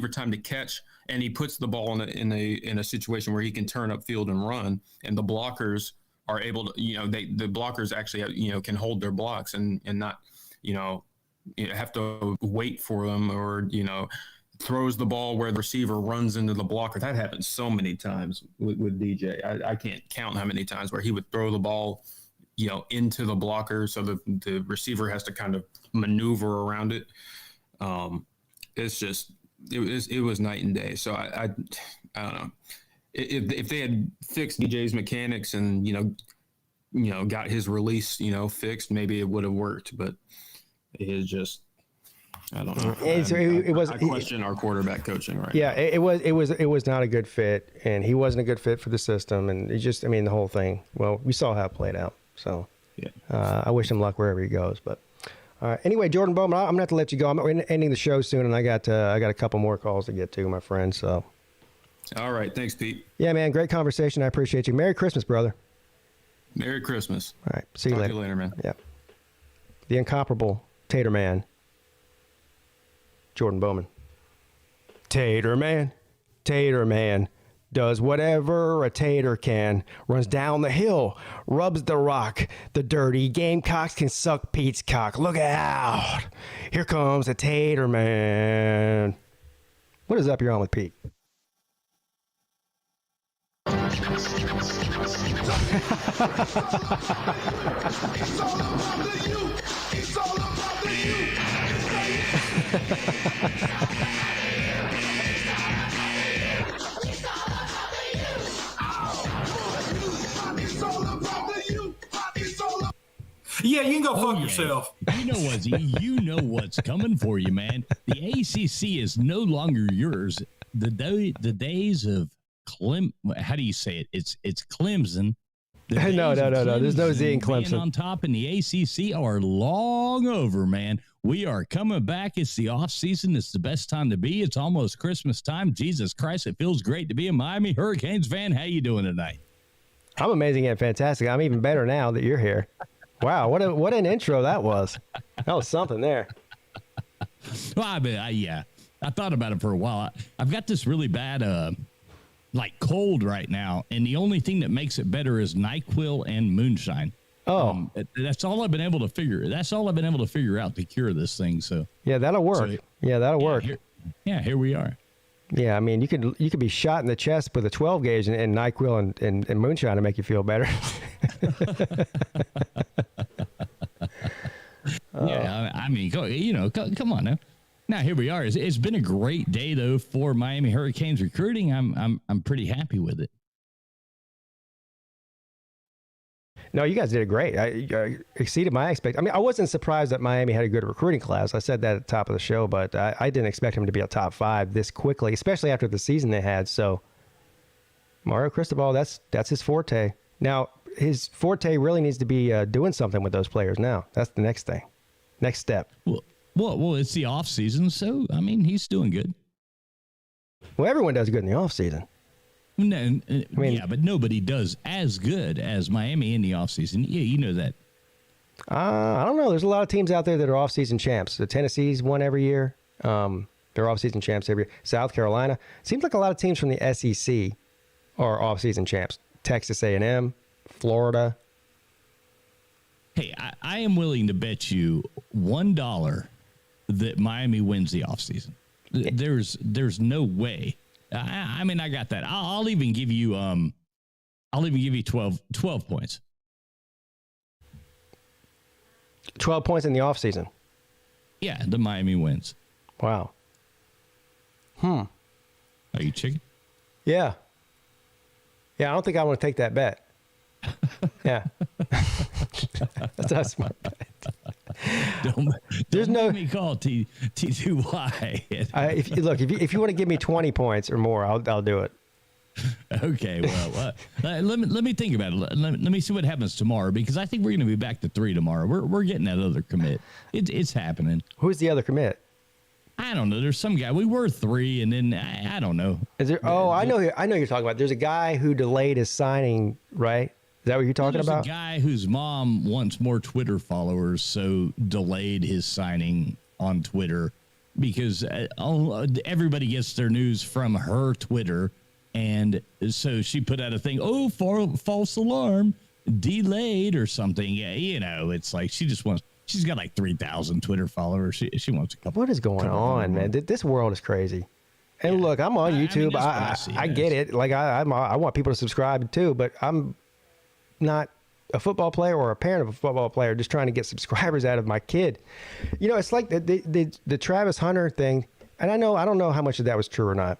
time to catch, and he puts the ball in a situation where he can turn upfield and run, and the blockers are able to, the blockers actually can hold their blocks and not have to wait for them, or throws the ball where the receiver runs into the blocker. That happens so many times with DJ. I can't count how many times where he would throw the ball into the blocker, so the receiver has to kind of maneuver around it. It's just it was night and day. So I don't know. If they had fixed DJ's mechanics and got his release fixed, maybe it would have worked. But it is just, I don't know. I question our quarterback coaching right now. It was not a good fit, and he wasn't a good fit for the system, and the whole thing. Well, we saw how it played out. So I wish him luck wherever he goes. But anyway, Jordan Bowman, I'm gonna have to let you go. I'm ending the show soon, and I got a couple more calls to get to, my friend. So. All right. Thanks, Pete. Yeah, man. Great conversation. I appreciate you. Merry Christmas, brother. Merry Christmas. All right. See you Talk later. To you later, man. Yeah. The incomparable Tater Man, Jordan Bowman. Tater Man does whatever a tater can. Runs down the hill, rubs the rock. The dirty Gamecocks can suck Pete's cock. Look out. Here comes the Tater Man. What is up? You're on with Pete. Yeah, you can go fuck yourself. You know what's coming for you, man. The ACC is no longer yours. The days of how do you say it? It's Clemson. No. There's no Z in Clemson. Being on top in the ACC are long over, man. We are coming back. It's the off season. It's the best time to be. It's almost Christmas time. Jesus Christ, it feels great to be a Miami Hurricanes fan. How you doing tonight? I'm amazing and fantastic. I'm even better now that you're here. Wow, what an intro that was. That was something there. Well, I thought about it for a while. I've got this really bad cold right now, and the only thing that makes it better is NyQuil and moonshine. That's all I've been able to figure out to cure this thing. So yeah, that'll work. That'll work. Here we are. Yeah, I mean, you could be shot in the chest with a 12 gauge and NyQuil and moonshine to make you feel better. Yeah, I mean, come on now. Now here we are. It's been a great day though for Miami Hurricanes recruiting. I'm pretty happy with it. No, you guys did great. I exceeded my expectations. I mean, I wasn't surprised that Miami had a good recruiting class. I said that at the top of the show, but I didn't expect him to be a top 5 this quickly, especially after the season they had. So Mario Cristobal, that's his forte. Now, his forte really needs to be doing something with those players now. That's the next thing. Next step. Well, it's the off season, so I mean, he's doing good. Well, everyone does good in the off season. No, but nobody does as good as Miami in the off season. Yeah, you know that. I don't know. There's a lot of teams out there that are off season champs. The Tennessee's won every year. They're off season champs every year. South Carolina. Seems like a lot of teams from the SEC are off season champs. Texas A&M, Florida. Hey, I am willing to bet you $1 that Miami wins the offseason. There's no way. I mean, I got that. I'll even give you 12 points. 12 points in the offseason. Yeah, the Miami wins. Wow. Are you chicken? Yeah. Yeah, I don't think I want to take that bet. Yeah. That's not smart bet. Don't make me call T2Y. If you want to give me 20 points or more, I'll do it. Okay, well, let me think about it. Let me see what happens tomorrow, because I think we're going to be back to 3 tomorrow. We're getting that other commit. It's happening. Who's the other commit? I don't know. There's some guy. We were 3, and then I don't know. Is there? Oh, I know you're talking about. There's a guy who delayed his signing, right? Is that what you're talking about? There's a guy whose mom wants more Twitter followers, so delayed his signing on Twitter because everybody gets their news from her Twitter. And so she put out a thing, false alarm, delayed or something. Yeah, it's like she's got like 3,000 Twitter followers. She wants a couple. What is going on, man? This world is crazy. And look, I'm on YouTube. I get it. Like I want people to subscribe too, but I'm not a football player or a parent of a football player just trying to get subscribers out of my kid. You know, it's like the Travis Hunter thing. And I don't know how much of that was true or not,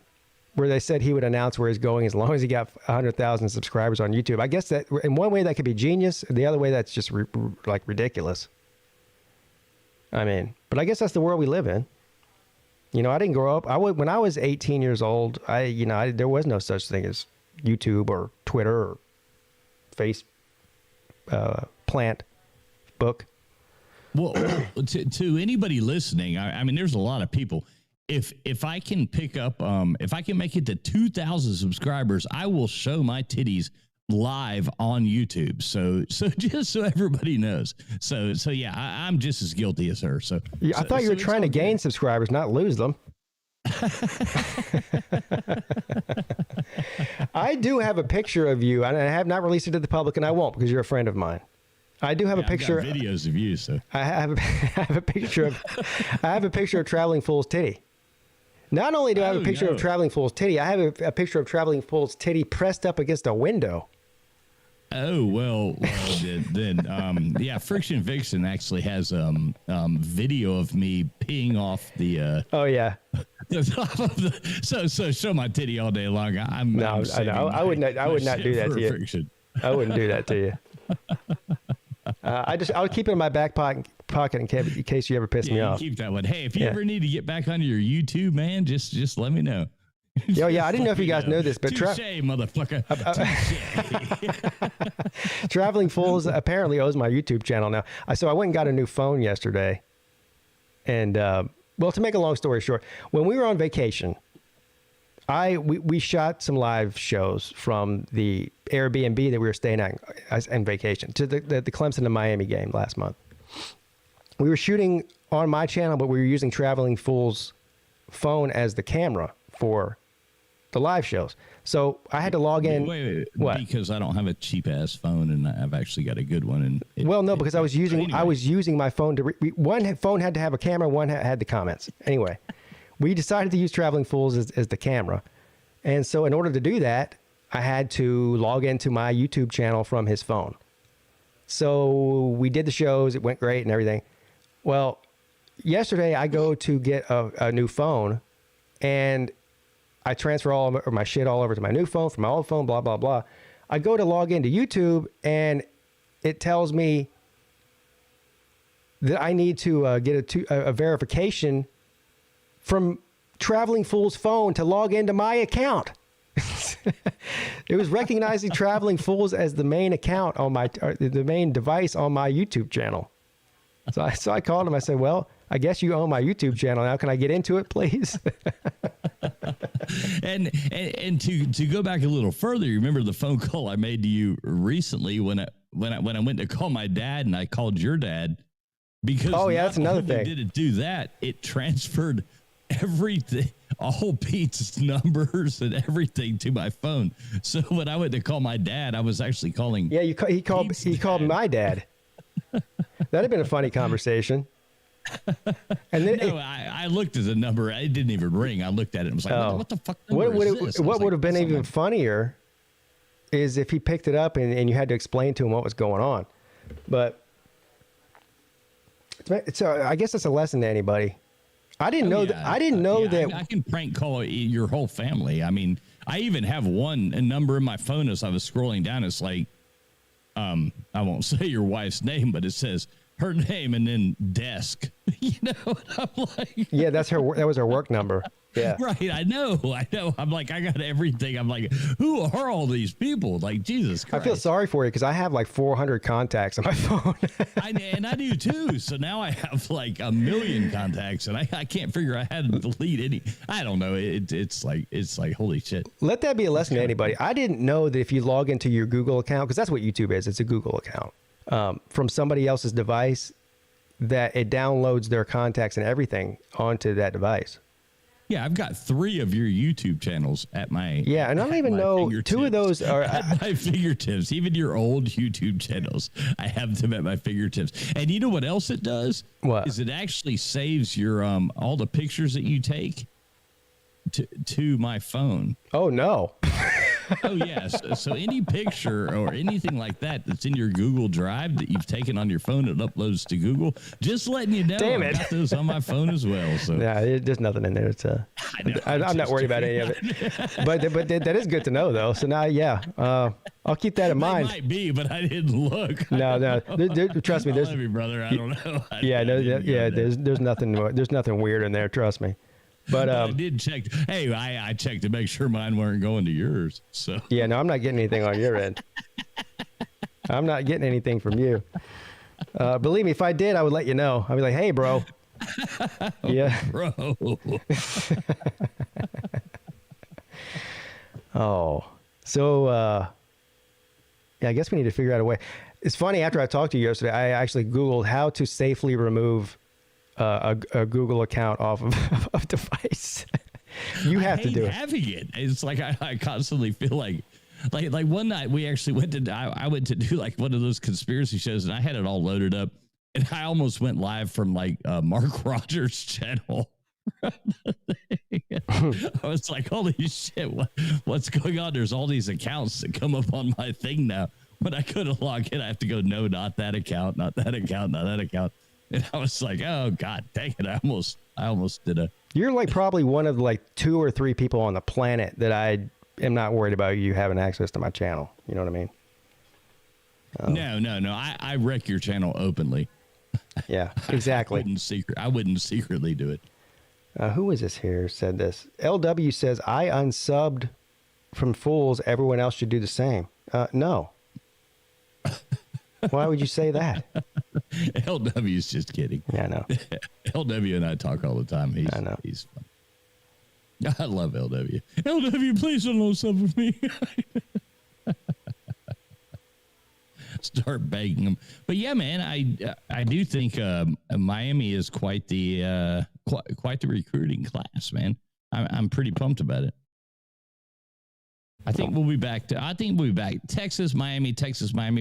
where they said he would announce where he's going as long as he got 100,000 subscribers on YouTube. I guess that in one way that could be genius. The other way that's just like ridiculous. I mean, but I guess that's the world we live in. You know, I didn't grow up. When I was 18 years old, there was no such thing as YouTube or Twitter or plant book. Well, to anybody listening, I mean, there's a lot of people. If I can pick up, if I can make it to 2,000 subscribers, I will show my titties live on YouTube. So just so everybody knows. So yeah, I'm just as guilty as her. So yeah, I thought you were trying to gain subscribers, not lose them. I do have a picture of you, and I have not released it to the public, and I won't because you're a friend of mine. I do have a picture. I've got videos of you, so I have a picture of Traveling Fool's titty. Not only do I have a picture of Traveling Fool's titty, I have a picture of Traveling Fool's titty pressed up against a window. Oh, well then yeah, Friction Vixen actually has video of me peeing off the oh yeah. The top of the, so show my titty all day long. I would not do that to you. Friction. I wouldn't do that to you. I would keep it in my back pocket in case you ever piss me off. Keep that one. Hey, if you ever need to get back onto your YouTube, man, just let me know. Yo, yeah, I didn't know if you guys know this, but touché, motherfucker. Traveling Fools apparently owes my YouTube channel now. So I went and got a new phone yesterday, and well, to make a long story short, when we were on vacation, we shot some live shows from the Airbnb that we were staying at on vacation to the Clemson and Miami game last month. We were shooting on my channel, but we were using Traveling Fool's phone as the camera for the live shows. So I had to log in. Wait. What? Because I don't have a cheap ass phone, and I've actually got a good one. Because I was using my phone to one phone had to have a camera, one had the comments. Anyway, we decided to use Traveling Fools as the camera, and so in order to do that, I had to log into my YouTube channel from his phone. So we did the shows. It went great and everything. Well, yesterday I go to get a new phone, and I transfer all of my shit all over to my new phone from my old phone, blah, blah, blah. I go to log into YouTube, and it tells me that I need to get a verification from Traveling Fool's phone to log into my account. It was recognizing Traveling Fools as the main account on the main device on my YouTube channel. So I called him. I said, well, I guess you own my YouTube channel now. Can I get into it, please? and to go back a little further, you remember the phone call I made to you recently when I went to call my dad, and I called your dad because that's another thing. Did it do that? It transferred everything, all Pete's numbers and everything to my phone. So when I went to call my dad, I was actually calling. Yeah, he called my dad. That'd have been a funny conversation. And then I looked at the number. It didn't even ring. I looked at it and was like, what the fuck number is this? What would have been even funnier is if he picked it up and you had to explain to him what was going on. But so I guess it's a lesson to anybody. I didn't know that. I didn't know that. I can prank call your whole family. I mean, I even have a number in my phone as I was scrolling down. It's like, I won't say your wife's name, but it says her name and then desk. You know what I'm like? Yeah, that was her work number. Yeah. Right. I know. I'm like, I got everything. I'm like, who are all these people? Like, Jesus Christ. I feel sorry for you because I have like 400 contacts on my phone. And I do too. So now I have like 1 million contacts, and I can't figure out how to delete any. I don't know. It's like holy shit. Let that be a lesson to anybody. I didn't know that if you log into your Google account, because that's what YouTube is. It's a Google account from somebody else's device, that it downloads their contacts and everything onto that device. Yeah, I've got 3 of your YouTube channels at my and I don't even know 2 of those are at my fingertips. Even your old YouTube channels, I have them at my fingertips. And you know what else it does? What is it actually saves your all the pictures that you take to my phone. Oh no. Oh, yes. So any picture or anything like that that's in your Google Drive that you've taken on your phone and uploads to Google, just letting you know. Damn I it. got those on my phone as well. So Yeah, there's nothing in there. It's I'm not worried about any of it. But that is good to know, though. So now, yeah, I'll keep that in mind. Might be, but I didn't look. No. Trust me. I There's love you, brother. I don't know. There's nothing weird in there. Trust me. But I did check. Hey, I checked to make sure mine weren't going to yours. So yeah, no, I'm not getting anything on your end. I'm not getting anything from you. Believe me, if I did, I would let you know. I'd be like, hey, bro. Yeah. bro. Oh, so yeah, I guess we need to figure out a way. It's funny. After I talked to you yesterday, I actually Googled how to safely remove a Google account off of a device. You have to do it. Having it. It's like I constantly feel like one night we actually went to I went to do like one of those conspiracy shows and I had it all loaded up and I almost went live from like Mark Rogers' channel. I was like, holy shit, what's going on? There's all these accounts that come up on my thing now. When I go to log in, I have to go, no, not that account, not that account, not that account. And I was like, oh God, dang it. I almost did a. You're like probably one of like 2 or 3 people on the planet that I am not worried about you having access to my channel. You know what I mean? No. I wreck your channel openly. Yeah, exactly. I wouldn't secretly do it. Who is this here said this? LW says, I unsubbed from Fools. Everyone else should do the same. No. Why would you say that? LW's just kidding. Yeah, I know. LW and I talk all the time. I know. He's fun. I love LW. LW, please don't unsub with me. Start begging him. But yeah, man, I do think Miami is quite the recruiting class, man. I'm pretty pumped about it. I think we'll be back. Texas, Miami.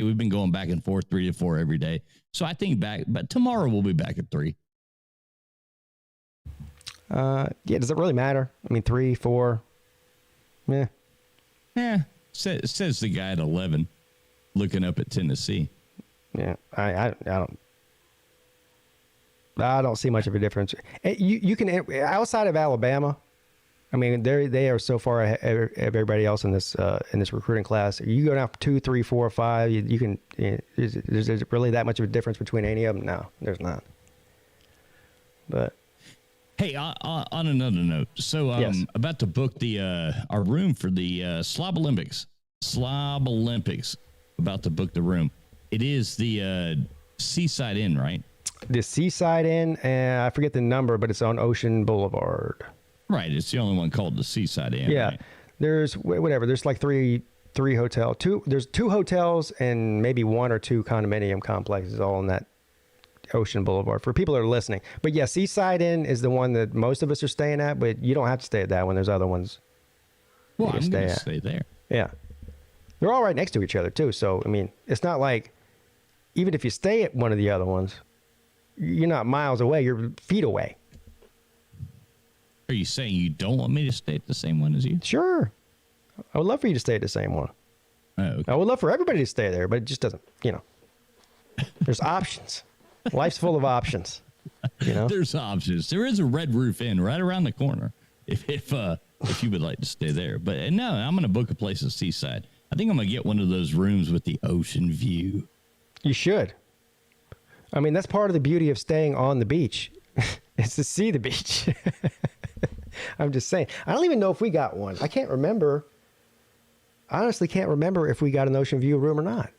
We've been going back and forth 3 to 4 every day. So I think but tomorrow we'll be back at 3. Yeah, does it really matter? I mean, 3, 4. Yeah. Yeah. Says the guy at 11 looking up at Tennessee. Yeah. I don't see much of a difference. You can, outside of Alabama, I mean, they are so far ahead of everybody else in this recruiting class. You go down for 2, 3, 4, 5. You can. Is there really that much of a difference between any of them? No, there's not. But hey, on another note, so yes. About to book our room for the Slob Olympics. About to book the room. It is the Seaside Inn, right? The Seaside Inn, and I forget the number, but it's on Ocean Boulevard. Right, it's the only one called the Seaside Inn. Yeah, right? There's whatever. There's like three hotels. There's 2 hotels and maybe 1 or 2 condominium complexes all on that Ocean Boulevard for people that are listening. But yeah, Seaside Inn is the one that most of us are staying at, but you don't have to stay at that one. There's other ones. Well, I'm going to stay there. Yeah, they're all right next to each other too. So I mean, it's not like even if you stay at one of the other ones, you're not miles away. You're feet away. Are you saying you don't want me to stay at the same one as you? Sure. I would love for you to stay at the same one. Oh, okay. I would love for everybody to stay there, but it just doesn't, there's options. Life's full of options, There's options. There is a Red Roof Inn right around the corner if you would like to stay there. But no, I'm going to book a place at Seaside. I think I'm going to get one of those rooms with the ocean view. You should. I mean, that's part of the beauty of staying on the beach. It's to see the beach. I'm just saying. I don't even know if we got one. I can't remember. I honestly can't remember if we got an ocean view room or not.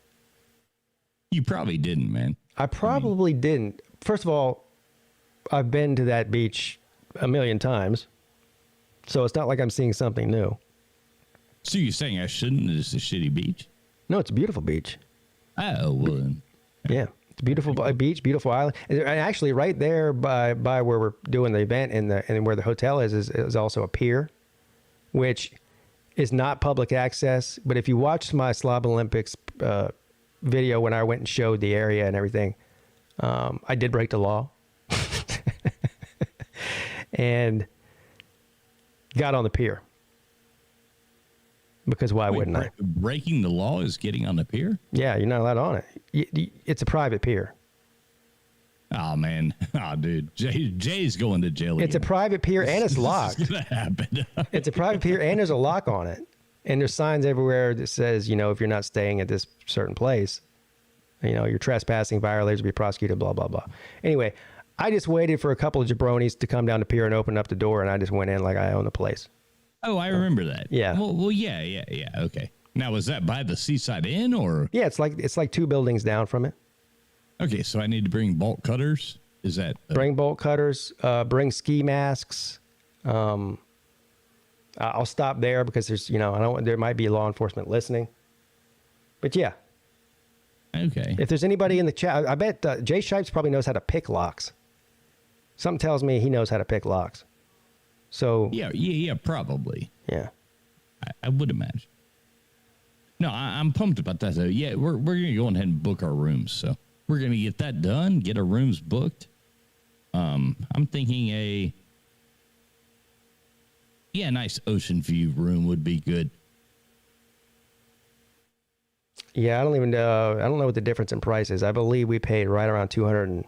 You probably didn't, man. I probably didn't. First of all, I've been to that beach a million times, so it's not like I'm seeing something new. So you're saying I shouldn't? It's a shitty beach? No, it's a beautiful beach. Oh, well then. Yeah. It's a beautiful beach, beautiful island. And actually, right there by where we're doing the event and where the hotel is also a pier, which is not public access. But if you watch my Slob Olympics video when I went and showed the area and everything, I did break the law and got on the pier. Because why wouldn't I? Breaking the law is getting on the pier? Yeah, you're not allowed on it. It's a private pier. Oh, man. Oh, dude. Jay's going to jail. It's a private pier and it's locked. It's going to happen. It's a private pier and there's a lock on it. And there's signs everywhere that says, if you're not staying at this certain place, you're trespassing, violators will be prosecuted, blah, blah, blah. Anyway, I just waited for a couple of jabronis to come down the pier and open up the door, and I just went in like I own the place. Oh, I remember that. Yeah. Well, yeah. Okay. Now, was that by the Seaside Inn or? Yeah, it's like 2 buildings down from it. Okay, so I need to bring bolt cutters. Is that bring bolt cutters? Bring ski masks. I'll stop there because there's there might be law enforcement listening. But yeah. Okay. If there's anybody in the chat, I bet Jay Shipes probably knows how to pick locks. Something tells me he knows how to pick locks. So yeah, probably. Yeah, I would imagine. No, I'm pumped about that though. Yeah, we're gonna go ahead and book our rooms, so we're gonna get that done. Get our rooms booked. I'm thinking a nice ocean view room would be good. Yeah, I don't even know. I don't know what the difference in price is. I believe we paid right around $215,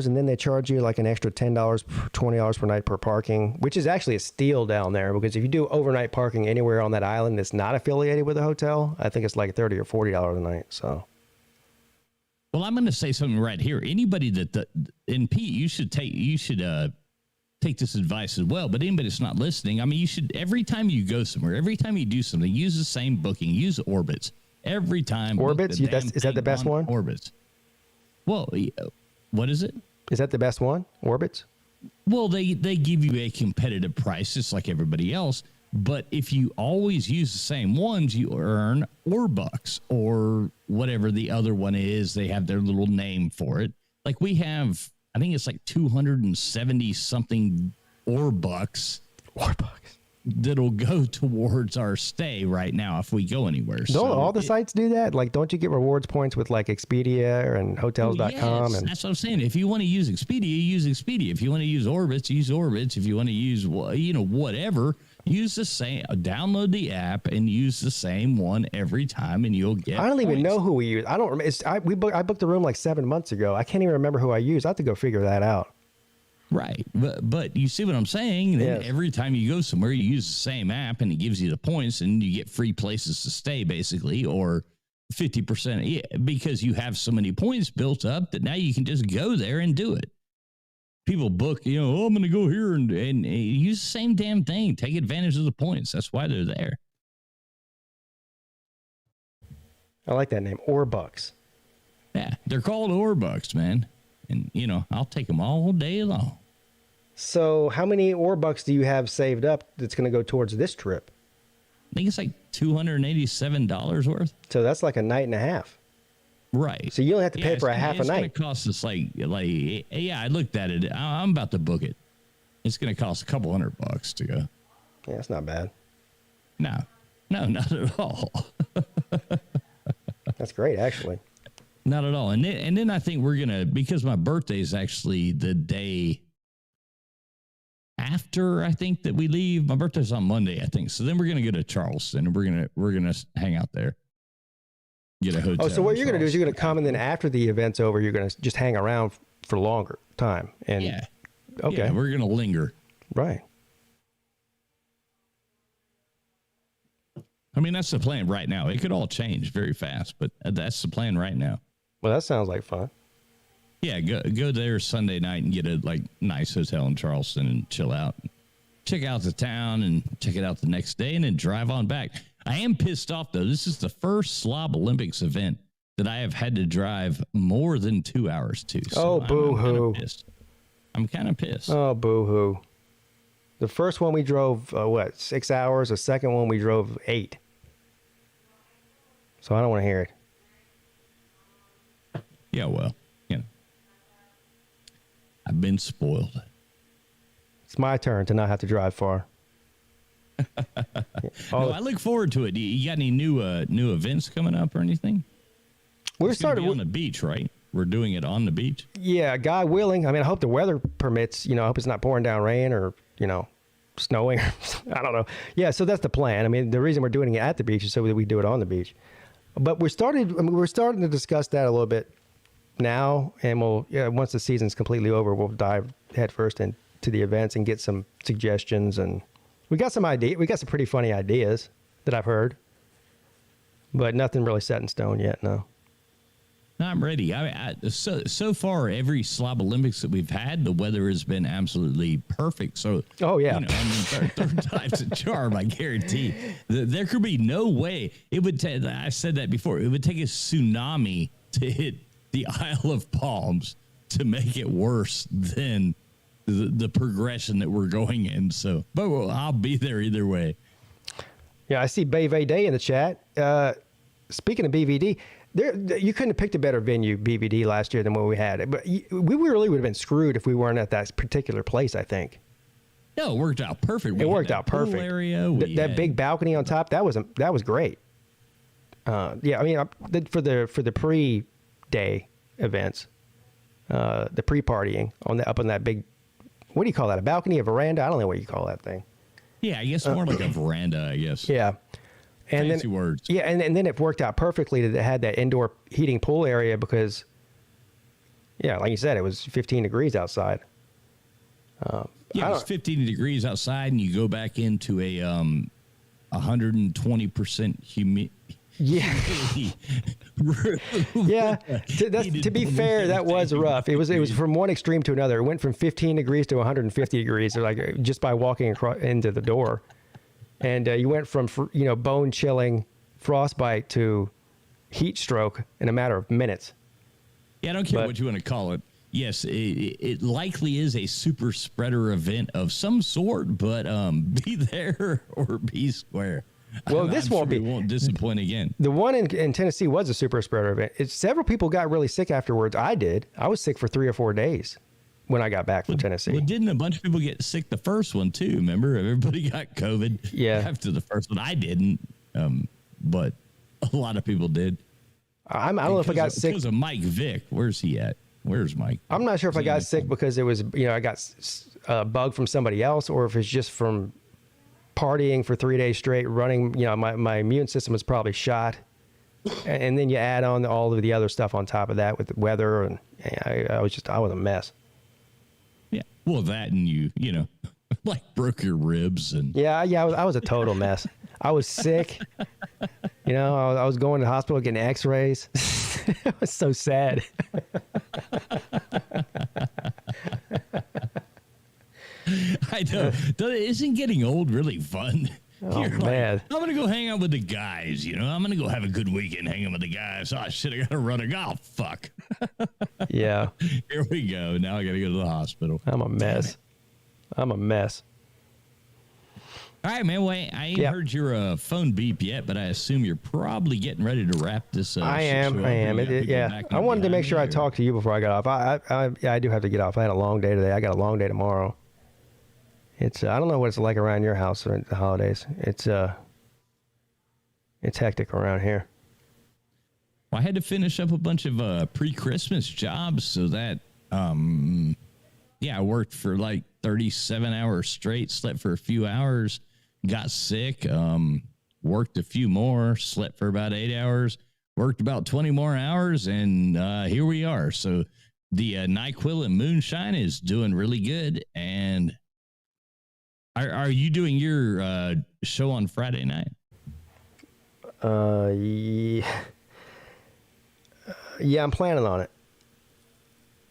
and then they charge you like an extra $10, $20 per night per parking, which is actually a steal down there because if you do overnight parking anywhere on that island that's not affiliated with a hotel, I think it's like $30 or $40 a night. So, well, I'm going to say something right here. Anybody and Pete, you should take this advice as well, but anybody that's not listening, I mean, you should, every time you go somewhere, every time you do something, use the same booking, use Orbitz. Every time. Orbitz? Is that the best one? Orbitz. Well, what is it? Is that the best one? Orbitz? Well, they give you a competitive price, just like everybody else. But if you always use the same ones, you earn Orbucks or whatever the other one is. They have their little name for it. Like we have, I think it's like 270 something Orbucks. That'll go towards our stay right now if we go anywhere. Don't all the sites do that? Like, don't you get rewards points with like Expedia and Hotels.com? Yes, and that's what I'm saying. If you want to use Expedia, use Expedia. If you want to use Orbitz, use Orbitz. If you want to use whatever, use the same. Download the app and use the same one every time, and you'll get. I don't even know who we use. I don't remember. I booked the room like 7 months ago. I can't even remember who I used. I have to go figure that out. Right. But you see what I'm saying? Then every time you go somewhere, you use the same app and it gives you the points and you get free places to stay basically, or 50%. Yeah, because you have so many points built up that now you can just go there and do it. People book, I'm going to go here and use the same damn thing. Take advantage of the points. That's why they're there. I like that name, Orbucks. Yeah, they're called Orbucks, man. And, I'll take them all day long. So how many Orbucks do you have saved up that's going to go towards this trip? I think it's like $287 worth. So that's like a night and a half. Right. So you only have to pay for a half a night. It's going to cost us I looked at it. I'm about to book it. It's going to cost a couple $100 to go. Yeah, that's not bad. No, not at all. That's great, actually. Not at all. And then I think we're going to, because my birthday is actually the day after I think that we leave. My birthday's on Monday, I think. So then we're going to go to Charleston and we're going to hang out there. Get a hotel. Oh, so what you're going to do is you're going to come and then after the event's over, you're going to just hang around for longer time. And yeah. Okay. Yeah, we're going to linger. Right. I mean, that's the plan right now. It could all change very fast, but that's the plan right now. Well, that sounds like fun. Yeah, go there Sunday night and get a nice hotel in Charleston and chill out. Check out the town and check it out the next day and then drive on back. I am pissed off, though. This is the first Slob Olympics event that I have had to drive more than 2 hours to. So boo-hoo. I'm kind of pissed. Oh, boo-hoo. The first one we drove, 6 hours? The second one we drove 8. So I don't want to hear it. Yeah, well, I've been spoiled. It's my turn to not have to drive far. No, I look forward to it. You got any new events coming up or anything? We're starting on the beach, right? We're doing it on the beach. Yeah, God willing. I mean, I hope the weather permits. I hope it's not pouring down rain or snowing. I don't know. Yeah, so that's the plan. I mean, the reason we're doing it at the beach is so that we do it on the beach. But we're starting to discuss that a little bit now, and once the season's completely over, we'll dive headfirst into the events and get some suggestions. And we got some pretty funny ideas that I've heard, but nothing really set in stone yet. No. I'm ready. So far, every Slob Olympics that we've had, the weather has been absolutely perfect. So, third time's a charm. I guarantee. There could be no way it would take. I said that before. It would take a tsunami to hit the Isle of Palms to make it worse than the progression that we're going in. So, but I'll be there either way. Yeah, I see Beve Day in the chat. Speaking of BVD. You couldn't have picked a better venue, BVD, last year than what we had. But we really would have been screwed if we weren't at that particular place, I think. No, it worked out perfect. It worked out perfect. Area, that big balcony on top, that was great. Yeah, I mean, for the pre-day events, the pre-partying up on that big, what do you call that? A balcony, a veranda? I don't know what you call that thing. Yeah, I guess more like a veranda, I guess. Yeah. And Fancy words. Yeah, and then it worked out perfectly that it had that indoor heating pool area because, yeah, like you said, it was 15 degrees outside. Yeah, it was 15 degrees outside, and you go back into a 120% humidity. Yeah. Yeah. To be fair, that was rough. It was from one extreme to another. It went from 15 degrees to 150 degrees, like just by walking across into the door. And you went from, bone chilling frostbite to heat stroke in a matter of minutes. Yeah, I don't care what you want to call it. Yes, it likely is a super spreader event of some sort, but be there or be square. Well, this won't be. It won't disappoint again. The one in Tennessee was a super spreader event. Several people got really sick afterwards. I did. I was sick for 3 or 4 days when I got back from Tennessee. Well, didn't a bunch of people get sick the first one too? Remember, everybody got COVID after the first one. I didn't, but a lot of people did. I don't know if I got sick because of Mike Vick. Where's he at? Where's Mike? I'm not sure if I got sick because it was, I got a bug from somebody else, or if it's just from partying for 3 days straight, running. My immune system was probably shot, and then you add on all of the other stuff on top of that with the weather, and I was a mess. Yeah, well, that and you like broke your ribs and I was a total mess. I was sick. I was going to the hospital getting X-rays. It was so sad. I know. Isn't getting old really fun? Oh, man. I'm going to go hang out with the guys, I'm going to go have a good weekend hanging with the guys. Oh, shit, I got to run. Oh, fuck. Yeah. Here we go. Now I got to go to the hospital. I'm a mess. All right, man. Well, I ain't heard your phone beep yet, but I assume you're probably getting ready to wrap this up. I am. I wanted to make sure I talked to you before I got off. I do have to get off. I had a long day today. I got a long day tomorrow. It's I don't know what it's like around your house during the holidays. It's hectic around here. Well, I had to finish up a bunch of pre-Christmas jobs, so that I worked for like 37 hours straight, slept for a few hours, got sick, worked a few more, slept for about 8 hours, worked about 20 more hours, and here we are. So the NyQuil and Moonshine is doing really good. And are you doing your show on Friday night? Yeah, I'm planning on it.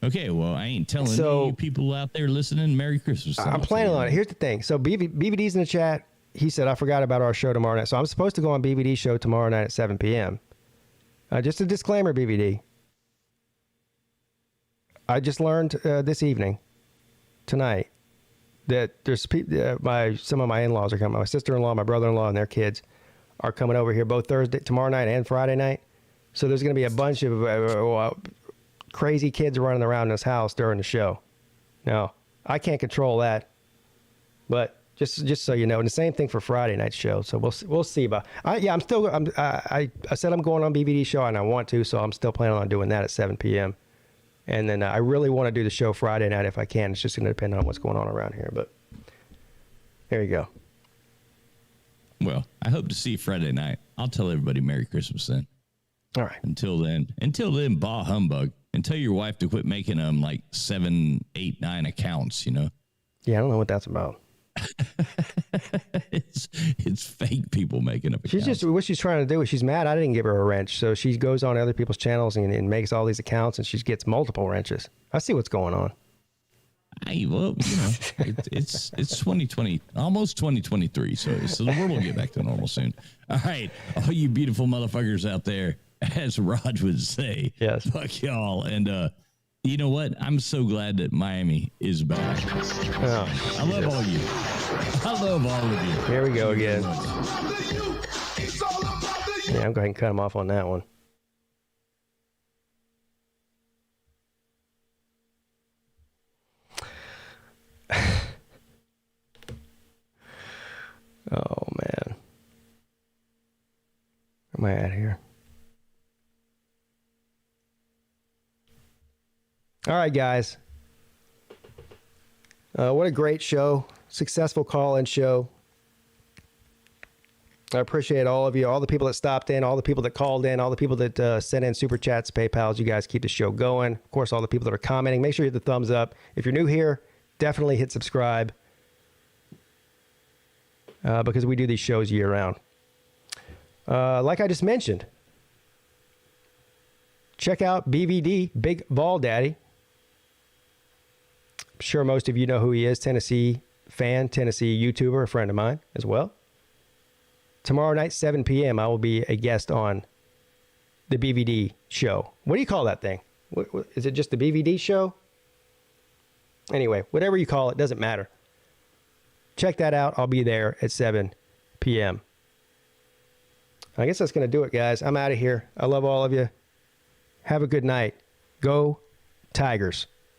Okay, well, I ain't telling you people out there listening, Merry Christmas. I'm planning on it. Here's the thing. So BVD's in the chat. He said, I forgot about our show tomorrow night. So I'm supposed to go on BVD's show tomorrow night at 7 p.m. Just a disclaimer, BVD. I just learned this evening, tonight, that there's some of my in-laws are coming. My sister-in-law, my brother-in-law, and their kids are coming over here both tomorrow night and Friday night. So there's going to be a bunch of crazy kids running around this house during the show. Now, I can't control that, but just so you know, and the same thing for Friday night's show. So we'll see about. I said I'm going on BVD show and I want to, so I'm still planning on doing that at 7 p.m. And then I really want to do the show Friday night if I can. It's just going to depend on what's going on around here, but There you go. Well, I hope to see you Friday night. I'll tell everybody Merry Christmas then. All right. Until then, bah humbug. And tell your wife to quit making them like 7, 8, 9 accounts, you know? Yeah, I don't know what that's about. It's fake people making up accounts. She's just, what she's trying to do is she's mad I didn't give her a wrench. So she goes on other people's channels and makes all these accounts and she gets multiple wrenches. I see what's going on. Hey, well, you know, it's 2020, almost 2023. So the world will get back to normal soon. All right. All you beautiful motherfuckers out there, as Raj would say. Yes. Fuck y'all. And, you know what? I'm so glad that Miami is back. Oh, I love all you. I love all of you. Here we go again. Yeah, I'm going to go ahead and cut him off on that one. Oh, man. Where am I at here? All right, guys. What a great show. Successful call-in show. I appreciate all of you, all the people that stopped in, all the people that called in, all the people that sent in super chats, PayPals. You guys keep the show going. Of course, all the people that are commenting. Make sure you hit the thumbs up. If you're new here, definitely hit subscribe because we do these shows year-round. Like I just mentioned, check out BVD, Big Ball Daddy. I'm sure most of you know who he is. Tennessee fan, Tennessee YouTuber, a friend of mine as well. Tomorrow night, 7 p.m., I will be a guest on the BVD show. What do you call that thing? Is it just the BVD show? Anyway, whatever you call it, doesn't matter. Check that out. I'll be there at 7 p.m. I guess that's going to do it, guys. I'm out of here. I love all of you. Have a good night. Go Tigers.